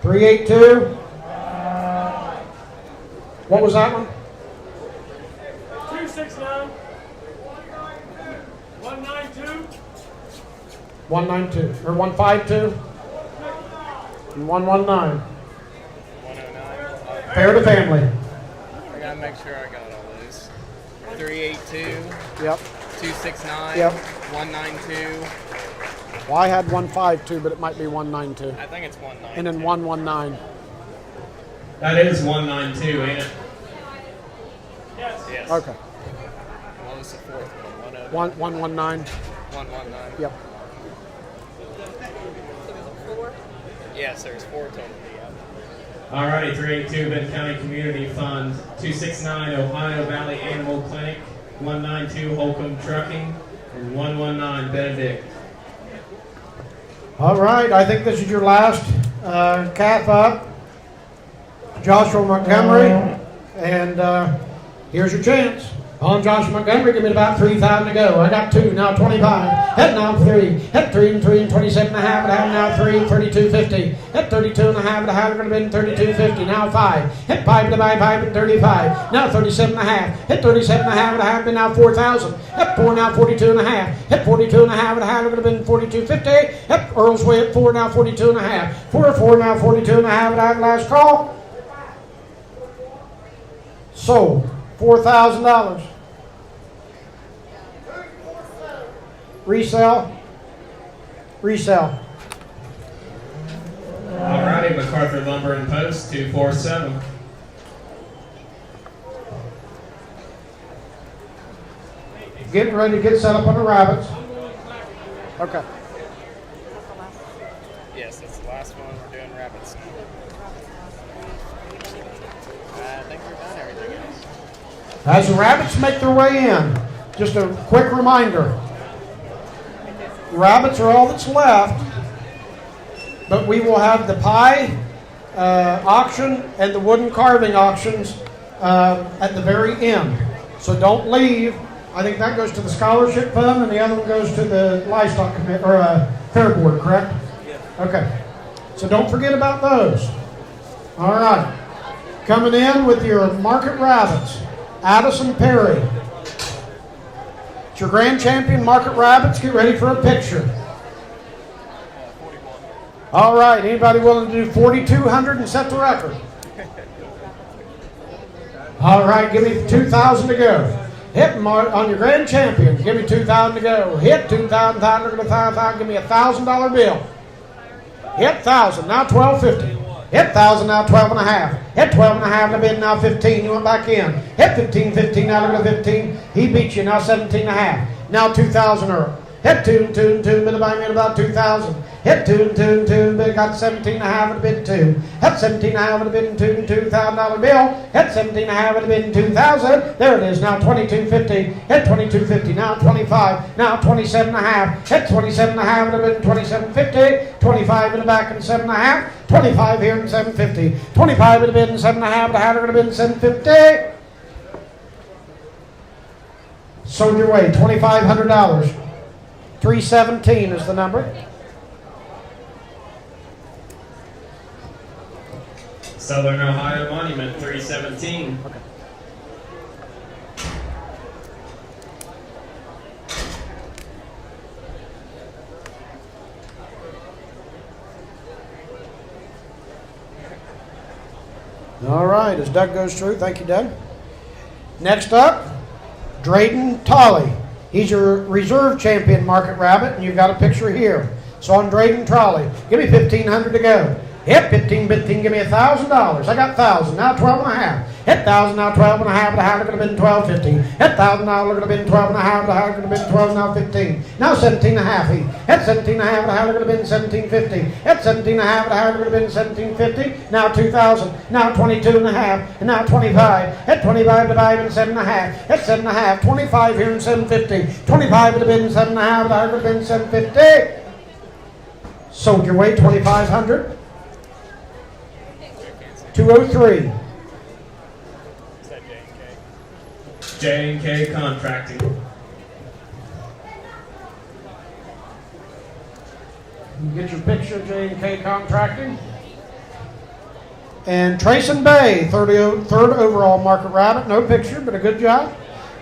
$382. What was that one? 269. 192. 192 or 152 and 119. 109. Fair to family. I gotta make sure I got all those. 382. Yep. 269. Yep. 192. Well, I had 152, but it might be 192. I think it's 192. And then 119. That is 192, ain't it? Yes. Yes. Okay. What was the fourth one? 119. 119. Yep. Yes, there's 4 total. Alrighty, 382 Vinton County Community Fund, 269 Ohio Valley Animal Clinic, 192 Holcomb Trucking, and 119 Benedict. All right, I think this is your last calf up. Joshua Montgomery And here's your chance. On Josh Montgomery, give me about 3,000 to go. I got 2, now 25. Head now 3. Head 3 and 3 and 27 and a half. And I have now 3, 32.50. Head 32 and a half. And I have going to be 32.50. Now 5. Head 5 to buy 5 and 35. Now 37 and a half. Head 37 and a half. And I have been now 4,000. Head 4 now 42 and a half. Head 42 and a half. And I have going to be 42.50. Head Earl's Way at 4 now 42 and a half. 4 now 42 and a half. And I have last call. Sold. $4,000. Resell. Resell. Alrighty, MacArthur Lumber and Post 247. Getting ready to get set up on the rabbits. Okay. Yes, that's the last one. We're doing rabbits. I think we've done everything else. As the rabbits make their way in, just a quick reminder. Rabbits are all that's left, but we will have the pie auction and the wooden carving auctions at the very end. So don't leave. I think that goes to the scholarship fund, and the other one goes to the livestock committee or fair board, correct? Yeah. Okay. So don't forget about those. All right. Coming in with your market rabbits, Addison Perry. It's your grand champion market rabbits. Get ready for a picture. All right. Anybody willing to do 4,200 and set the record? All right. Give me 2,000 to go. Hit on your grand champion. Give me 2,000 to go. Hit 2,000. Look at the 1,000. Give me a $1,000 bill. Hit 1,000. Now 1,250. Hit 1,000. Now 12 and a half. Hit 12 and a half. And a bid. Now 15. You went back in. Hit 15. 15. Now look at the 15. He beat you. Now 17 and a half. Now 2,000 Earl. Hit 2 and 2 and 2. Bid by me at about 2,000. Hit 2 and 2 and 2. Bid got 17 and a half. And a bid 2. Hit 17 and a half. And a bid and $2,000 bill. Hit 17 and a half. And a bid and 2,000. There it is. Now 22.50. Hit 22.50. Now 25. Now 27 and a half. Hit 27 and a half. And a bid 27.50. 25 in the back and 7 and a half. 25 here and 7.50. 25 in the bid and 7 and a half. And a half in the bid and 7.50. Sold your way. $2,500. 317 is the number. Southern Ohio Monument 317. Okay. All right, as Doug goes through, thank you, Doug. Next up, Drayden Tolley. He's your reserve champion market rabbit, and you've got a picture here. So on Drayden Tolley, give me 1,500 to go. Hit 15, 15, give me $1,000. I got 1,000, now 12 and a half. Hit 1,000, now 12 and a half. The half could have been 12.50. Hit 1,000, now look at have been 12 and a half. The half could have been 12, now 15. Now 17 and a half. Hit 17 and a half. The half could have been 17.50. Hit 17 and a half. The half could have been 17.50. Now 2,000. Now 22 and a half. And now 25. Hit 25 to 5 and 7 and a half. Hit 7 and a half. 25 here and 7.50. 25 would have been 7 and a half. The half would have been 7.50. Sold your way 2,500. 203. Is that J&K? J&K Contracting. You get your picture, J&K Contracting. And Trayson Bay, third overall market rabbit. No picture, but a good job.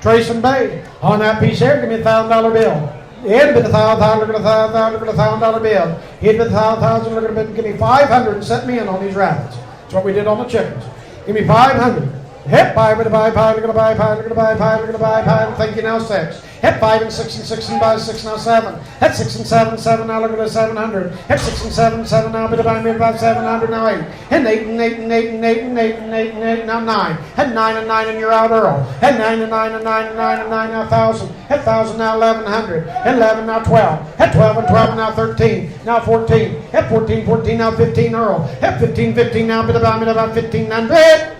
Trayson Bay. On that piece there, give me a $1,000 bill. Hit with $1,000, look at $1,000, look at $1,000 bill. Hit with $1,000, look at $1,000, give me 500 and set me in on these rabbits. That's what we did on the chickens. Give me 500. Hit 5 with a buy pie, look at a buy pie, look at a buy pie, look at a buy pie. Thank you, now 6. Hit 5 and 6 and 6 and buy 6, now 7. Hit 6 and 7, 7, now look at a 700. Hit 6 and 7, 7, now bid buy me about 700, now 8. Hit 8 and 8 and 8 and 8 and 8 and 8 and 8, now 9. Hit 9 and 9 and you're out Earl. Hit 9 and 9 and 9 and 9 and 9, now 1,000. Hit 1,000, now 1,100. Hit 11, now 12. Hit 12 and 12, now 13. Now 14. Hit 14, 14, now 15 Earl. Hit 15, 15, now bid buy me about 1,500.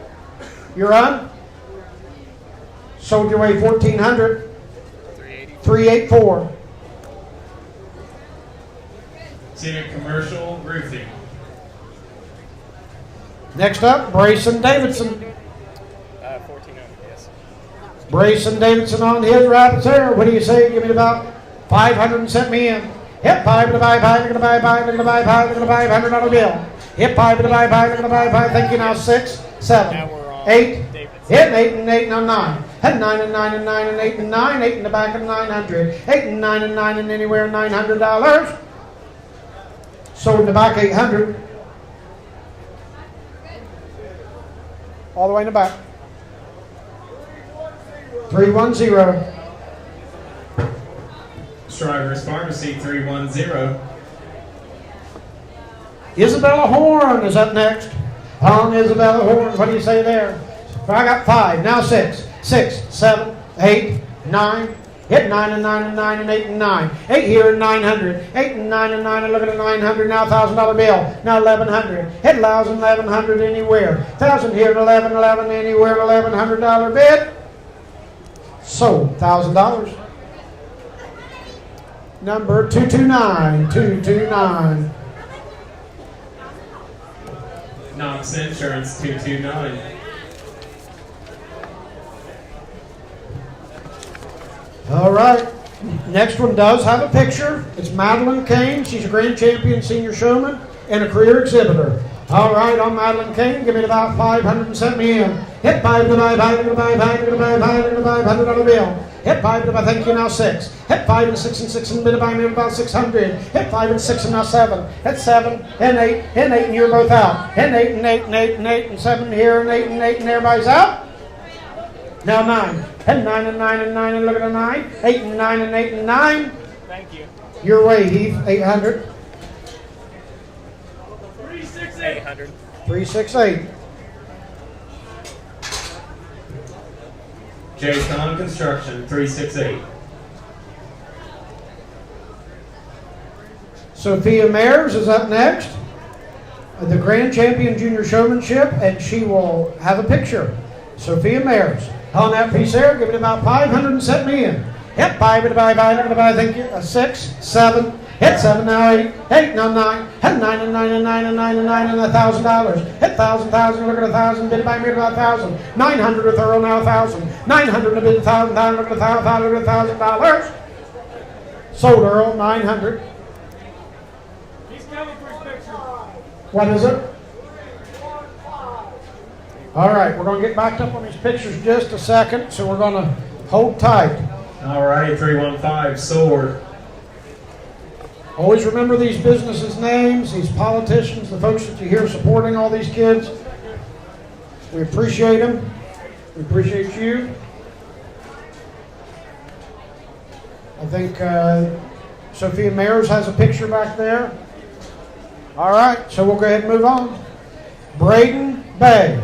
You're on. Sold your way 1,400. 384. Civic Commercial Roofing. Next up, Brayson Davidson. Brayson Davidson on his rabbits there. What do you say? Give me about 500 and set me in. Hit five to buy five, to buy five, to buy five, to buy $500 bill. Hit five to buy five, to buy five. Thank you now. 6, 7, Now we're on 8. Davidson. Hit 8 and 8 now 9. Hit 9 and 9 and 9 and 8 and 9. 8 in the back of 900. 8 and 9 and 9 and anywhere $900. Sold in the back 800. All the way in the back. 310. Strivers Pharmacy 310. Isabella Horn is up next. On Isabella Horn. What do you say there? I got 5. Now 6. 6, 7, 8, 9. Hit 9 and 9 and 9 and 8 and 9. 8 here and 900. 8 and 9 and 9 and look at the 900. Now $1,000 bill. Now 1100. Hit 1100 anywhere. 1,000 here and 11 anywhere. $1,100 bid. Sold $1,000. Number 229. Knox Insurance 229. All right. Next one does have a picture. It's Madeline Kane. She's a grand champion senior showman and a career exhibitor. All right, on Madeline Kane, give me about 500 and set me in. Hit 5 to buy $500 bill. Hit 5 to buy, thank you, now 6. Hit 5 and 6 and 6 and bid to buy me about 600. Hit 5 and 6 and now 7. Hit 7 and 8 and 8 and you're both out. Hit 8 and 8 and 8 and 8 and 7 here and 8 and 8 and everybody's out. Now 9. Hit 9 and 9 and 9 and look at the 9. 8 and 9 and 8 and 9. Thank you. Your way, Heath, 800. 368. 800. 368. Jay's Con Construction 368. Sophia Mayers is up next. The grand champion junior showmanship, and she will have a picture. Sophia Mayers. On that piece there, give it about 500 and set me in. Hit 5 to buy, thank you. 6, 7, hit 7 now 8, 8 now 9, hit 9 and 9 and 9 and 9 and 9 and $1,000. Hit 1,000, look at 1,000, bid by me about 1,000. 900 with thorough now 1,000. 900 to bid 1,000, look at $1,000. Sold Earl, 900. He's coming for his picture. What is it? All right, we're going to get backed up on these pictures in just a second, so we're going to hold tight. All right, 315 Sword. Always remember these businesses' names, these politicians, the folks that you hear supporting all these kids. We appreciate them. We appreciate you. I think Sophia Mayers has a picture back there. All right, so we'll go ahead and move on. Braden Bay.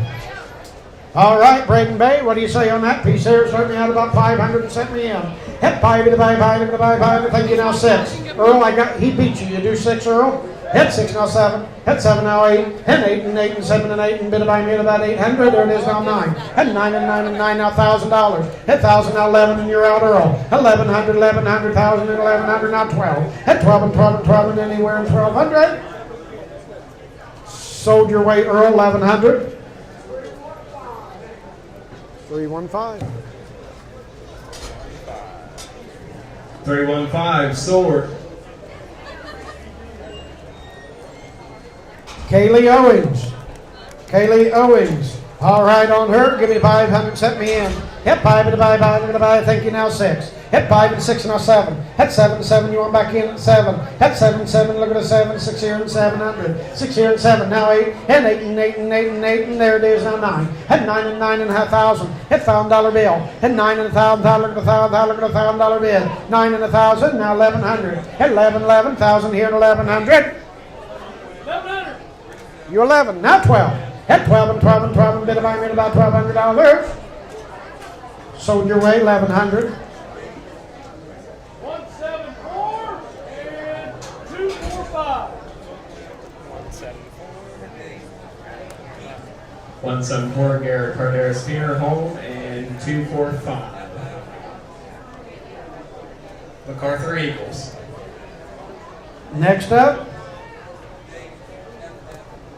All right, Braden Bay, what do you say on that piece there? Start me out about 500 and set me in. Hit 5 to buy 5, to buy 5, thank you now 6. Earl, he beat you. You do 6, Earl? Hit 6 now 7. Hit 7 now 8. Hit 8 and 8 and 7 and 8 and bid to buy me at about 800. There it is now 9. Hit 9 and 9 and 9 now $1,000. Hit 1,000 now 11 and you're out, Earl. 1,100, 1,100 and 1,100 now 12. Hit 12 and 12 and 12 and anywhere in 1,200. Sold your way, Earl, 1,100. 315. 315 Sword. Kaylee Owens. All right, on her, give me 500, set me in. Hit 5 to buy, thank you now 6. Hit 5 and 6 now 7. Hit 7 and 7, you want back in at 7. Hit 7 7, look at the 7, 6 here and 700. 6 here and 7, now 8. Hit 8 and 8 and 8 and 8, and there it is now 9. Hit 9 and 9 and $1,000. Hit $1,000 bill. Hit 9 and $1,000, look at the $1,000, look at the $1,000 bid. 9 and 1,000, now 1,100. Hit 11,000 here and 1,100. 1,100. You 11, now 12. Hit 12 and 12 and 12 and bid by me at about $1,200. Sold your way, 1,100. 174 and 245. 174 Garrett Carderas Funeral Home and 245 MacArthur Eagles. Next up.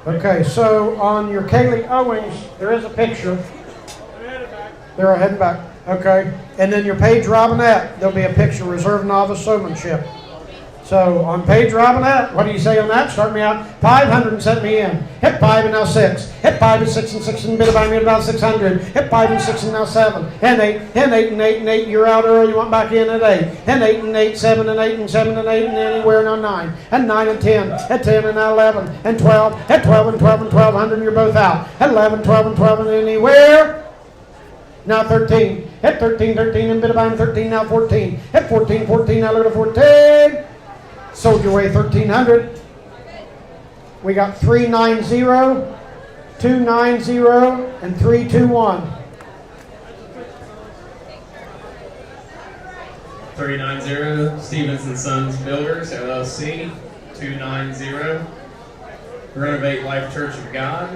Okay, so on your Kaylee Owens, there is a picture. They're headed back. They're heading back. Okay, and then your Paige Robinette, there'll be a picture, Reserve Novice Showmanship. So on Paige Robinette, what do you say on that? Start me out 500 and set me in. Hit 5 and now 6. Hit 5 and 6 and 6 and bid by me at about 600. Hit 5 and 6 and now 7. And 8. And 8 and 8 and 8. You're out early. You want back in at 8. And 8 and 8. 7 and 8 and 7 and 8 and anywhere now 9. And 9 and 10. At 10 and now 11. And 12. At 12 and 12 and 1200. You're both out. At 11, 12 and 12 and anywhere. Now 13. Hit 13, 13 and bid by 13. Now 14. Hit 14, 14. Now look at 14. Sold your way 1,300. We got 390, 290, and 321. 390, Stevens & Sons Builders, LLC. 290, Renovate Life Church of God.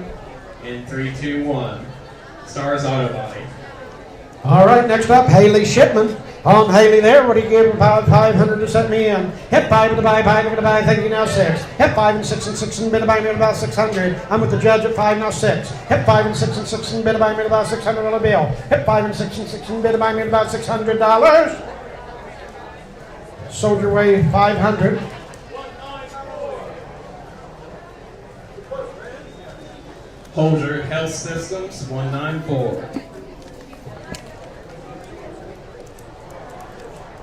And 321, Stars Auto Body. All right, next up, Haley Shipman. On Haley there, what do you give about 500 to set me in? Hit 5 to the buy, thank you, now 6. Hit 5 and 6 and 6 and bid by me at about 600. I'm with the judge at 5, now 6. Hit 5 and 6 and 6 and bid by me at about $600 bill. Hit 5 and 6 and 6 and bid by me at about $600. Sold your way 500. Holger Health Systems, 194.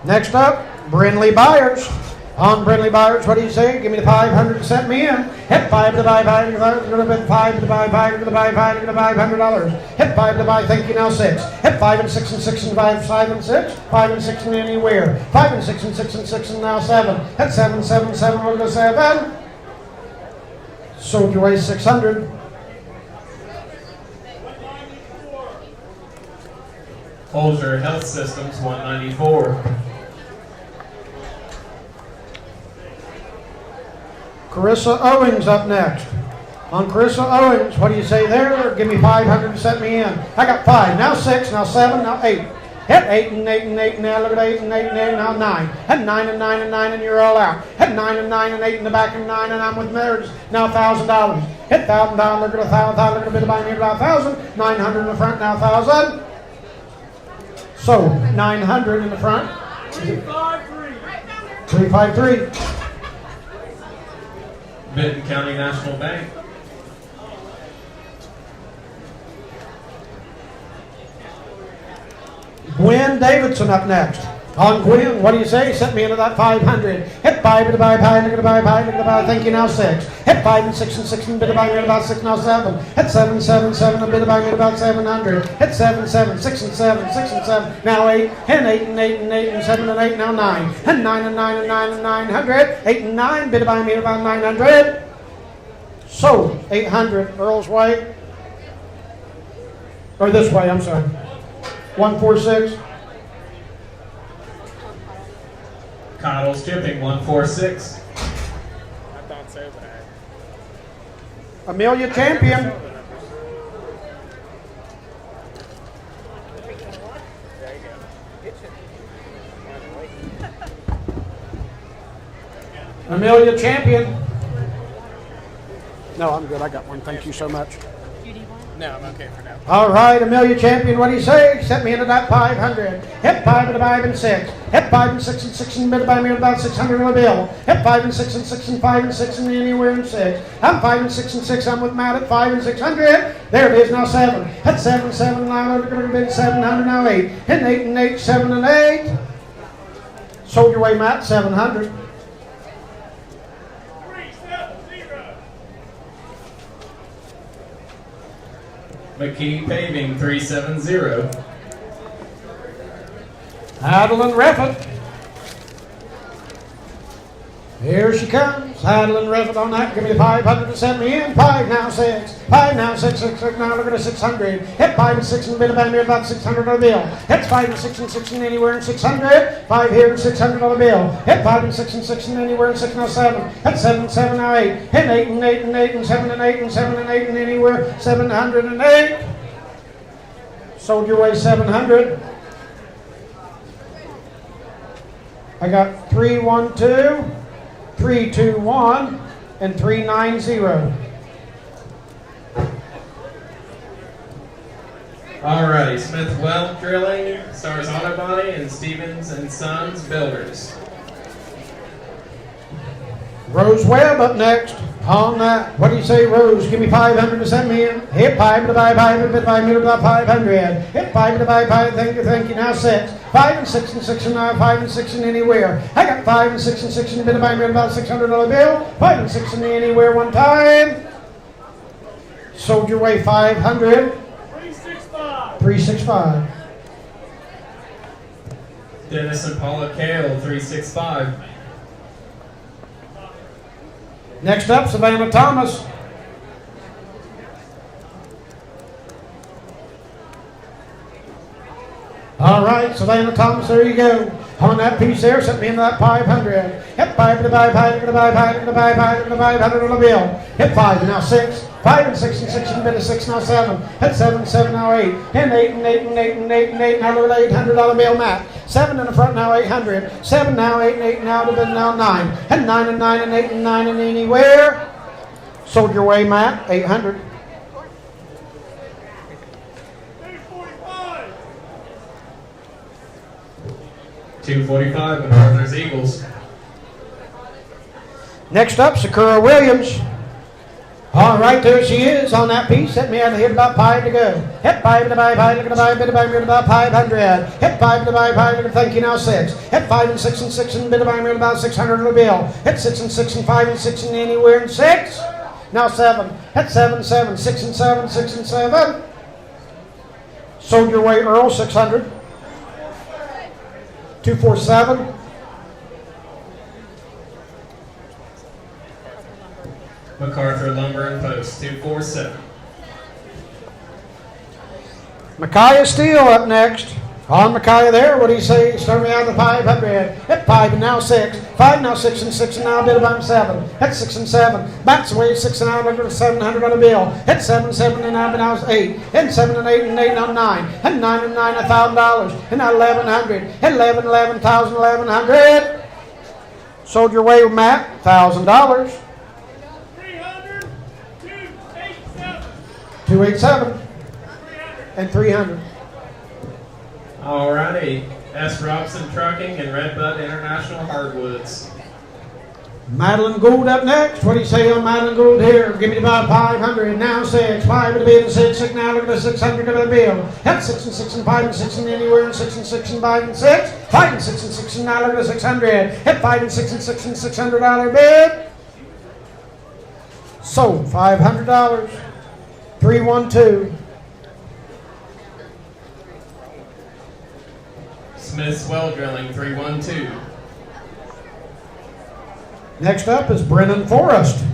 Next up, Brindley Byers. On Brindley Byers, what do you say? Give me the 500 to set me in. Hit 5 to buy, I'm going to bid 5 to buy, I'm going to buy $500. Hit 5 to buy, thank you, now 6. Hit 5 and 6 and 6 and buy 5 and 6. 5 and 6 and anywhere. 5 and 6 and 6 and 6 and now 7. Hit 7, 7, 7, we'll go 7. Sold your way 600. Holger Health Systems, 194. Carissa Owings up next. On Carissa Owings, what do you say there? Give me 500 to set me in. I got 5, now 6, now 7, now 8. Hit 8 and 8 and 8, now look at 8 and 8 and 8, now 9. Hit 9 and 9 and 9 and you're all out. Hit 9 and 9 and 8 in the back and 9 and I'm with marriage. Now $1,000. Hit $1,000, look at 1,000, look at a bit of buy me about 1,000. 900 in the front, now 1,000. So 900 in the front. 353. Vinton County National Bank. Gwen Davidson up next. On Gwen, what do you say? Set me into that 500. Hit 5 to buy, look at the buy, thank you, now 6. Hit 5 and 6 and 6 and bid buy me at about 6, now 7. Hit 7, 7, 7 and bid buy me at about 700. Hit 7, 7, 6 and 7, 6 and 7, now 8. Hit 8 and 8 and 8 and 7 and 8, now 9. Hit 9 and 9 and 9 and 900. 8 and 9, bid buy me at about 900. Sold 800. Earl's Way. Or this way, I'm sorry. 146. Cottle's Shipping, 146. I thought so, but Amelia Champion. there you go. Amelia Champion. No, I'm good. I got one. Thank you so much. No, I'm okay for now. All right, Amelia Champion, what do you say? Set me into that 500. Hit 5 and 5 and 6. Hit 5 and 6 and 6 and bid by me at about 600 on a bill. Hit 5 and 6 and 6 and 5 and 6 and anywhere in 6. I'm 5 and 6 and 6. I'm with Matt at 5 and 600. There it is, now 7. Hit 7, 7, now we're going to bid 700, now 8. Hit 8 and 8, 7 and 8. Sold your way, Matt, 700. McKee Paving, 370. Adeline Reffett. Here she comes. Adeline Reffett on that. Give me the 500 to set me in. 5 now 6. 5 now 6, 6, 6. Now look at a 600. Hit 5 and 6 and bid by me about 600 on the bill. Hit 5 and 6 and 6 and anywhere in 600. 5 here and 600 on the bill. Hit 5 and 6 and 6 and anywhere in 6 now 7. Hit 7, 7 now 8. Hit 8 and 8 and 8 and 7 and 8 and 7 and 8 and anywhere 708. Sold your way 700. I got 312, 321, and 390. Alrighty, Smith Weld Drilling, Stars Auto Body, and Stevens and Sons Builders. Rose Webb up next. On that, what do you say, Rose? Give me 500 to send me in. Hit 5 to buy 500, bid by middle about 500. Hit 5 to buy 5, thank you, now 6. 5 and 6 and 6 and now 5 and 6 and anywhere. I got 5 and 6 and 6 and bid by middle about $600 bill. 5 and 6 and anywhere one time. Sold your way 500. 365. 365. Dennis and Paula Kale, 365. Next up, Savannah Thomas. All right, Savannah Thomas, there you go. On that piece there, set me into that 500. Hit 5 to buy 5, to buy 5, to buy 5, to buy 500 on the bill. Hit 5 and now 6. 5 and 6 and 6 and bit of 6 now 7. Hit 7, 7 now 8. And 8 and 8 and 8 and 8 and 8 now little $800 bill Matt. 7 in the front now 800. 7 now 8 and 8 now to bid now 9. And 9 and 9 and 8 and 9 and anywhere. Sold your way Matt, 800. 245. 245, MacArthur's Eagles. Next up, Sakura Williams. All right, there she is on that piece. Set me out of here about 5 to go. Hit 5 to buy 5, to buy, bid to buy, about 500. Hit 5 to buy 5, thank you, now 6. Hit 5 and 6 and 6 and bid to buy, about 600 on the bill. Hit 6 and 6 and 5 and 6 and anywhere and 6. Now 7. Hit 7, 7, 6 and 7, 6 and 7. Sold your way, Earl, 600. 247. MacArthur Lumber and Post, 247. Micaiah Steele up next. On Micaiah there, what do you say? Start me out of the 500. Hit 5 and now 6. 5 now 6 and 6 and now a bit about 7. Hit 6 and 7. Backs away 6 and now look at 700 on the bill. Hit 7, 7 and now 8. Hit 7 and 8 and 8 now 9. Hit 9 and 9 $1,000. Hit now 1100. Hit 11, 11,000, 1100. Sold your way with Matt, $1,000. 300. 287. 287 300. and 300. Alrighty, S. Robson Trucking and Redbud International Hardwoods. Madeline Gould up next. What do you say on Madeline Gould here? Give me about 500. Now 6. 5 to the bid and 6. 6 now look at the 600 to the bill. Hit 6 and 6 and 5 and 6 and anywhere and 6 and 6 and 5 and 6. 5 and 6 and 6 and now look at the 600. Hit 5 and 6 and 6 and $600 bid. Sold $500. 312. Smith's Well Drilling, 312. Next up is Brennan Forrest.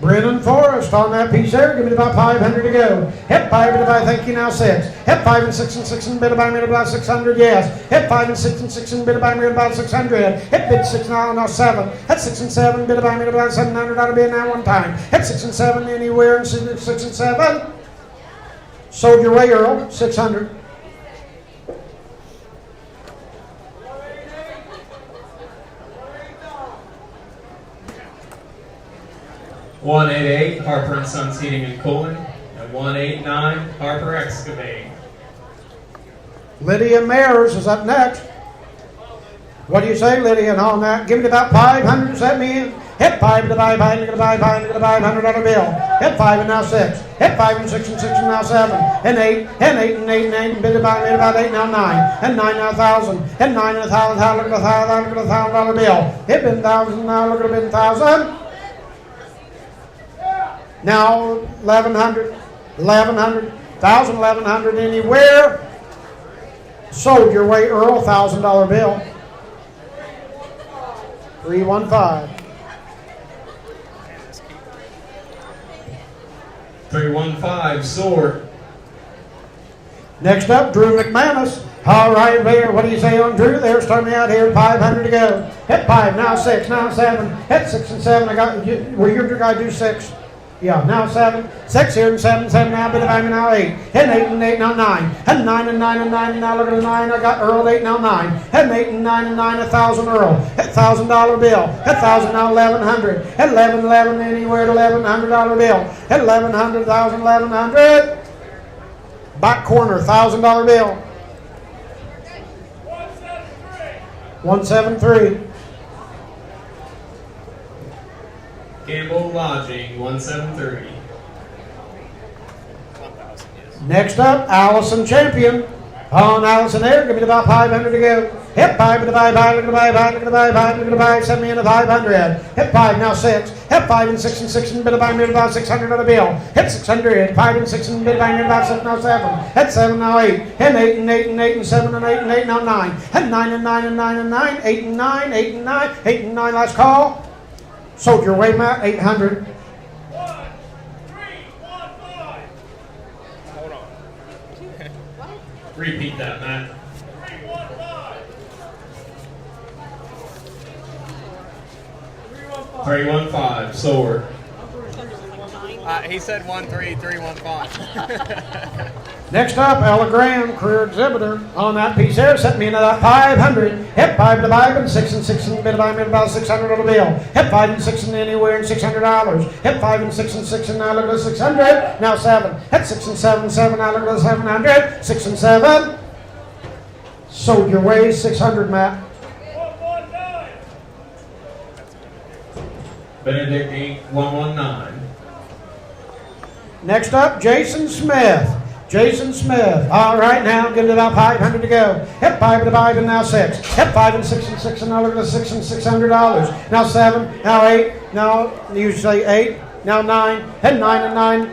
Brennan Forrest on that piece there. Give me about 500 to go. Hit 5 to buy, thank you, now 6. Hit 5 and 6 and 6 and bid by me about 600, yes. Hit 5 and 6 and 6 and bid by me about 600. Hit bid 6 now 7. Hit 6 and 7, bid by me about 700 out of bid now one time. Hit 6 and 7 anywhere and 6 and 7. Sold your way, Earl, 600. 188, Harper and Sons Heating and Cooling, and 189, Harper Excavating. Lydia Mayers is up next. What do you say, Lydia, and on that? Give me about 500 to set me in. Hit 5 to buy 5, to buy 5, to buy $100 bill. Hit 5 and now 6. Hit 5 and 6 and 6 and now 7. And 8, and 8 and 8 and 8 and bid about made about 8 now 9. And 9 now 1,000. And 9 and 1,000, look at the $1,000 bill. Hit been 1,000 now, look at the bid 1,000. Now 1,100, 1,100, 1,000, 1,100 anywhere. Sold your way, Earl, $1,000 bill. 315. 315, Sword. Next up, Drew McManus. All right, there. What do you say on Drew? There, start me out here. 500 to go. Hit 5, now 6, now 7. Hit 6 and 7. I got. Will your guy do 6? Yeah, now 7. 6 here and 7, 7 now, bit of me now 8. Hit 8 and 8 now 9. Hit 9 and 9 and 9 and now look at the 9. I got Earl 8 now 9. Hit 8 and 9 and 9, 1,000 Earl. Hit $1,000 bill. Hit 1,000 now 1,100. Hit 11, 11 anywhere to $1,100 bill. Hit 1,100, 1,000, 1,100. Back corner, $1,000 bill. 173. Gamble Lodging, 173. 1,000, yes. Next up, Allison Champion. On Allison there, give me about 500 to go. Hit 5 to the buy, look at the buy, look at the buy, look at the buy, send me in the 500. Hit 5, now 6. Hit 5 and 6 and 6 and bit of buy, mid about 600 on the bill. Hit 600, 5 and 6 and bit of buy, mid about 6, now 7. Hit 7, now 8. Hit 8 and 8 and 8 and 7 and 8 and 8, now 9. Hit 9 and 9 and 9 and 9, 8 and 9, 8 and 9, 8 and 9, last call. Sold your way, Matt, 800. 1, 3, 1, 5. Hold on. Repeat that, Matt. 3, 1, 5. 315, sword. He said 13315. Next up, Ella Graham, career exhibitor. On that piece there, set me into that 500. Hit 5 to the buy, and 6 and 6 and bid buy, mid about 600 on the bill. Hit 5 and 6 and anywhere and $600. Hit 5 and 6 and 6 and now look at the 600. Now 7. Hit 6 and 7, 7, now look at the 700. 6 and 7. Sold your way, 600, Matt. 119. Benedict Inc., 119. Next up, Jason Smith. Jason Smith. All right, now give it about 500 to go. Hit 5 to the buy, and now 6. Hit 5 and 6 and 6 and now look at the 6 and $600. Now 7, now 8, now you say 8, now 9. Hit 9 and 9.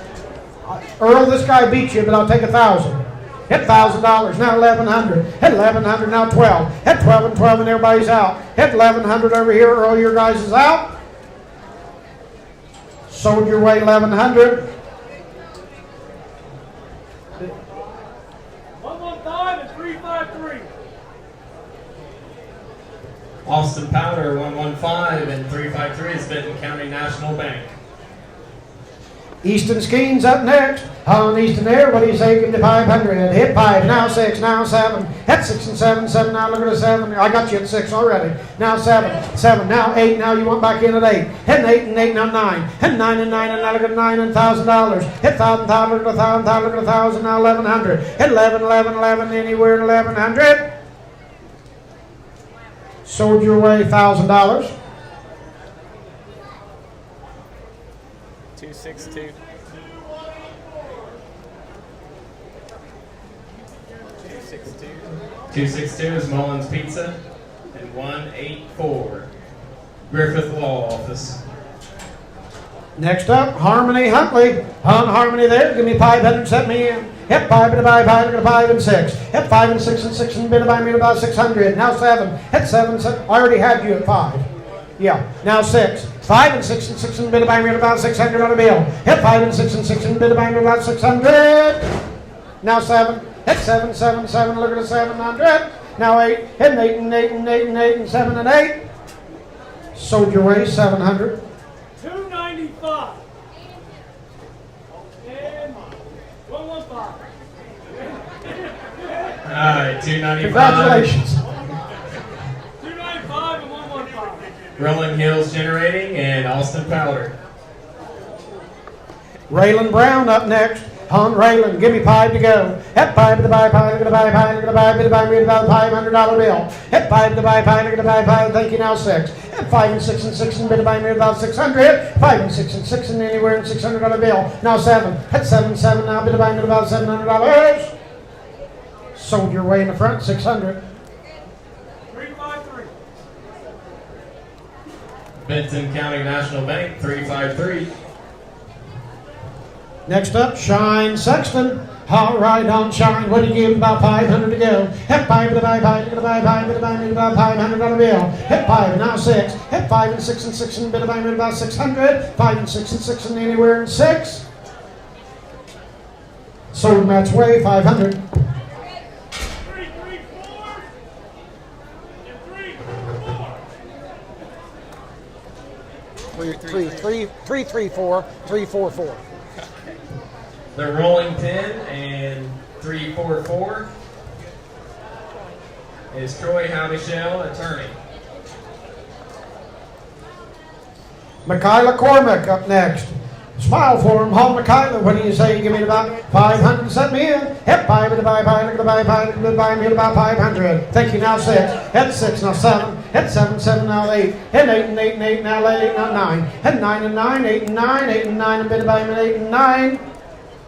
Earl, this guy beat you, but I'll take 1,000. Hit $1,000, now 1,100. Hit 1,100, now 12. Hit 12 and 12 and everybody's out. Hit 1,100 over here, Earl, your guys is out. Sold your way, 1,100. 115 and 353. Austin Powder, 115, and 353 is Vinton County National Bank. Easton Skeens up next. On Easton there, what do you say? Give me 500. Hit 5, now 6, now 7. Hit 6 and 7, 7, now look at the 7. I got you at 6 already. Now 7, 7, now 8, now you want back in at 8. Hit 8 and 8, now 9. Hit 9 and 9, and now look at 9 and $1,000. Hit 1,000, look at 1,000, look at 1,000, now 1,100. Hit 11, 11, 11, anywhere in 1,100. Sold your way, $1,000. 262. 262 is Mullins Pizza, and 184, Griffith Law Office. Next up, Harmony Huntley. On Harmony there, give me 500, set me in. Hit 5 and 5, look at 5 and 6. Hit 5 and 6 and 6 and bid buy me about 600. Now 7. Hit 7, 7. I already had you at 5. Yeah. Now 6. 5 and 6 and 6 and bid buy me about 600 on a bill. Hit 5 and 6 and 6 and bid buy me about 600. Now 7. Hit 7, 7, 7. Look at the 700. Now 8. Hit 8 and 8 and 8 and 8 and 7 and 8. Sold your way, 700. 295. And 115. All right, 295. Congratulations. 295 and 115. Rolling Hills Generating and Austin Powder. Raylan Brown up next. On Raylan, give me 5 to go. Hit 5 to the buy, look at the buy, look at the buy, bid buy me about $500 bill. Hit 5 to the buy, look at the buy, thank you, now 6. Hit 5 and 6 and 6 and bid buy me about 600. 5 and 6 and 6 and anywhere and $600 bill. Now 7. Hit 7, 7, now bid buy me about $700. Sold your way in the front, 600. 353. Benton County National Bank, 353. Next up, Shine Sexton. All right, on Shine, what do you give? About 500 to go. Hit 5 to the buy, look at the buy, bid buy me about $500 bill. Hit 5, now 6. Hit 5 and 6 and 6 and bid buy me about 600. 5 and 6 and 6 and anywhere in 6. Sold Matt's way, 500. 334 and 344. 334, 344. The Rolling Pin and 344 is Troy Howdyshell, attorney. Michaela Cormack up next. Smile for him, Hall McKayla. What do you say? Give me about 500 and set me in. Hep 5 to buy, look at the buy, look at the buy, me about 500. Thank you, now 6. Head 6, now 7. Head 7, 7, now 8. Head 8 and 8 and 8, now 8, now 9. Head 9 and 9, 8 and 9, 8 and 9, and bid by me 8 and 9.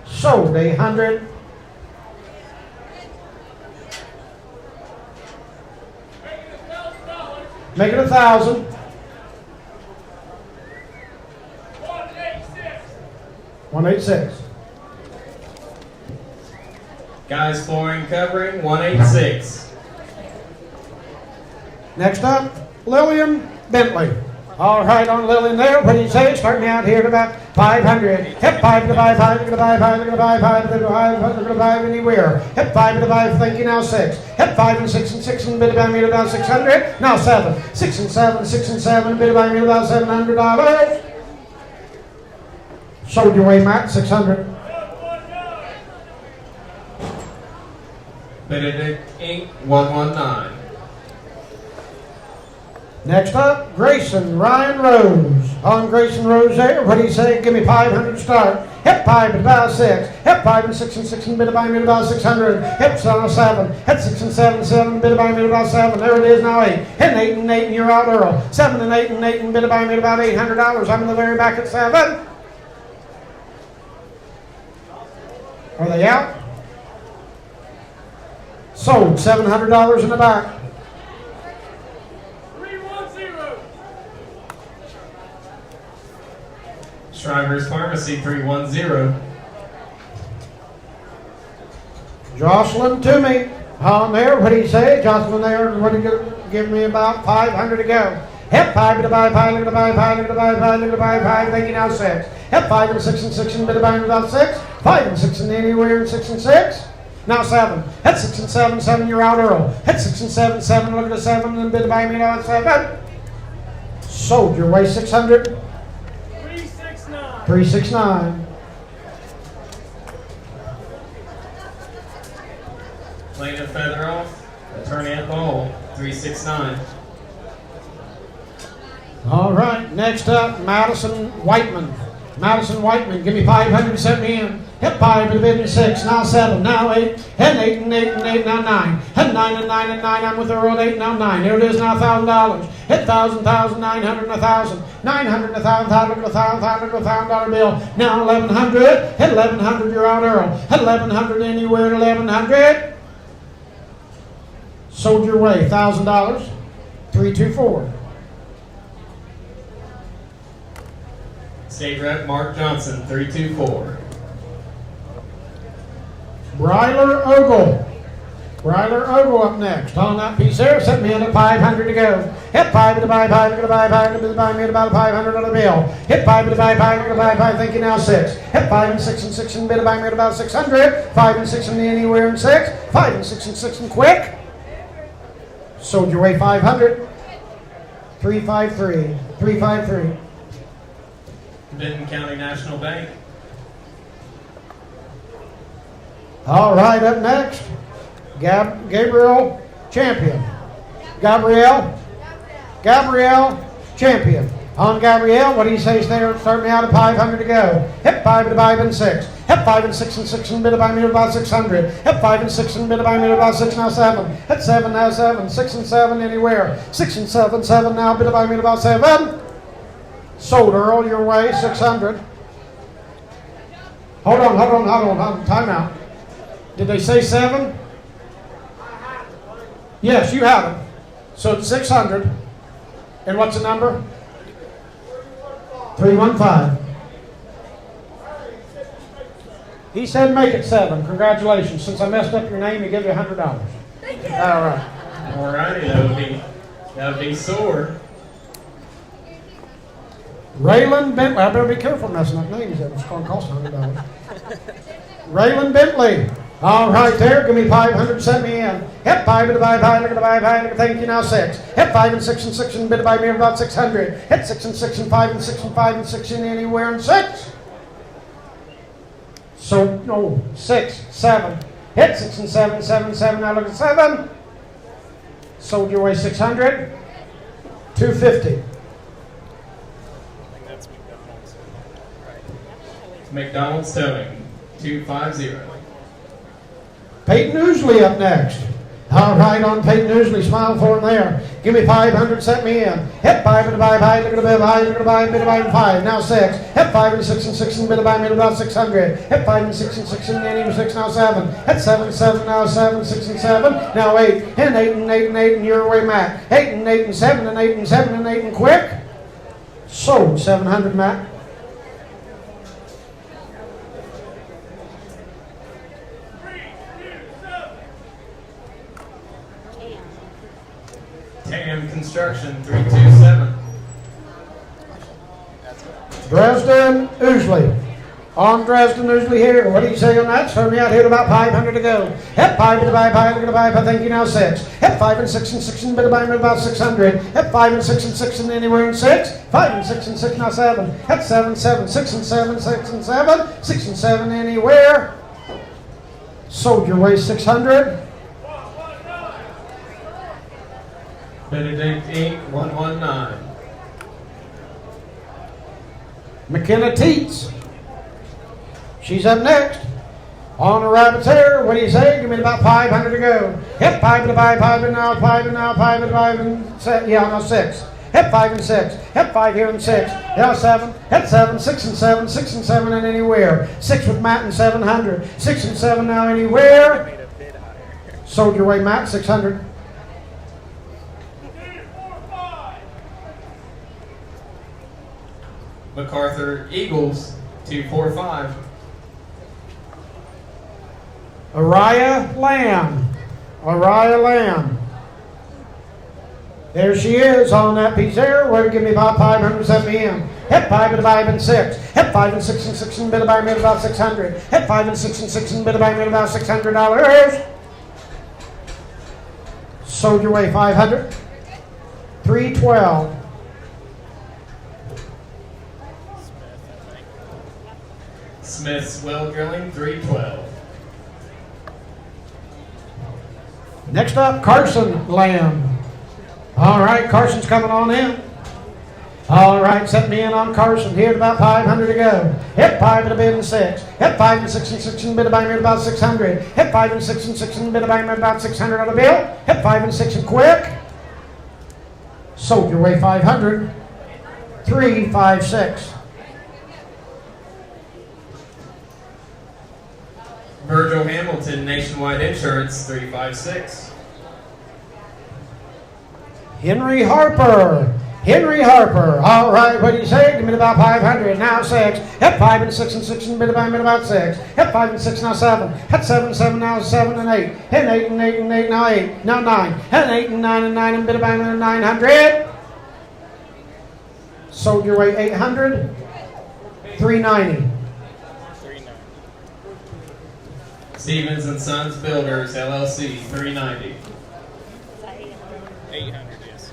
Sold 800. Make it 1,000. 186. Guys flooring covering 186. Next up, Lillian Bentley. All right, on Lillian there. What do you say? Start me out here at about 500. Hip 5 to buy 5, look at the buy 5, look at the buy 5, look at the buy 5, look at the buy anywhere. Hip 5 to buy, thank you, now 6. Hip 5 and 6 and 6 and bid by me about 600. Now 7. 6 and 7, 6 and 7, bid by me about $700. Sold your way, Matt, 600. Benedict Inc. 119. Next up, Grayson Ryan Rose. On Grayson Rose there, what do you say? Give me 500 start. Hip 5 at about 6. Hip 5 and 6 and 6 and bid by me about 600. Hip 7. Hip 6 and 7, 7 bid by me about 7. There it is now 8. Hit 8 and 8 and you're out Earl. 7 and 8 and 8 and bid by me about $800. I'm in the very back at 7. Are they out? Sold $700 in the back. 310. Shriver's Pharmacy 310. Jocelyn Toomey. On there, what do you say? Jocelyn there, what do you give me about 500 to go? Hep 5 to buy 5, look at the buy 5, look at the buy 5, look at the buy 5, thank you, now 6. Hep 5 and 6 and 6 and bid by about 6. 5 and 6 and anywhere and 6 and 6. Now 7. Hit 6 and 7, 7, you're out Earl. Hit 6 and 7, 7, look at the 7 and bid by me now at 7. Sold your way 600. 369. 369. Plaintiff Feather Off. Attorney at Ball 369. All right, next up, Madison Whiteman. Madison Whiteman, give me 500, set me in. Hit 5 to bid and 6, now 7, now 8. Hit 8 and 8 and 8, now 9. Hit 9 and 9 and 9, I'm with the roll 8, now 9. Here it is, now $1,000. Hit 1,000, 900 and 1,000. 900 and 1,000, $1,000 bill. Now 1,100. Hit 1,100, you're out Earl. Hit 1,100 anywhere at 1,100. Sold your way, $1,000. 324. State Rep Mark Johnson 324. Bryler Ogle. Bryler Ogle up next. On that piece there, set me in at 500 to go. Hit 5 to buy 5, look at the buy 5, look at the buy me at about a $500 bill. Hit 5 to buy 5, look at the buy 5, thank you, now 6. Hit 5 and 6 and 6 and bid buy me at about 600. 5 and 6 and anywhere and 6. 5 and 6 and 6 and quick. Sold your way 500. 353. 353. Vinton County National Bank. All right, up next, Gabrielle Champion. Gabrielle Champion. On Gabrielle, what do you say there? Start me out at 500 to go. Hit 5 to buy and 6. Hit 5 and 6 and 6 and bid by me at about 600. Hit 5 and 6 and bid by me at about 6, now 7. Hit 7, now 7. 6 and 7 anywhere. 6 and 7, 7 now bid by me at about 7. Sold Earl your way, 600. Hold on. Time out. Did they say 7? Yes, you have it. So it's 600. And what's the number? 315. He said make it 7. Congratulations. Since I messed up your name, he give you $100. Thank you. All right. Alrighty, that would be sore. Raylan Bentley. I better be careful messing up names. It's going to cost $100. Raylan Bentley. All right, there. Give me 500. Set me in. Hit 5 to buy 5. Look at the buy 5. Look at thank you, now 6. Hit 5 and 6 and 6 and bid by me about 600. Hit 6 and 6 and 5 and 6 and 5 and 6 and anywhere and 6. So, no, 6, 7. Hit 6 and 7, 7, 7. Now look at 7. Sold your way 600. 250. McDonald's Towing, 250. Peyton Oosley up next. All right, on Peyton Oosley, smile for him there. Give me 500, set me in. Hit 5 and a bye, look at a bit of high, look at a bit of and 5. Now 6. Hit 5 and 6 and 6 and bit of mid about 600. Hit 5 and 6 and 6 and then even 6, now 7. Hit 7, 7, now 7, 6 and 7. Now 8. And 8 and 8 and 8 and your way, Matt. 8 and 8 and 7 and 8 and 7 and 8 and quick. Sold 700, Matt. TAM Construction, 327. Dresden Oosley. On Dresden Oosley here. What do you say on that? Start me out here at about 500 to go. Hit 5 and a bye, look at a bye, thank you, now 6. Hit 5 and 6 and 6 and bit of bye, about 600. Hit 5 and 6 and 6 and anywhere in 6. 5 and 6 and 6, now 7. Hit 7, 7, 6 and 7, 6 and 7. 6 and 7 anywhere. Sold your way 600. Benedict Inc., 119. McKenna Teets. She's up next. On the rabbit's hair, what do you say? Give me about 500 to go. Hit 5 and a bye, 5 and now 5 and now 5 and 5 and 7. Yeah, now 6. Hit 5 and 6. Hit 5 here and 6. Now 7. Hit 7, 6 and 7, 6 and 7 and anywhere. 6 with Matt and 700. 6 and 7 now anywhere. Sold your way, Matt, 600. MacArthur Eagles, 245. Araya Lamb. Araya Lamb. There she is on that piece there. Well, give me about 500, set me in. Hit 5 and a 5 and 6. Hit 5 and 6 and 6 and bit of buy made about 600. Hit 5 and 6 and 6 and bit of buy made about $600. Sold your way 500. 312. Smith's Well Drilling, 312. Next up, Carson Lamb. All right, Carson's coming on in. All right, set me in on Carson. Here at about 500 to go. Hit 5 and a bit and 6. Hit 5 and 6 and 6 and bit of buy me about 600. Hit 5 and 6 and 6 and bit of buy me about 600 on the bill. Hit 5 and 6 and quick. Sold your way 500. 356. Virgil Hamilton Nationwide Insurance, 356. Henry Harper. Henry Harper. All right, what do you say? Give me about 500. Now 6. Hit 5 and 6 and 6 and bit about 6. Hit 5 and 6, now 7. Hit 7, 7, now 7 and 8. Hit 8 and 8 and 8, now 8. Now 9. Hit 8 and 9 and 9 and bit about 900. Sold your way 800. 390. Stevens and Sons Builders, LLC, 390. 800, yes.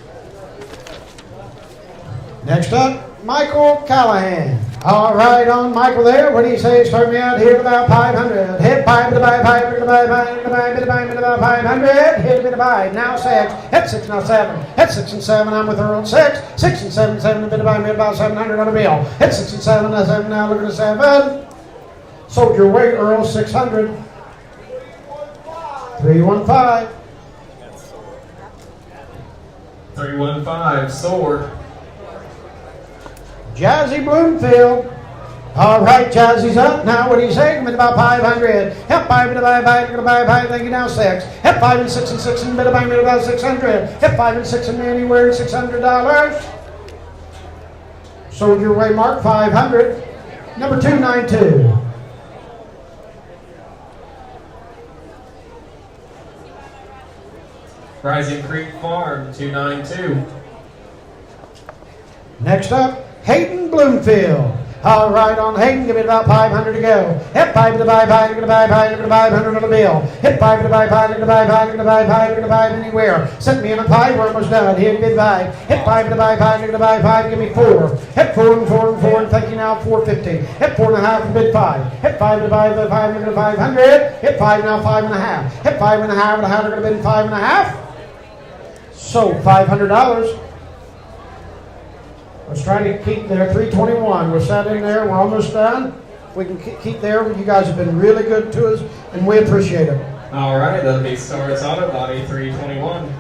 Next up, Michael Callahan. All right, on Michael there. What do you say? Start me out here at about 500. Hit 5 to buy, 5 to buy, 5 to buy, bit of buy, about 500. Hit a bit of buy. Now 6. Hit 6, now 7. Hit 6 and 7. I'm with her on 6. 6 and 7, 7 a bit of buy, made about 700 on a bill. Hit 6 and 7, now 7. Now look at the 7. Sold your way, Earl, 600. 315. 315, Sword. Jazzy Bloomfield. All right, Jazzy's up. Now, what do you say? Give me about 500. Hit 5 and a buy, thank you, now 6. Hit 5 and 6 and 6 and bit of buy, made about 600. Hit 5 and 6 and anywhere, $600. Sold your way, Mark, 500. Number 292. Rising Creek Farm, 292. Next up, Hayden Bloomfield. All right, on Hayden, give me about 500 to go. Hit 5 to buy, look at the buy, look at the 500 on the bill. Hit 5 to buy, look at the buy, look at the buy, look at the buy anywhere. Sent me in a 5, we're almost done. Here, good buy. Hit 5 to buy, look at the buy, 5, give me 4. Hit 4 and 4 and 4, and thank you now, 450. Hit 4.5 and bid 5. Hit 5 to buy, the 5, look at the 500. Hit 5 now, 5.5. Hit 5.5, and how they're going to bid 5.5. So, $500. Let's try to keep there. 321. We're set in there. We're almost done. If we can keep there, you guys have been really good to us, and we appreciate it. All right, that'll be Stars Auto Body 321.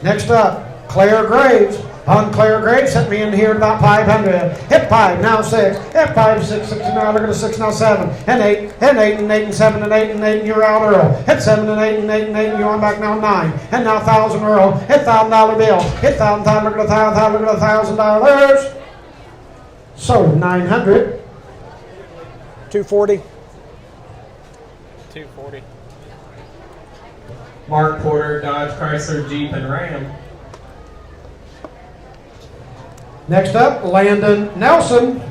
Next up, Claire Graves. On Claire Graves, sent me in here at about 500. Hit 5, now 6. Hit 5, 6, 6, now look at the 6, now 7. And 8, and 8, and 8, and 7, and 8, and 8, and you're out, Earl. Hit 7, and 8, and 8, and 8, and you're on back now, 9. And now 1,000, Earl. Hit $1,000 bill. Hit $1,000, look at the $1,000, look at the $1,000. So, 900. 240. 240. Mark Porter, Dodge, Chrysler, Jeep, and Ram. Next up, Landon Nelson.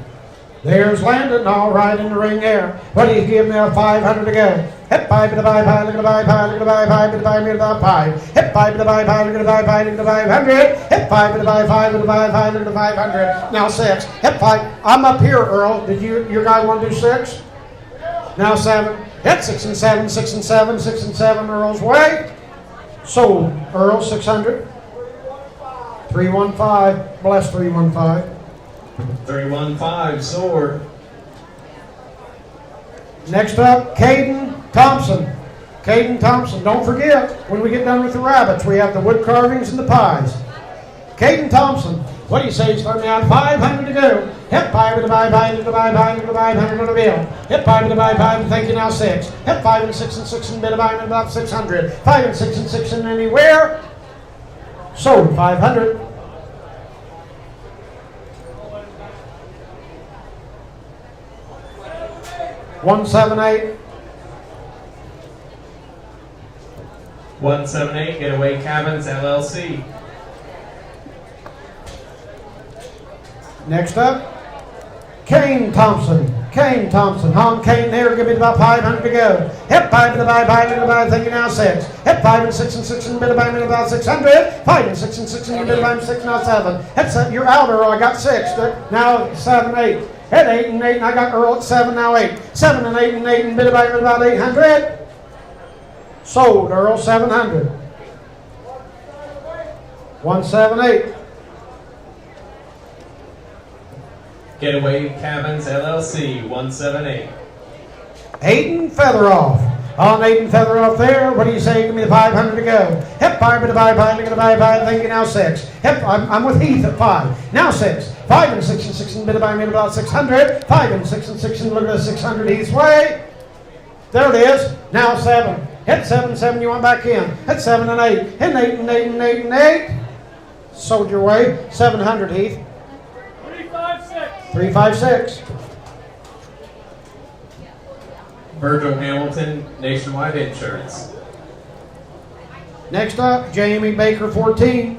There's Landon, all right in the ring there. What do you give me a 500 to go? Hit 5 to the buy, look at the buy, look at the buy, to the buy, me to the 5. Hit 5 to the buy, look at the buy, look at the 500. Hit 5 to the buy, 5 to the buy, look at the 500. Now 6. Hit 5. I'm up here, Earl. Did your guy want to do 6? Now 7. Hit 6 and 7, 6 and 7, 6 and 7, Earl's way. Sold, Earl, 600. 315, bless 315. 315, sold. Next up, Caden Thompson. Caden Thompson, don't forget, when we get done with the rabbits, we have the wood carvings and the pies. Caden Thompson, what do you say? Start me out 500 to go. Hit 5 to the buy, to the buy, to the buy, 100 on the bill. Hit 5 to the buy, thank you, now 6. Hit 5 and 6 and 6 and bid a buy, about 600. 5 and 6 and 6 and anywhere. Sold 500. $178. 178, Getaway Cabins, LLC. Next up, Kane Thompson. Kane Thompson. Hon Kane there, give me about 500 to go. Hit 5 to the buy, thank you, now 6. Hit 5 and 6 and 6 and bid a buy, about 600. 5 and 6 and 6 and bid a buy, 6, now 7. Hit 7, you're out, Earl, I got 6. Now 7, 8. Hit 8 and 8, and I got Earl at 7, now 8. 7 and 8 and 8 and bid a buy, about 800. Sold, Earl, 700. 178. Getaway Cabins, LLC, 178. Hayden Featheroff. On Hayden Featheroff there, what do you say? Give me the 500 to go. Hip 5 to the buy, look at the buy, thank you, now 6. Hip, I'm with Heath at 5. Now 6. 5 and 6 and 6 and bid a buy, made about 600. 5 and 6 and 6 and look at the 600 Heath's way. There it is. Now 7. Hit 7, 7, you want back in. Hit 7 and 8. Hit 8 and 8 and 8 and 8. Sold your way. 700 Heath. 356. 356. Virgil Hamilton, Nationwide Insurance. Next up, Jamie Baker 14.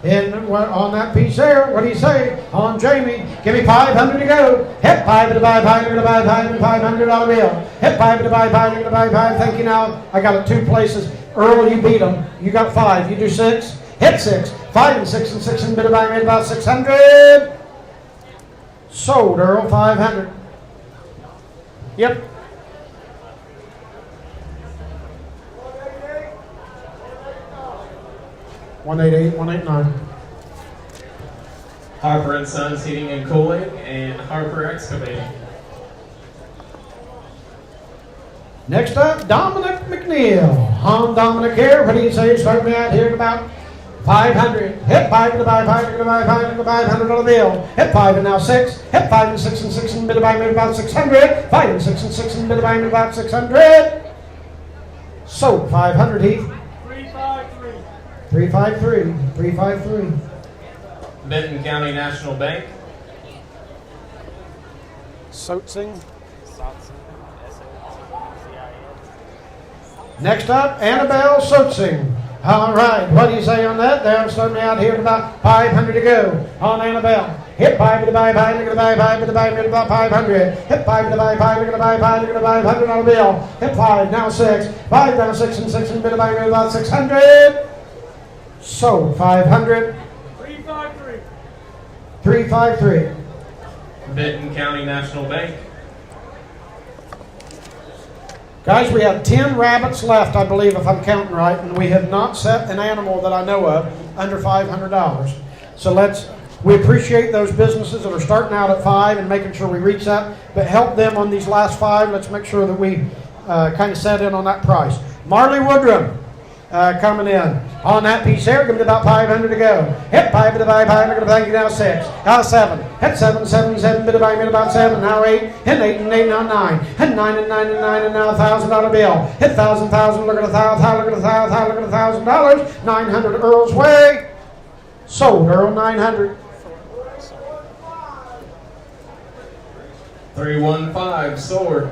And on that piece there, what do you say? On Jamie, give me 500 to go. Hit 5 to the buy, look at the buy, $500 bill. Hit 5 to the buy, look at the buy, thank you, now. I got it 2 places. Earl, you beat them. You got 5. You do 6. Hit 6. 5 and 6 and 6 and bid a buy, made about 600. Sold, Earl, 500. Yep. 188, 189. Harper and Sons Heating and Cooling, and Harper Excavating. Next up, Dominic McNeil. On Dominic here, what do you say? Start me out here at about 500. Hit 5 to the buy, 5 to the buy, $100 bill. Hit 5 and now 6. Hit 5 and 6 and 6 and bid a buy, made about 600. 5 and 6 and 6 and bid a buy, made about 600. Sold 500 Heath. 353. 353. 353. Benton County National Bank. Soatsing. Next up, Annabelle Soatsing. All right, what do you say on that? There, I'm starting out here at about 500 to go on Annabelle. Hit 5 to the buy, look at the buy, 5 to the buy, made about 500. Hit 5 to the buy, look at the buy, look at the buy, $100 bill. Hit 5, now 6. 5 down 6 and 6 and bid a buy, made about 600. Sold 500. 353. 353. Benton County National Bank. Guys, we have 10 rabbits left, I believe, if I'm counting right, and we have not set an animal that I know of under $500. So let's We appreciate those businesses that are starting out at 5 and making sure we reach that, but help them on these last 5. Let's make sure that we kind of set in on that price. Marley Woodrum coming in on that piece there. Give me about 500 to go. Hit 5, bit of 5, look at the thank you now 6. Now 7. Hit 7, 7, 7, bit of 5, about 7. Now 8. Hit 8 and 8, now 9. Hit 9 and 9 and 9, and now $1,000 bill. Hit 1,000, look at $1,000, look at $1,000, look at $1,000. 900 Earl's Way. Sold, Earl, 900. 315, sword.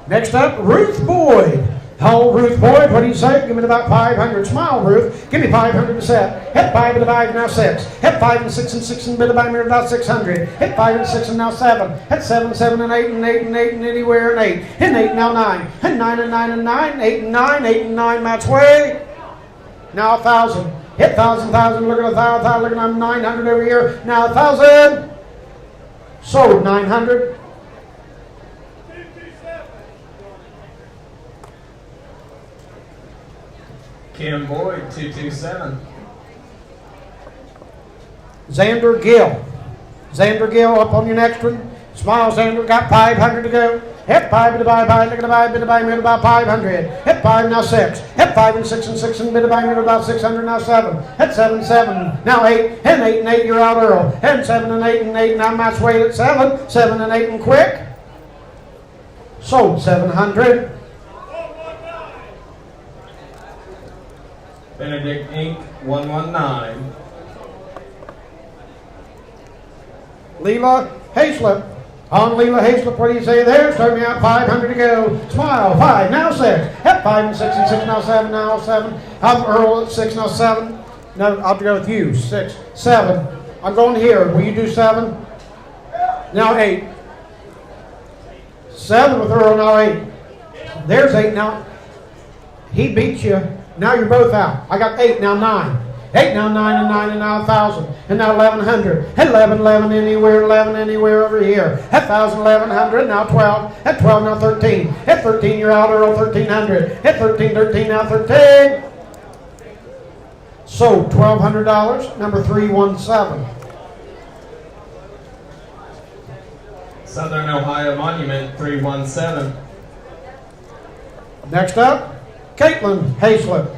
Next up, Ruth Boyd. Oh, Ruth Boyd, what do you say? Give me about 500. Smile, Ruth. Give me 500 to set. Hit 5 and 5, now 6. Hit 5 and 6 and 6 and bit of me about 600. Hit 5 and 6 and now 7. Hit 7, 7 and 8 and 8 and 8 and anywhere and 8. Hit 8 now 9. Hit 9 and 9 and 9. 8 and 9. 8 and 9, Matt's way. Now 1,000. Hit 1,000, look at 1,000, look at 900 over here. Now 1,000. Sold, 900. Kim Boyd, 227. Xander Gill. Xander Gill up on your next one. Smile, Xander, got 500 to go. Hit 5, bit of 5, look at the 5, bit of 5, about 500. Hit 5, now 6. Hit 5 and 6 and 6 and bit of 5, about 600, now 7. Hit 7, 7, now 8. Hit 8 and 8, you're out, Earl. Hit 7 and 8 and 8, now Matt's way at 7. 7 and 8 and quick. Sold, 700. Benedict Inc., 119. Leela Hayslip. On Leela Hayslip, what do you say there? Start me out, 500 to go. Smile, 5, now 6. Hit 5 and 6 and 6, now 7, now 7. I'm Earl at 6, now 7. No, I'll go with you, 6, 7. I'm going here. Will you do 7? Now 8. 7 with Earl, now 8. There's 8 now. He beats you. Now you're both out. I got 8, now 9. 8, now 9, and 9, and now 1,000. And now 1,100. 11, 11 anywhere over here. At 1,000, 1,100, now 12. At 12, now 13. At 13, you're out, Earl, 1,300. At 13, 13, now 13. Sold, $1,200, number 317. Southern Ohio Monument, 317. Next up, Caitlin Hayslip.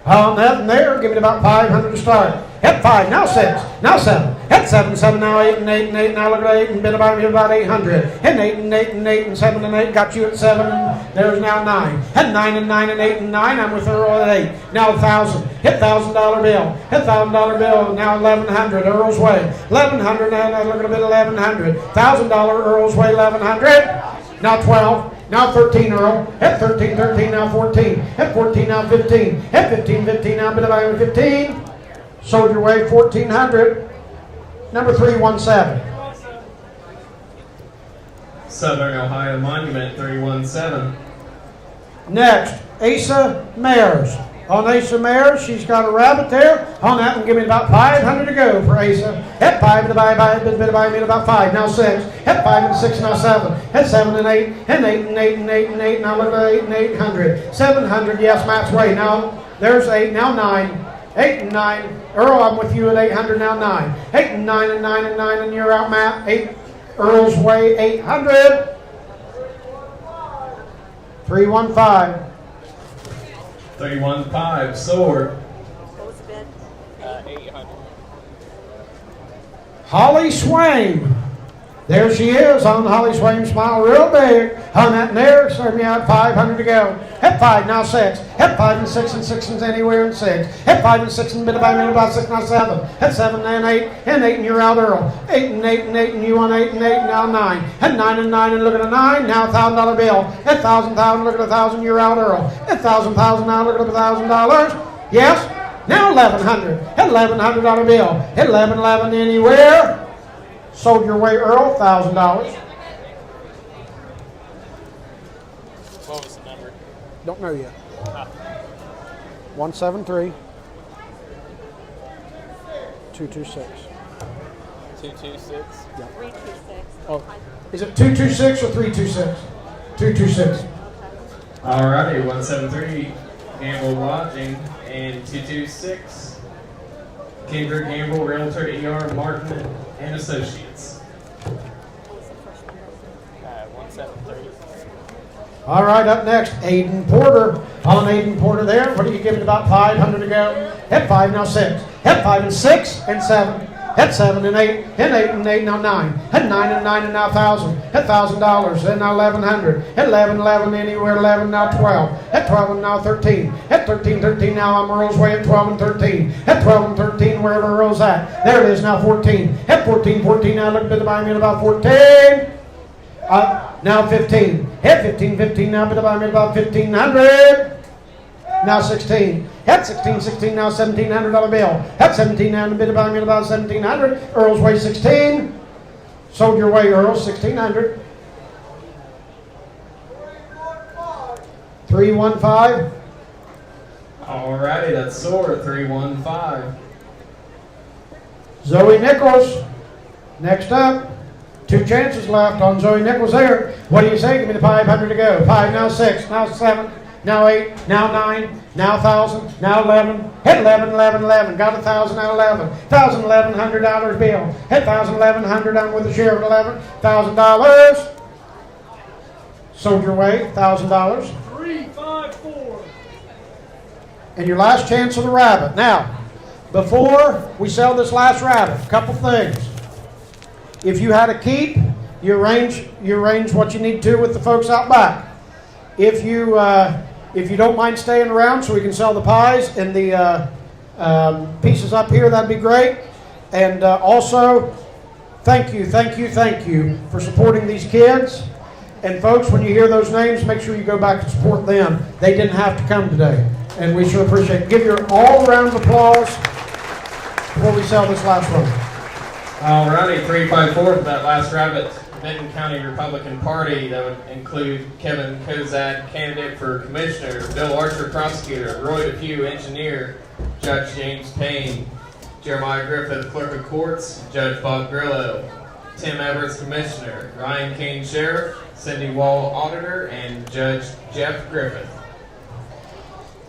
On that and there, give me about 500 to start. Hit 5, now 6, now 7. Hit 7, 7, now 8 and 8 and 8. Now look at 8 and been about 800. Hit 8 and 8 and 8 and 7 and 8. Got you at 7 and there's now 9. Hit 9 and 9 and 8 and 9. I'm with Earl at 8. Now 1,000. Hit $1,000 bill. Hit $1,000 bill. Now 1,100. Earl's Way. 1,100. Now look at a bit 1,100. $1,000 Earl's Way. 1,100. Now 12. Now 13, Earl. Hit 13, 13, now 14. Hit 14, now 15. Hit 15, 15, now bit of 15. Sold your way, 1,400. Number 317. Southern Ohio Monument, 317. Next, Asa Mares. On Asa Mares, she's got a rabbit there. On that one, give me about 500 to go for Asa. Hit 5 to buy, bit about 5. Now 6. Hit 5 and 6, now 7. Hit 7 and 8. Hit 8 and 8 and 8 and 8. Now look at 8 and 800. 700, yes, Matt's way. Now there's 8, now 9. 8 and 9. Earl, I'm with you at 800, now 9. 8 and 9 and 9 and 9, and you're out, Matt. 8. Earl's Way, 800. 315. 315, sword. What was the bid? 800. Holly Swain. There she is on Holly Swain. Smile real big. On that and there, serve me out, 500 to go. Hit 5, now 6. Hit 5 and 6 and 6 and anywhere and 6. Hit 5 and 6 and bit about 6, now 7. Hit 7 and 8 and 8 and you're out, Earl. 8 and 8 and 8 and you on 8 and 8, now 9. Hit 9 and 9 and look at a 9, now $1,000 bill. Hit 1,000, look at 1,000, you're out, Earl. Hit 1,000, now look at $1,000. Yes? Now 1,100. Hit $1,100 bill. Hit 11, 11 anywhere. Sold your way, Earl, $1,000. What was the number? Don't know yet. 173 226. 226. 326. Oh, Is it 226 or 326? 226. Alrighty, 173, Gamble Lodging, and 226. Kendrick Gamble, Realtor ER Martin and Associates. 173. All right, up next, Aiden Porter. On Aiden Porter there. What are you giving? About 500 to go. Hit 5, now 6. Hit 5 and 6 and 7. Hit 7 and 8. Hit 8 and 8, now 9. Hit 9 and 9 and now 1,000. Hit $1,000. Then now 1,100. Hit 11, 11 anywhere. 11 now 12. Hit 12 and now 13. Hit 13, 13 now. I'm Earl's way at 12 and 13. Hit 12 and 13 wherever Earl's at. There it is now 14. Hit 14, 14 now. Look at the buy me at about 14. Now 15. Hit 15, 15 now. Bit about me about 1,500. Now 16. Hit 16, 16 now. $1,700 bill. Hit 17 now. Bit about me about 1,700. Earl's way 16. Sold your way, Earl. 1,600. 315. Alrighty, that's Soar, 315. Zoe Nichols. Next up. 2 chances left on Zoe Nichols there. What do you say? Give me the 500 to go. 5, now 6, now 7, now 8, now 9, now 1,000, now 11. Hit 11, 11, 11. Got 1,000, now 11. $1,000, $1,100 bill. Hit 1,000, $1,100. I'm with a share of 11. $1,000. Sold your way. $1,000. 354. And your last chance of the rabbit. Now, before we sell this last rabbit, a couple things. If you had a keep, you arrange what you need to with the folks out back. If you don't mind staying around so we can sell the pies and the pieces up here, that'd be great. And also, thank you for supporting these kids. And folks, when you hear those names, make sure you go back and support them. They didn't have to come today, and we sure appreciate it. Give your all-around applause before we sell this last one. Alrighty, 354 for that last rabbit. Vinton County Republican Party. That would include Kevin Kozak, candidate for commissioner, Bill Archer, prosecutor, Roy DePue, engineer, Judge James Payne, Jeremiah Griffith, clerk of courts, Judge Bob Grillo, Tim Everett, commissioner, Ryan Kane, sheriff, Cindy Wall, auditor, and Judge Jeff Griffith.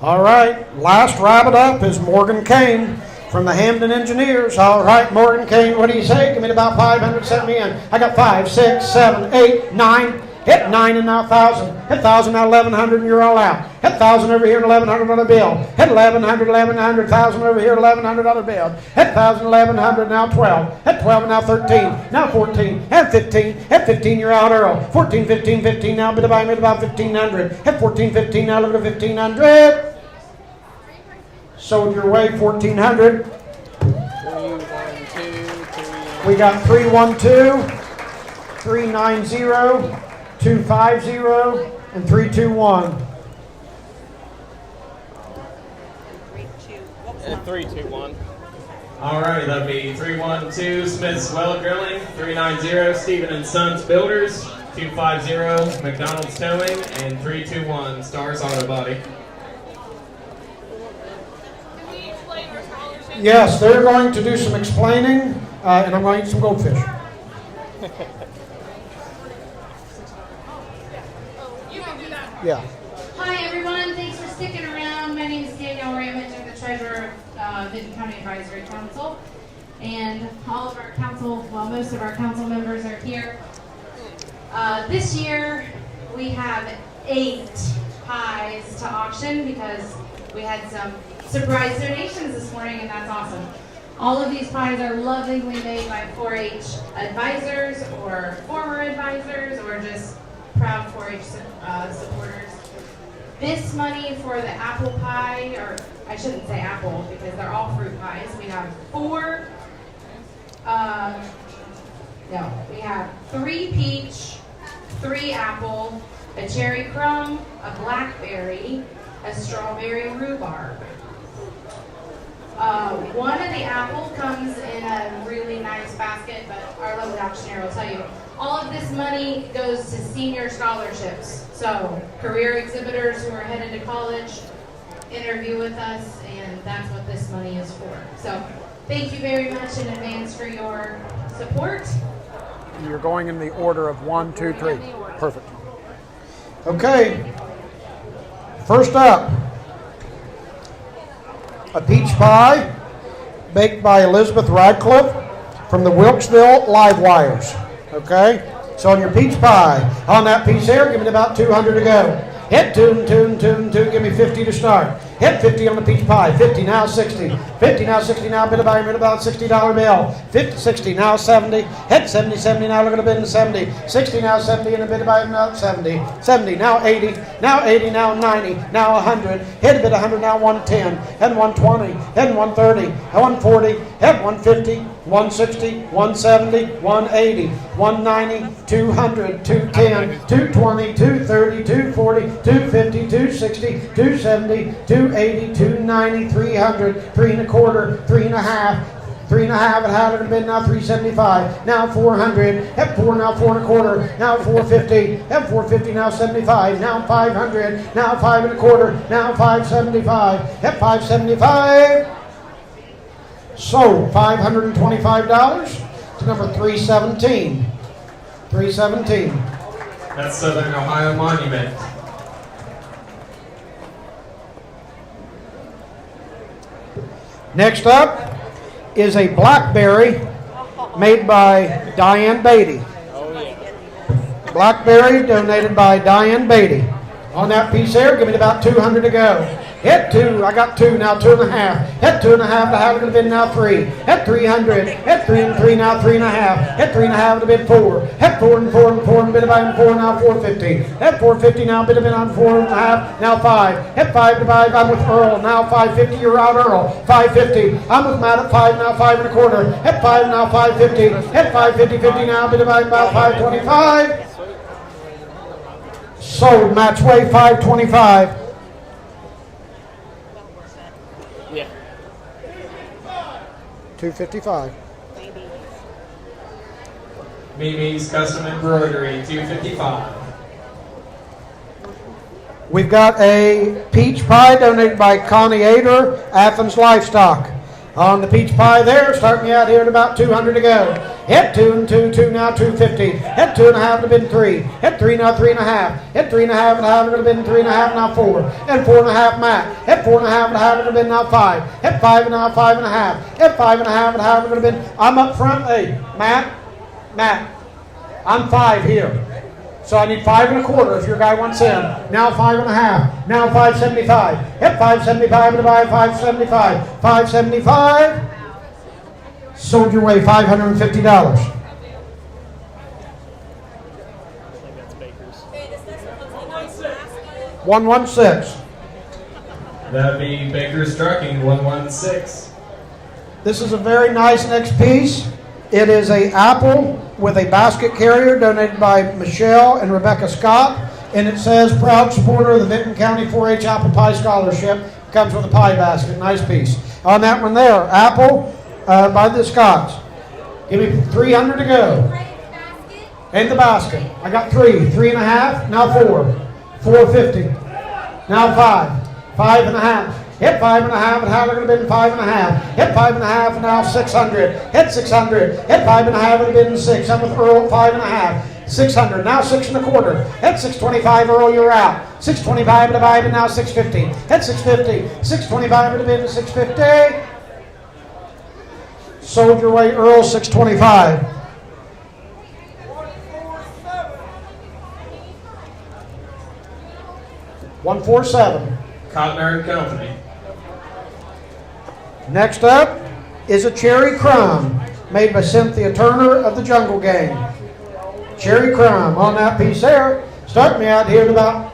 All right, last rabbit up is Morgan Kane from the Hamden Engineers. All right, Morgan Kane, what do you say? Give me about 500, set me in. I got 5, 6, 7, 8, 9. Hit 9 and now 1,000. Hit 1,000, now 1,100, and you're all out. Hit 1,000 over here and $1,100 bill. Hit 1,100, 1,100, 1,000 over here, $1,100 bill. Hit 1,000, 1,100, now 12. Hit 12 and now 13. Now 14. Hit 15. Hit 15, you're out, Earl. 14, 15, 15, now bid by me about 1,500. Hit 14, 15, now look at 1,500. Sold your way, 1,400. 312, We got 312, 390, 250, and 321. 321. Alrighty, that'll be 312 Smith's Well Drilling, 390 Stephen and Sons Builders, 250 McDonald's Towing, and 321 Stars Auto Body. Yes, they're going to do some explaining, and I'm going to eat some goldfish. Yeah. Hi everyone, thanks for sticking around. My name is Danielle Ramage. I'm the treasurer of Vinton County Advisory Council. And all of our council, well, most of our council members are here. This year we have 8 pies to auction because we had some surprise donations this morning, and that's awesome. All of these pies are lovingly made by 4-H advisors or former advisors or just proud 4-H supporters. This money for the apple pie, or I shouldn't say apple because they're all fruit pies. We have 3 peach, 3 apple, a cherry crumb, a blackberry, a strawberry rhubarb. One of the apple comes in a really nice basket, but our lovely auctioneer will tell you, all of this money goes to senior scholarships. So career exhibitors who are headed to college interview with us, and that's what this money is for. So thank you very much in advance for your support. You're going in the order of 1, 2, 3. Perfect. Okay. First up, a peach pie baked by Elizabeth Radcliffe from the Wilkesville Live Wires. Okay? So on your peach pie, on that piece there, give me about 200 to go. Hit 2, give me 50 to start. Hit 50 on the peach pie. 50, now 60. 50, now 60, now bit about $60 bill. 50, 60, now 70. Hit 70, 70, now look at a bid in 70. 60, now 70, and a bit about 70. 70, now 80. Now 80, now 90. Now 100. Hit a bit 100, now 110. Hit 120. Hit 130. Hit 140. Hit 150. 160, 170, 180, 190, 200, 210, 220, 230, 240, 250, 260, 270, 280, 290, 300, 3 and a quarter, 3 and a half. 3 and a half, it had it been now 375, now 400, hit 4, now 4 and a quarter, now 450, hit 450, now 75, now 500, now 5 and a quarter, now 575, hit 575. Sold $525 to number 317. 317. That's Southern Ohio Monument. Next up is a blackberry made by Diane Beatty. Blackberry donated by Diane Beatty. On that piece there, give me about 200 to go. Hit 2, I got 2, now 2 and a half. Hit 2 and a half, the half would have been now 3. Hit 300, hit 3 and 3, now 3 and a half. Hit 3 and a half, would have been 4. Hit 4 and 4 and 4 and bit about 4, now 450. Hit 450, now bit of been on 4 and a half, now 5. Hit 5 to 5, I'm with Earl, now 550, you're out Earl. 550, I'm with Matt at 5, now 5 and a quarter. Hit 5, now 550. Hit 550, 50, now bit about 525. Sold, match way 525. Yeah. 255. Mimi's Custom Embroidery, 255. We've got a peach pie donated by Connie Ader, Athens Livestock. On the peach pie there, start me out here at about 200 to go. Hit 2 and 2, 2 now 250. Hit 2 and a half, would have been 3. Hit 3 now 3 and a half. Hit 3 and a half, and a half, would have been 3 and a half, now 4. Hit 4 and a half, Matt. Hit 4 and a half, and a half, would have been now 5. Hit 5 and now 5 and a half. Hit 5 and a half, and a half, would have been. I'm up front. Hey, Matt, I'm 5 here. So I need 5 and a quarter if your guy wants in. Now 5 and a half. Now 575. Hit 575 and divide 575. 575. Sold your way $550. I think that's Baker's. 116. That'd be Baker's Trucking, 116. This is a very nice next piece. It is a apple with a basket carrier donated by Michelle and Rebecca Scott. And it says, proud supporter of the Vinton County 4-H Apple Pie Scholarship. Comes with a pie basket. Nice piece. On that one there, apple by the Scotts. Give me 300 to go. In the basket. I got 3. 3 and a half. Now 4. 450. Now 5. 5 and a half. Hit 5 and a half, and how would it have been 5 and a half? Hit 5 and a half, and now 600. Hit 600. Hit 5 and a half, would have been 6. I'm with Earl, 5 and a half. 600. Now 6 and a quarter. Hit 625, Earl, you're out. 625 and divide, and now 650. Hit 650. 625 would have been 650. Sold your way, Earl, 625. 147. Cotner and Company. Next up is a cherry crumb made by Cynthia Turner of the Jungle Gang. Cherry crumb on that piece there. Start me out here at about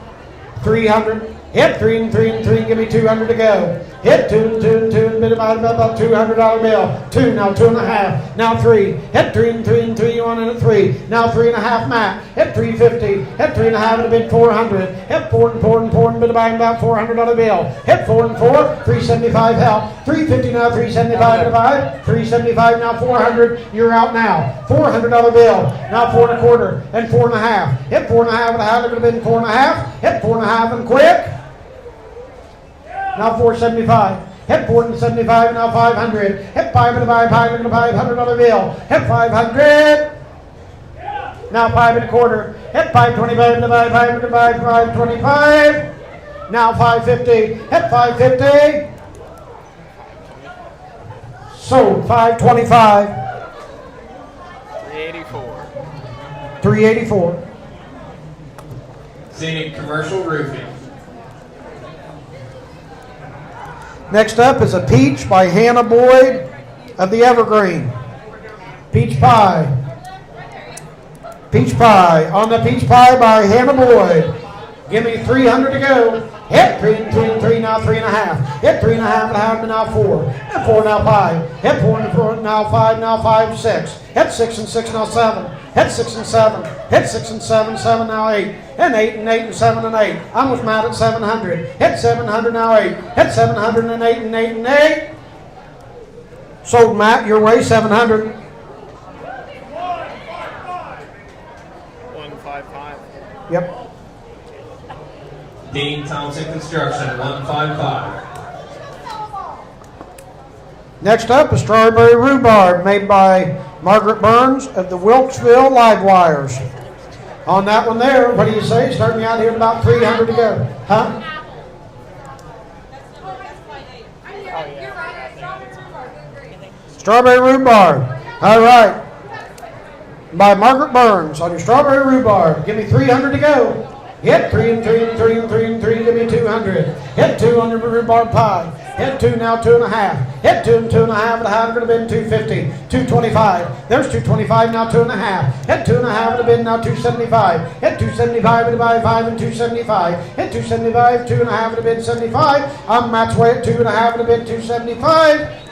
300. Hit 3 and 3 and 3, give me 200 to go. Hit 2 and 2 and 2 and bit about $200 bill. 2, now 2 and a half. Now 3. Hit 3 and 3 and 3, you want it at 3. Now 3 and a half, Matt. Hit 350. Hit 3 and a half, and a bit 400. Hit 4 and 4 and 4 and bit about $400 bill. Hit 4 and 4, 375 help. 350 now, 375 divide. 375 now 400. You're out now. $400 bill. Now 4 and a quarter and 4 and a half. Hit 4 and a half, and a half, it would have been 4 and a half. Hit 4 and a half and quick. Now 475. Hit 475, now 500. Hit 5 and a $500 bill. Hit 500. Now 5 and a quarter. Hit 525 and a $525. Now 550. Hit 550. Sold 525, 384. 384. Scenic Commercial Roofing. Next up is a peach by Hannah Boyd of the Evergreen. Peach pie. Peach pie. On the peach pie by Hannah Boyd. Give me 300 to go. Hit 3 and 3 and 3, now 3.5. Hit 3.5 and a half, now 4. Hit 4, now 5. Hit 4 and 4, now 5, now 5, 6. Hit 6 and 6, now 7. Hit 6 and 7. Hit 6 and 7, 7, now 8. And 8 and 8 and 7 and 8. I almost mad at 700. Hit 700, now 8. Hit 700 and 8 and 8 and 8. Sold, Matt, your way, 700. 155. Yep. Dean Thompson Construction, 155. Next up is strawberry rhubarb made by Margaret Burns of the Wilkesville Live Wires. On that one there, what do you say? Starting out here at about 300 to go. Huh? Strawberry rhubarb. All right. By Margaret Burns on your strawberry rhubarb. Give me 300 to go. Hit 3 and 3 and 3 and 3 and 3. Give me 200. Hit 2 on your rhubarb pie. Hit 2, now 2.5. Hit 2 and 2.5 and a half. Going to bid 250. 225. There's 225, now 2.5. Hit 2.5 and a bid, now 275. Hit 275 and a buy 5 and 275. Hit 275, 2.5 and a bid 75. I'm Matt's way at 2.5 and a bid 275.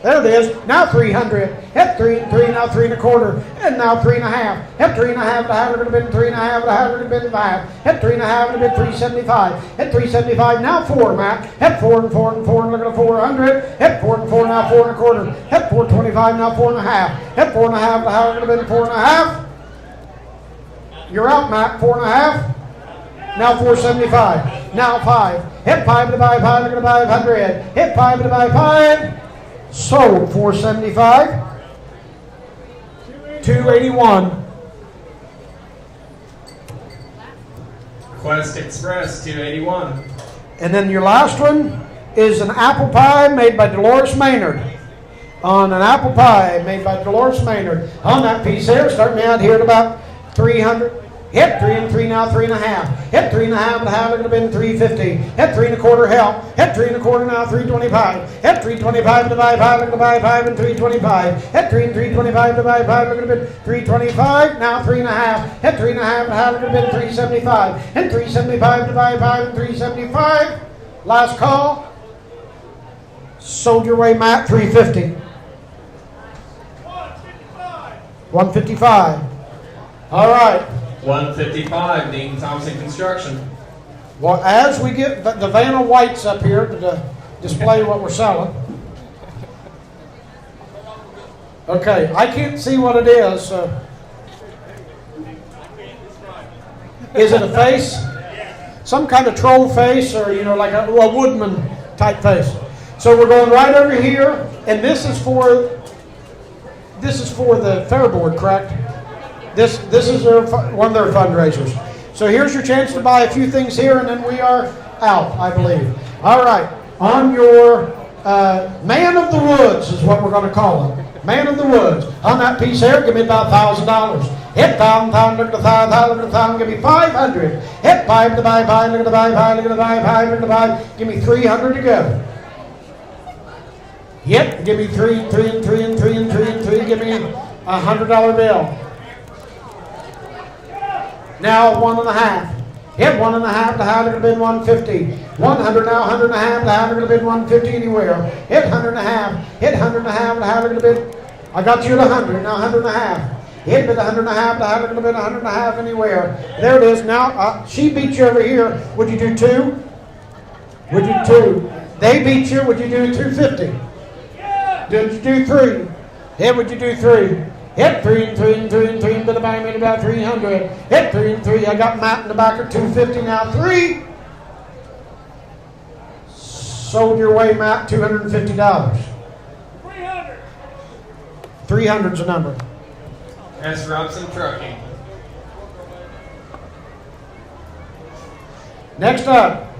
There it is. Now 300. Hit 3 and 3, now 3 1/4. And now 3.5. Hit 3.5 and a half. We're going to bid 3.5 and a half. We're going to bid 5. Hit 3.5 and a bid 375. Hit 375. Now 4, Matt. Hit 4 and 4 and 4 and look at 400. Hit 4 and 4, now 4 1/4. Hit 425, now 4.5. Hit 4.5 and a half. We're going to bid 4.5. You're out, Matt. 4.5. Now 475. Now 5. Hit 5 to buy 5. We're going to buy 100. Hit 5 to buy 5. Sold 475. 281. Quest Express, 281. And then your last one is an apple pie made by Dolores Maynard. On an apple pie made by Dolores Maynard. On that piece there, starting me out here at about 300. Hit 3 and 3, now 3.5. Hit 3.5 and a half, they're going to bid 350. Hit 3 1/4, help. Hit 3 1/4, now 325. Hit 325 to buy 5, they're going to buy 5 and 325. Hit 3 and 325 to buy 5, they're going to bid 325, now 3.5. Hit 3.5 and a half, they're going to bid 375. Hit 375 to buy 5 and 375. Last call. Sold your way, Matt, 350. 155. All right. 155, Dean Thompson Construction. Well, as we get the Vanna Whites up here to display what we're selling. Okay, I can't see what it is. Is it a face? Some kind of troll face, or like a woodman type face. So we're going right over here, and this is for the Fair Board, correct? This is one of their fundraisers. So here's your chance to buy a few things here, and then we are out, I believe. All right, on your Man of the Woods is what we're going to call him. Man of the Woods. On that piece here, give me about $1,000. Hit 1,000, look at the 1,000, look at the 1,000, give me 500. Hit 5 to buy 5, look at the buy 5, look at the buy 5, look at the buy. Give me 300 to go. Yep, give me 3 and 3 and 3 and 3 and 3 and 3. Give me a $100 bill. Now 1.5. Hit 1.5 to how they're going to bid 150. 100 now, 100 and a half to how they're going to bid 150 anywhere. Hit 100 and a half. Hit 100 and a half to how they're going to bid. I got you at 100. Now 100 and a half. Hit bid 100 and a half to how they're going to bid 100 and a half anywhere. There it is. Now she beat you over here. Would you do 2? Would you do 2? They beat you. Would you do 250? Did you do 3? Hit, would you do 3? Hit 3 and 3 and 3 and 3 and bid about 300. Hit 3 and 3. I got Matt in the back at 250 now. 3. Sold your way, Matt, $250. 300. 300's a number. S. Robson Trucking. Next up,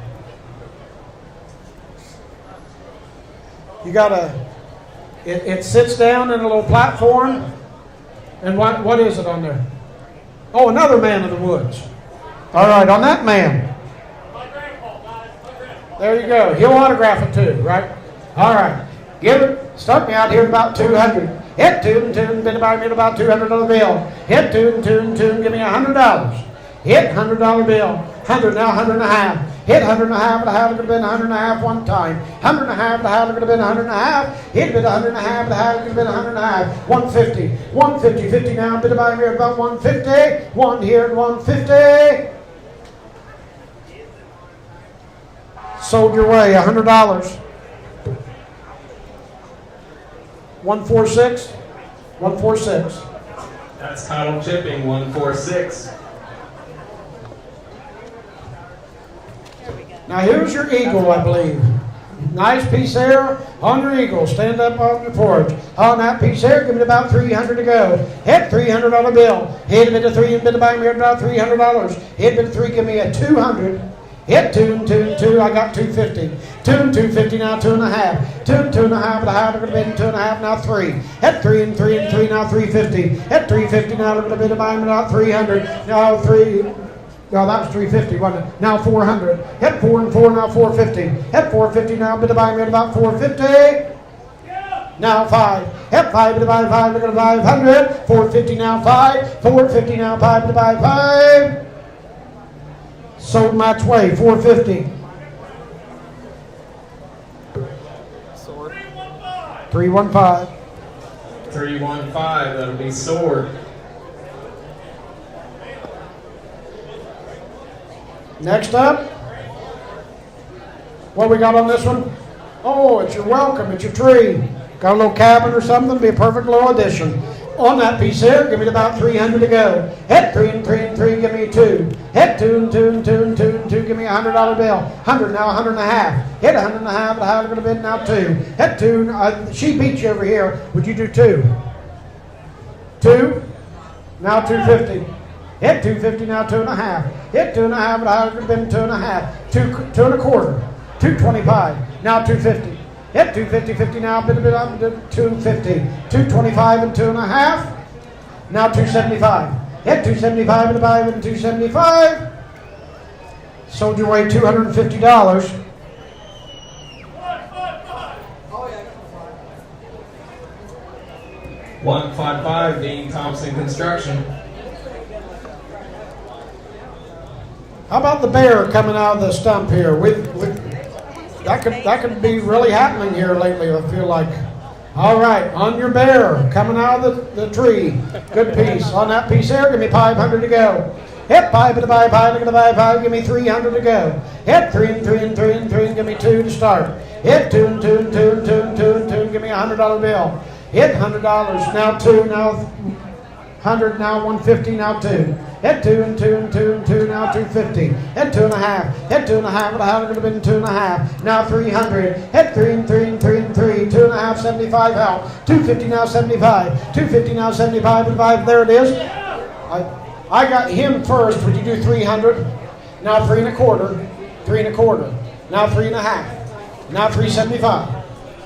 you got a It sits down in a little platform. And what is it on there? Oh, another man of the woods. All right, on that man. There you go. He'll autograph it too, right? All right. Give it. Start me out here at about 200. Hit tune, been about me at about $200 bill. Hit tune, give me $100. Hit $100 bill. 100 now, 100 and a half. Hit 100 and a half, and a half, it could have been 100 and a half one time. 100 and a half, and a half, it could have been 100 and a half. Hit bit 100 and a half, and a half, it could have been 100 and a half. 150, 150, 50 now, bit about here about 150. One here at 150. Sold your way, $100. 146, 146. That's title chipping, 146. Now here's your eagle, I believe. Nice piece there on your eagle. Stand up on your porch. On that piece there, give me about 300 to go. Hit $300 bill. Hit a bit of 3 and bit of buy me about $300. Hit a bit of 3, give me a 200. Hit tune, I got 250. Tune 250 now, 2.5. Tune 2.5 and a half, I'm going to bid 2.5 now 3. Hit 3 and 3 and 3 now 350. Hit 350 now, I'm going to bid buy me about 300. Now 3. No, that was 350, wasn't it? Now 400. Hit 4 and 4, now 450. Hit 450 now, bid buy me about 450. Now 5. Hit 5, bid buy 5, we're going to buy 500. 450 now 5. 450 now 5, bid buy 5. Sold match way, 450. Sword. 315. 315, that'll be sword. Next up, what we got on this one? Oh, it's your welcome, it's your tree. Got a little cabin or something, be a perfect little addition. On that piece here, give me about 300 to go. Hit 3 and 3 and 3, give me 2. Hit 2 and 2 and 2 and 2 and 2, give me $100 bill. 100 now, 100 and a half. Hit 100 and a half, and I'm going to bid now 2. Hit 2, she beat you over here. Would you do 2? 2, now 250. Hit 250 now, 2.5. Hit 2.5, and I'm going to bid 2.5. 2 and a quarter. 225. Now 250. Hit 250, 50 now, bid 250. 225 and 2.5. Now 275. Hit 275 and 5 and 275. Sold your way $250. $155, Dean Thompson Construction. How about the bear coming out of the stump here? That could be really happening here lately, I feel like. All right, on your bear, coming out of the tree. Good piece. On that piece there, give me 500 to go. Hit 5 to buy 5, to buy 5, give me 300 to go. Hit 3 and 3 and 3 and 3, and give me 2 to start. Hit 2 and 2 and 2 and 2 and 2 and 2, and give me a $100 bill. Hit $100, now 2, now 100, now 150, now 2. Hit 2 and 2 and 2 and 2, now 250. Hit 2.5. Hit 2.5, and I would have been 2.5. Now 300. Hit 3 and 3 and 3 and 3. 2.5, 75 out. 250 now 75. 250 now 75 and 5. There it is. I got him first. Would you do 300? Now 3 and a quarter. 3 and a quarter. Now 3.5. Now 375.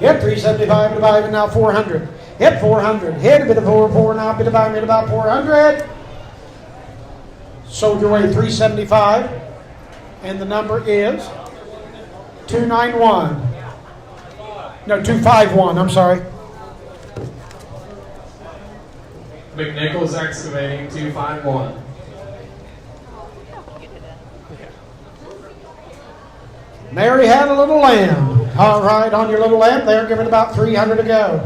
Hit 375 and 5 and now 400. Hit 400. Hit a bit of 4, now a bit of buy me at about 400. Sold your way 375. And the number is 291. No, 251, I'm sorry. McNichols Excavating, 251. Mary had a little lamb. All right, on your little lamb there, give it about 300 to go.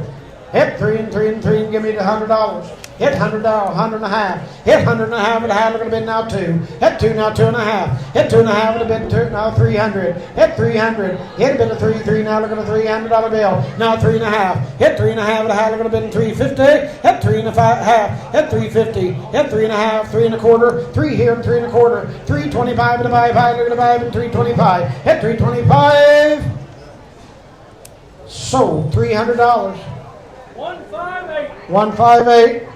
Hit 3 and 3 and 3 and give me the $100. Hit $100, 100 and a half. Hit 100 and a half and a half, look at it now 2. Hit 2 now 2.5. Hit 2.5 and a bit 2, now 300. Hit 300. Hit a bit of 3, 3 now look at a $300 bill. Now 3.5. Hit 3.5 and a half, look at a bit 350. Hit 3.5. Hit 350. Hit 3.5, 3 and a quarter. 3 here and 3 and a quarter. 325 and a 5, look at a 5 and 325. Hit 325. Sold $300. 158. 158.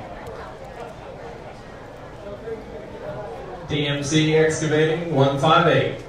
DMC Excavating, 158.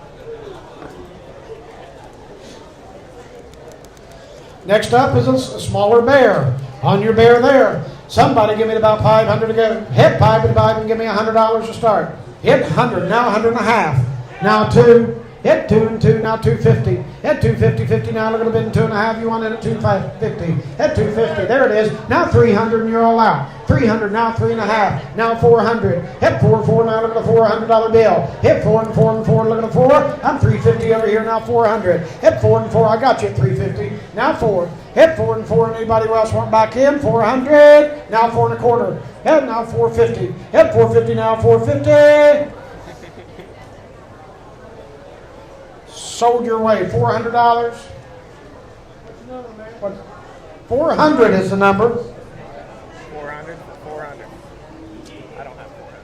Next up is a smaller bear. On your bear there. Somebody give me about 500 to go. Hit 5 and 5 and give me $100 to start. Hit 100, now 100 and a half. Now 2. Hit 2 and 2, now 250. Hit 250, 50, now look at the bid 2 and a half. You want it at 250. Hit 250, there it is. Now 300 and you're all out. 300, now 3 and a half. Now 400. Hit 4 and 4, now look at the $400 bill. Hit 4 and 4 and 4, look at the 4. I'm 350 over here, now 400. Hit 4 and 4, I got you at 350. Now 4. Hit 4 and 4, and anybody else want back in? 400. Now 4 and a quarter. Hit now 450. Hit 450, now 450. Sold your way, $400. What? 400 is the number. 400. I don't have 400.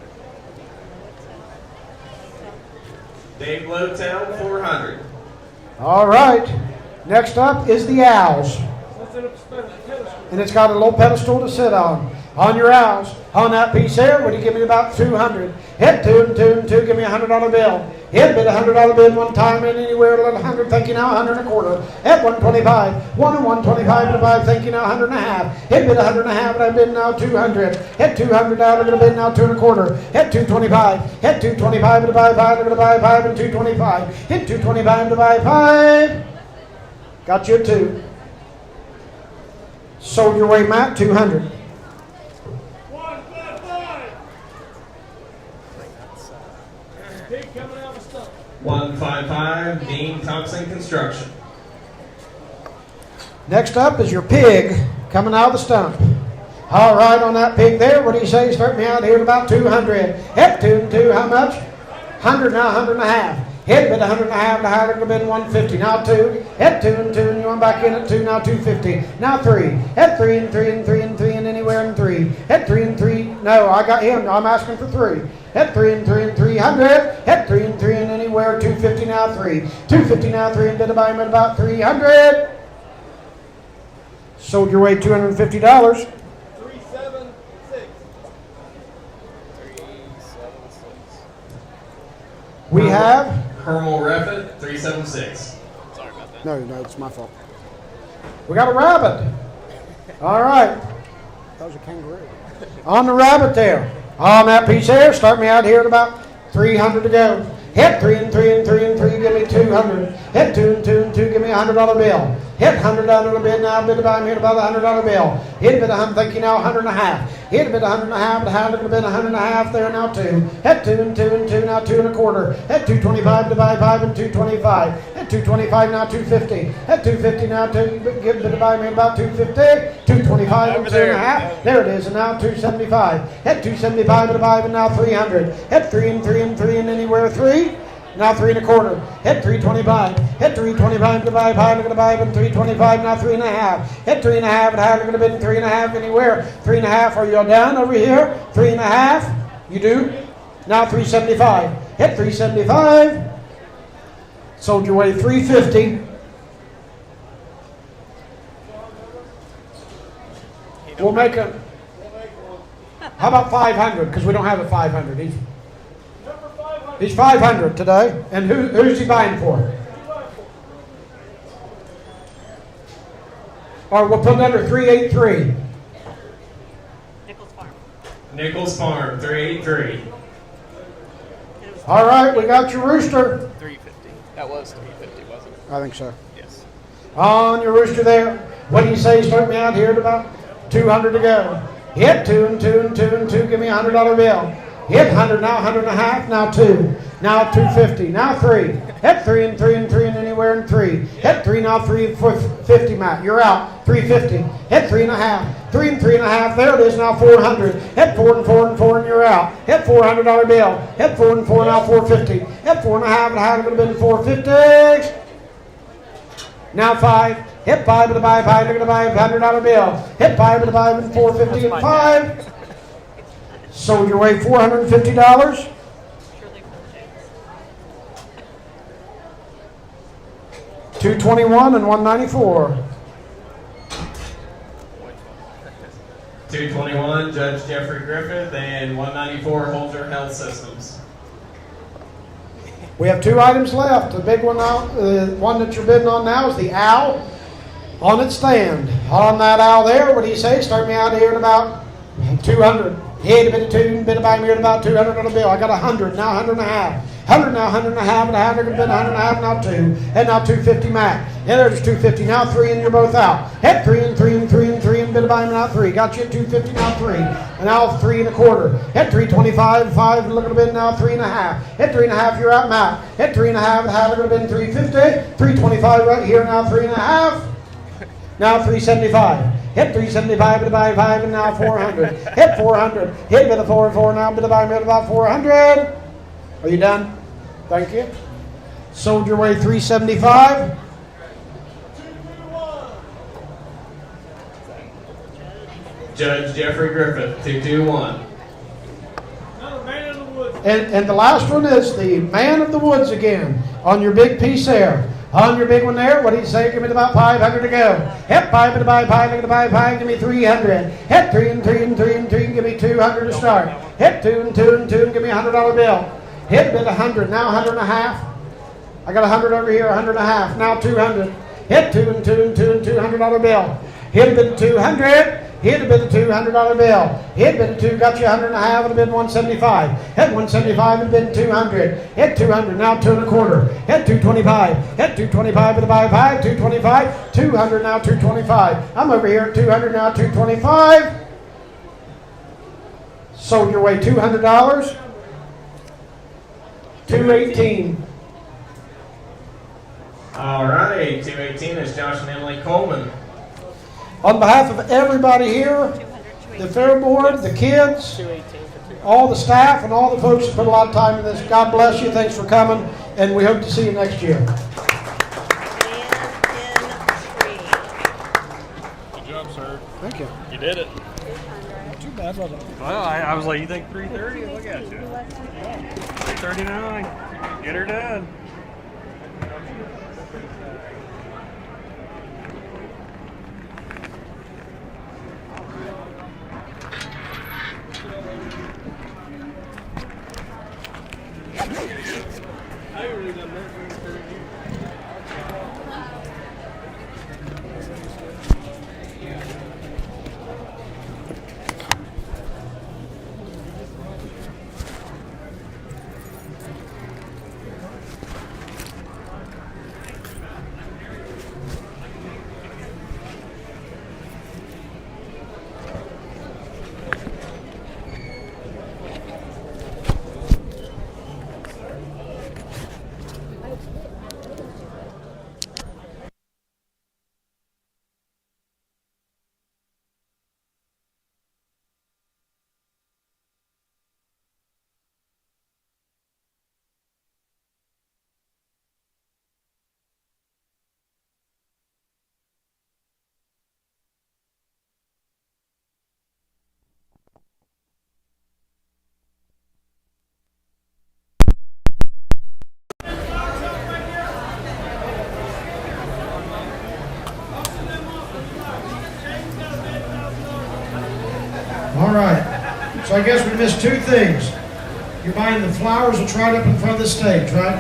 Dave Lowtown, 400. All right. Next up is the owls. And it's got a little pedestal to sit on. On your owls. On that piece there, would you give me about 200? Hit 2 and 2 and 2, give me $100 bill. Hit bid $100 bid one time and anywhere to 100, thank you now, 100 and a quarter. Hit 125, 1 and 125 and a 5, thank you now, 100 and a half. Hit bid 100 and a half and I bid now 200. Hit 200 now, look at the bid now 2 and a quarter. Hit 225, hit 225 and a 5, look at the buy 5 and 225. Hit 225 and a buy 5. Got you at 2. Sold your way, Matt, 200. 155, Dean Thompson Construction. Next up is your pig coming out of the stump. All right, on that pig there, what do you say? Start me out here at about 200. Hit 2 and 2, how much? 100 now, 100 and a half. Hit bid 100 and a half, the higher would have been 150. Now 2. Hit 2 and 2, and you want back in at 2, now 250. Now 3. Hit 3 and 3 and 3 and 3 and anywhere in 3. Hit 3 and 3. No, I got him. I'm asking for 3. Hit 3 and 3 and 300. Hit 3 and 3 and anywhere 250 now 3. 250 now 3 and bid about him at about 300. Sold your way $250. 376. 376. We have. Hermal Refit, 376. Sorry about that. No, it's my fault. We got a rabbit. All right. That was a kangaroo. On the rabbit there. On that piece there, start me out here at about 300 to go. Hit 3 and 3 and 3 and 3, give me 200. Hit 2 and 2 and 2, give me $100 bill. Hit $100 bill, now bid about here about $100 bill. Hit bid 100, thank you now, 100 and a half. Hit bid 100 and a half, the half would have been 100 and a half there, now 2. Hit 2 and 2 and 2, now 2 and a quarter. Hit 225, divide 5 and 225. Hit 225, now 250. Hit 250, now 2, give bid about me about 250. 225 and 2 and a half. There it is, and now 275. Hit 275 and 5 and now 300. Hit 3 and 3 and 3 and anywhere 3. Now 3 and a quarter. Hit 325. Hit 325 to buy 5. Look at the buy and 325. Now 3 and a half. Hit 3 and a half. And how look at the bid 3 and a half anywhere. 3 and a half. Are you all down over here? 3 and a half. You do. Now 375. Hit 375. Sold your way 350. We'll make a. How about 500? Because we don't have a 500. He's 500 today. And who's he buying for? Or we'll put under 383. Nichols Farm. Nichols Farm, 383. All right, we got your rooster. 350. That was 350, wasn't it? I think so. Yes. On your rooster there. What do you say? Start me out here at about 200 to go. Hit 2 and 2 and 2 and 2. Give me a $100 bill. Hit 100 now, 100 and a half, now 2. Now 250, now 3. Hit 3 and 3 and 3 and anywhere in 3. Hit 3 now, 350, Matt. You're out. 350. Hit 3 and a half. 3 and 3 and a half. There it is now, 400. Hit 4 and 4 and 4 and you're out. Hit $400 bill. Hit 4 and 4 now, 450. Hit 4 and a half and how would have been 450. Now 5. Hit 5 with a buy 5. Look at the buy $100 bill. Hit 5 with a buy and 450 and 5. Sold your way $450. Shirley James. 221 and 194. 221, Judge Jeffrey Griffith, and 194, Holger Health Systems. We have 2 items left. The big one now, the one that you're bidding on now is the owl. On its stand. On that owl there, what do you say? Start me out here at about 200. Hit a bit of 2, bit of by me at about 200 on the bill. I got 100, now 100 and a half. 100 now, 100 and a half, and a half. They're going to bid 100 and a half, now 2. And now 250 max. Yeah, there's 250. Now 3, and you're both out. Hit 3 and 3 and 3 and 3, and bit of by me, now 3. Got you at 250, now 3. And now 3 and a quarter. Hit 325, 5, and look at the bid, now 3 and a half. Hit 3 and a half, you're out, Matt. Hit 3 and a half, they're going to bid 350. 325 right here, now 3 and a half. Now 375. Hit 375, bit of by 5, and now 400. Hit 400. Hit a bit of 4 and 4, now bit of by me, about 400. Are you done? Thank you. Sold your way 375. Judge Jeffrey Griffith, 221. Another man in the woods. And the last one is the man of the woods again on your big piece there. On your big one there, what do you say? Give me about 500 to go. Hit 5 and buy 5, and buy 5, give me 300. Hit 3 and 3 and 3 and 3, give me 200 to start. Hit 2 and 2 and 2, and give me a $100 bill. Hit a bit 100, now 100 and a half. I got 100 over here, 100 and a half, now 200. Hit 2 and 2 and 2 and $200 bill. Hit a bit of 200. Hit a bid of $200 bill. Hit a bid of 2, got you 100 and a half, and a bid 175. Hit 175 and bid 200. Hit 200, now 2 and a quarter. Hit 225. Hit 225 with a buy 5, 225. 200, now 225. I'm over here at 200, now 225. Sold your way $200. 218. All right, 218 is Josh and Emily Coleman. On behalf of everybody here, the fair board, the kids, all the staff, and all the folks that put a lot of time in this, God bless you. Thanks for coming, and we hope to see you next year. Good job, sir. Thank you. You did it. Not too bad, was it? Well, I was like, you think 330? Look at you. 339. Get her done. All right. So I guess we missed 2 things. You're buying the flowers that's right up in front of the stage, right?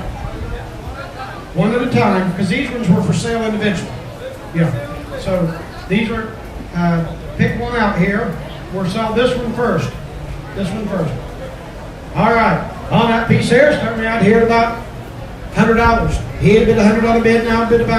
One at a time, because these ones were for sale individually. Yeah. So these are, pick one out here. We'll sell this one first. This one first. All right. On that piece there, start me out here at about $100. He had a bid $100 bid, now a bid about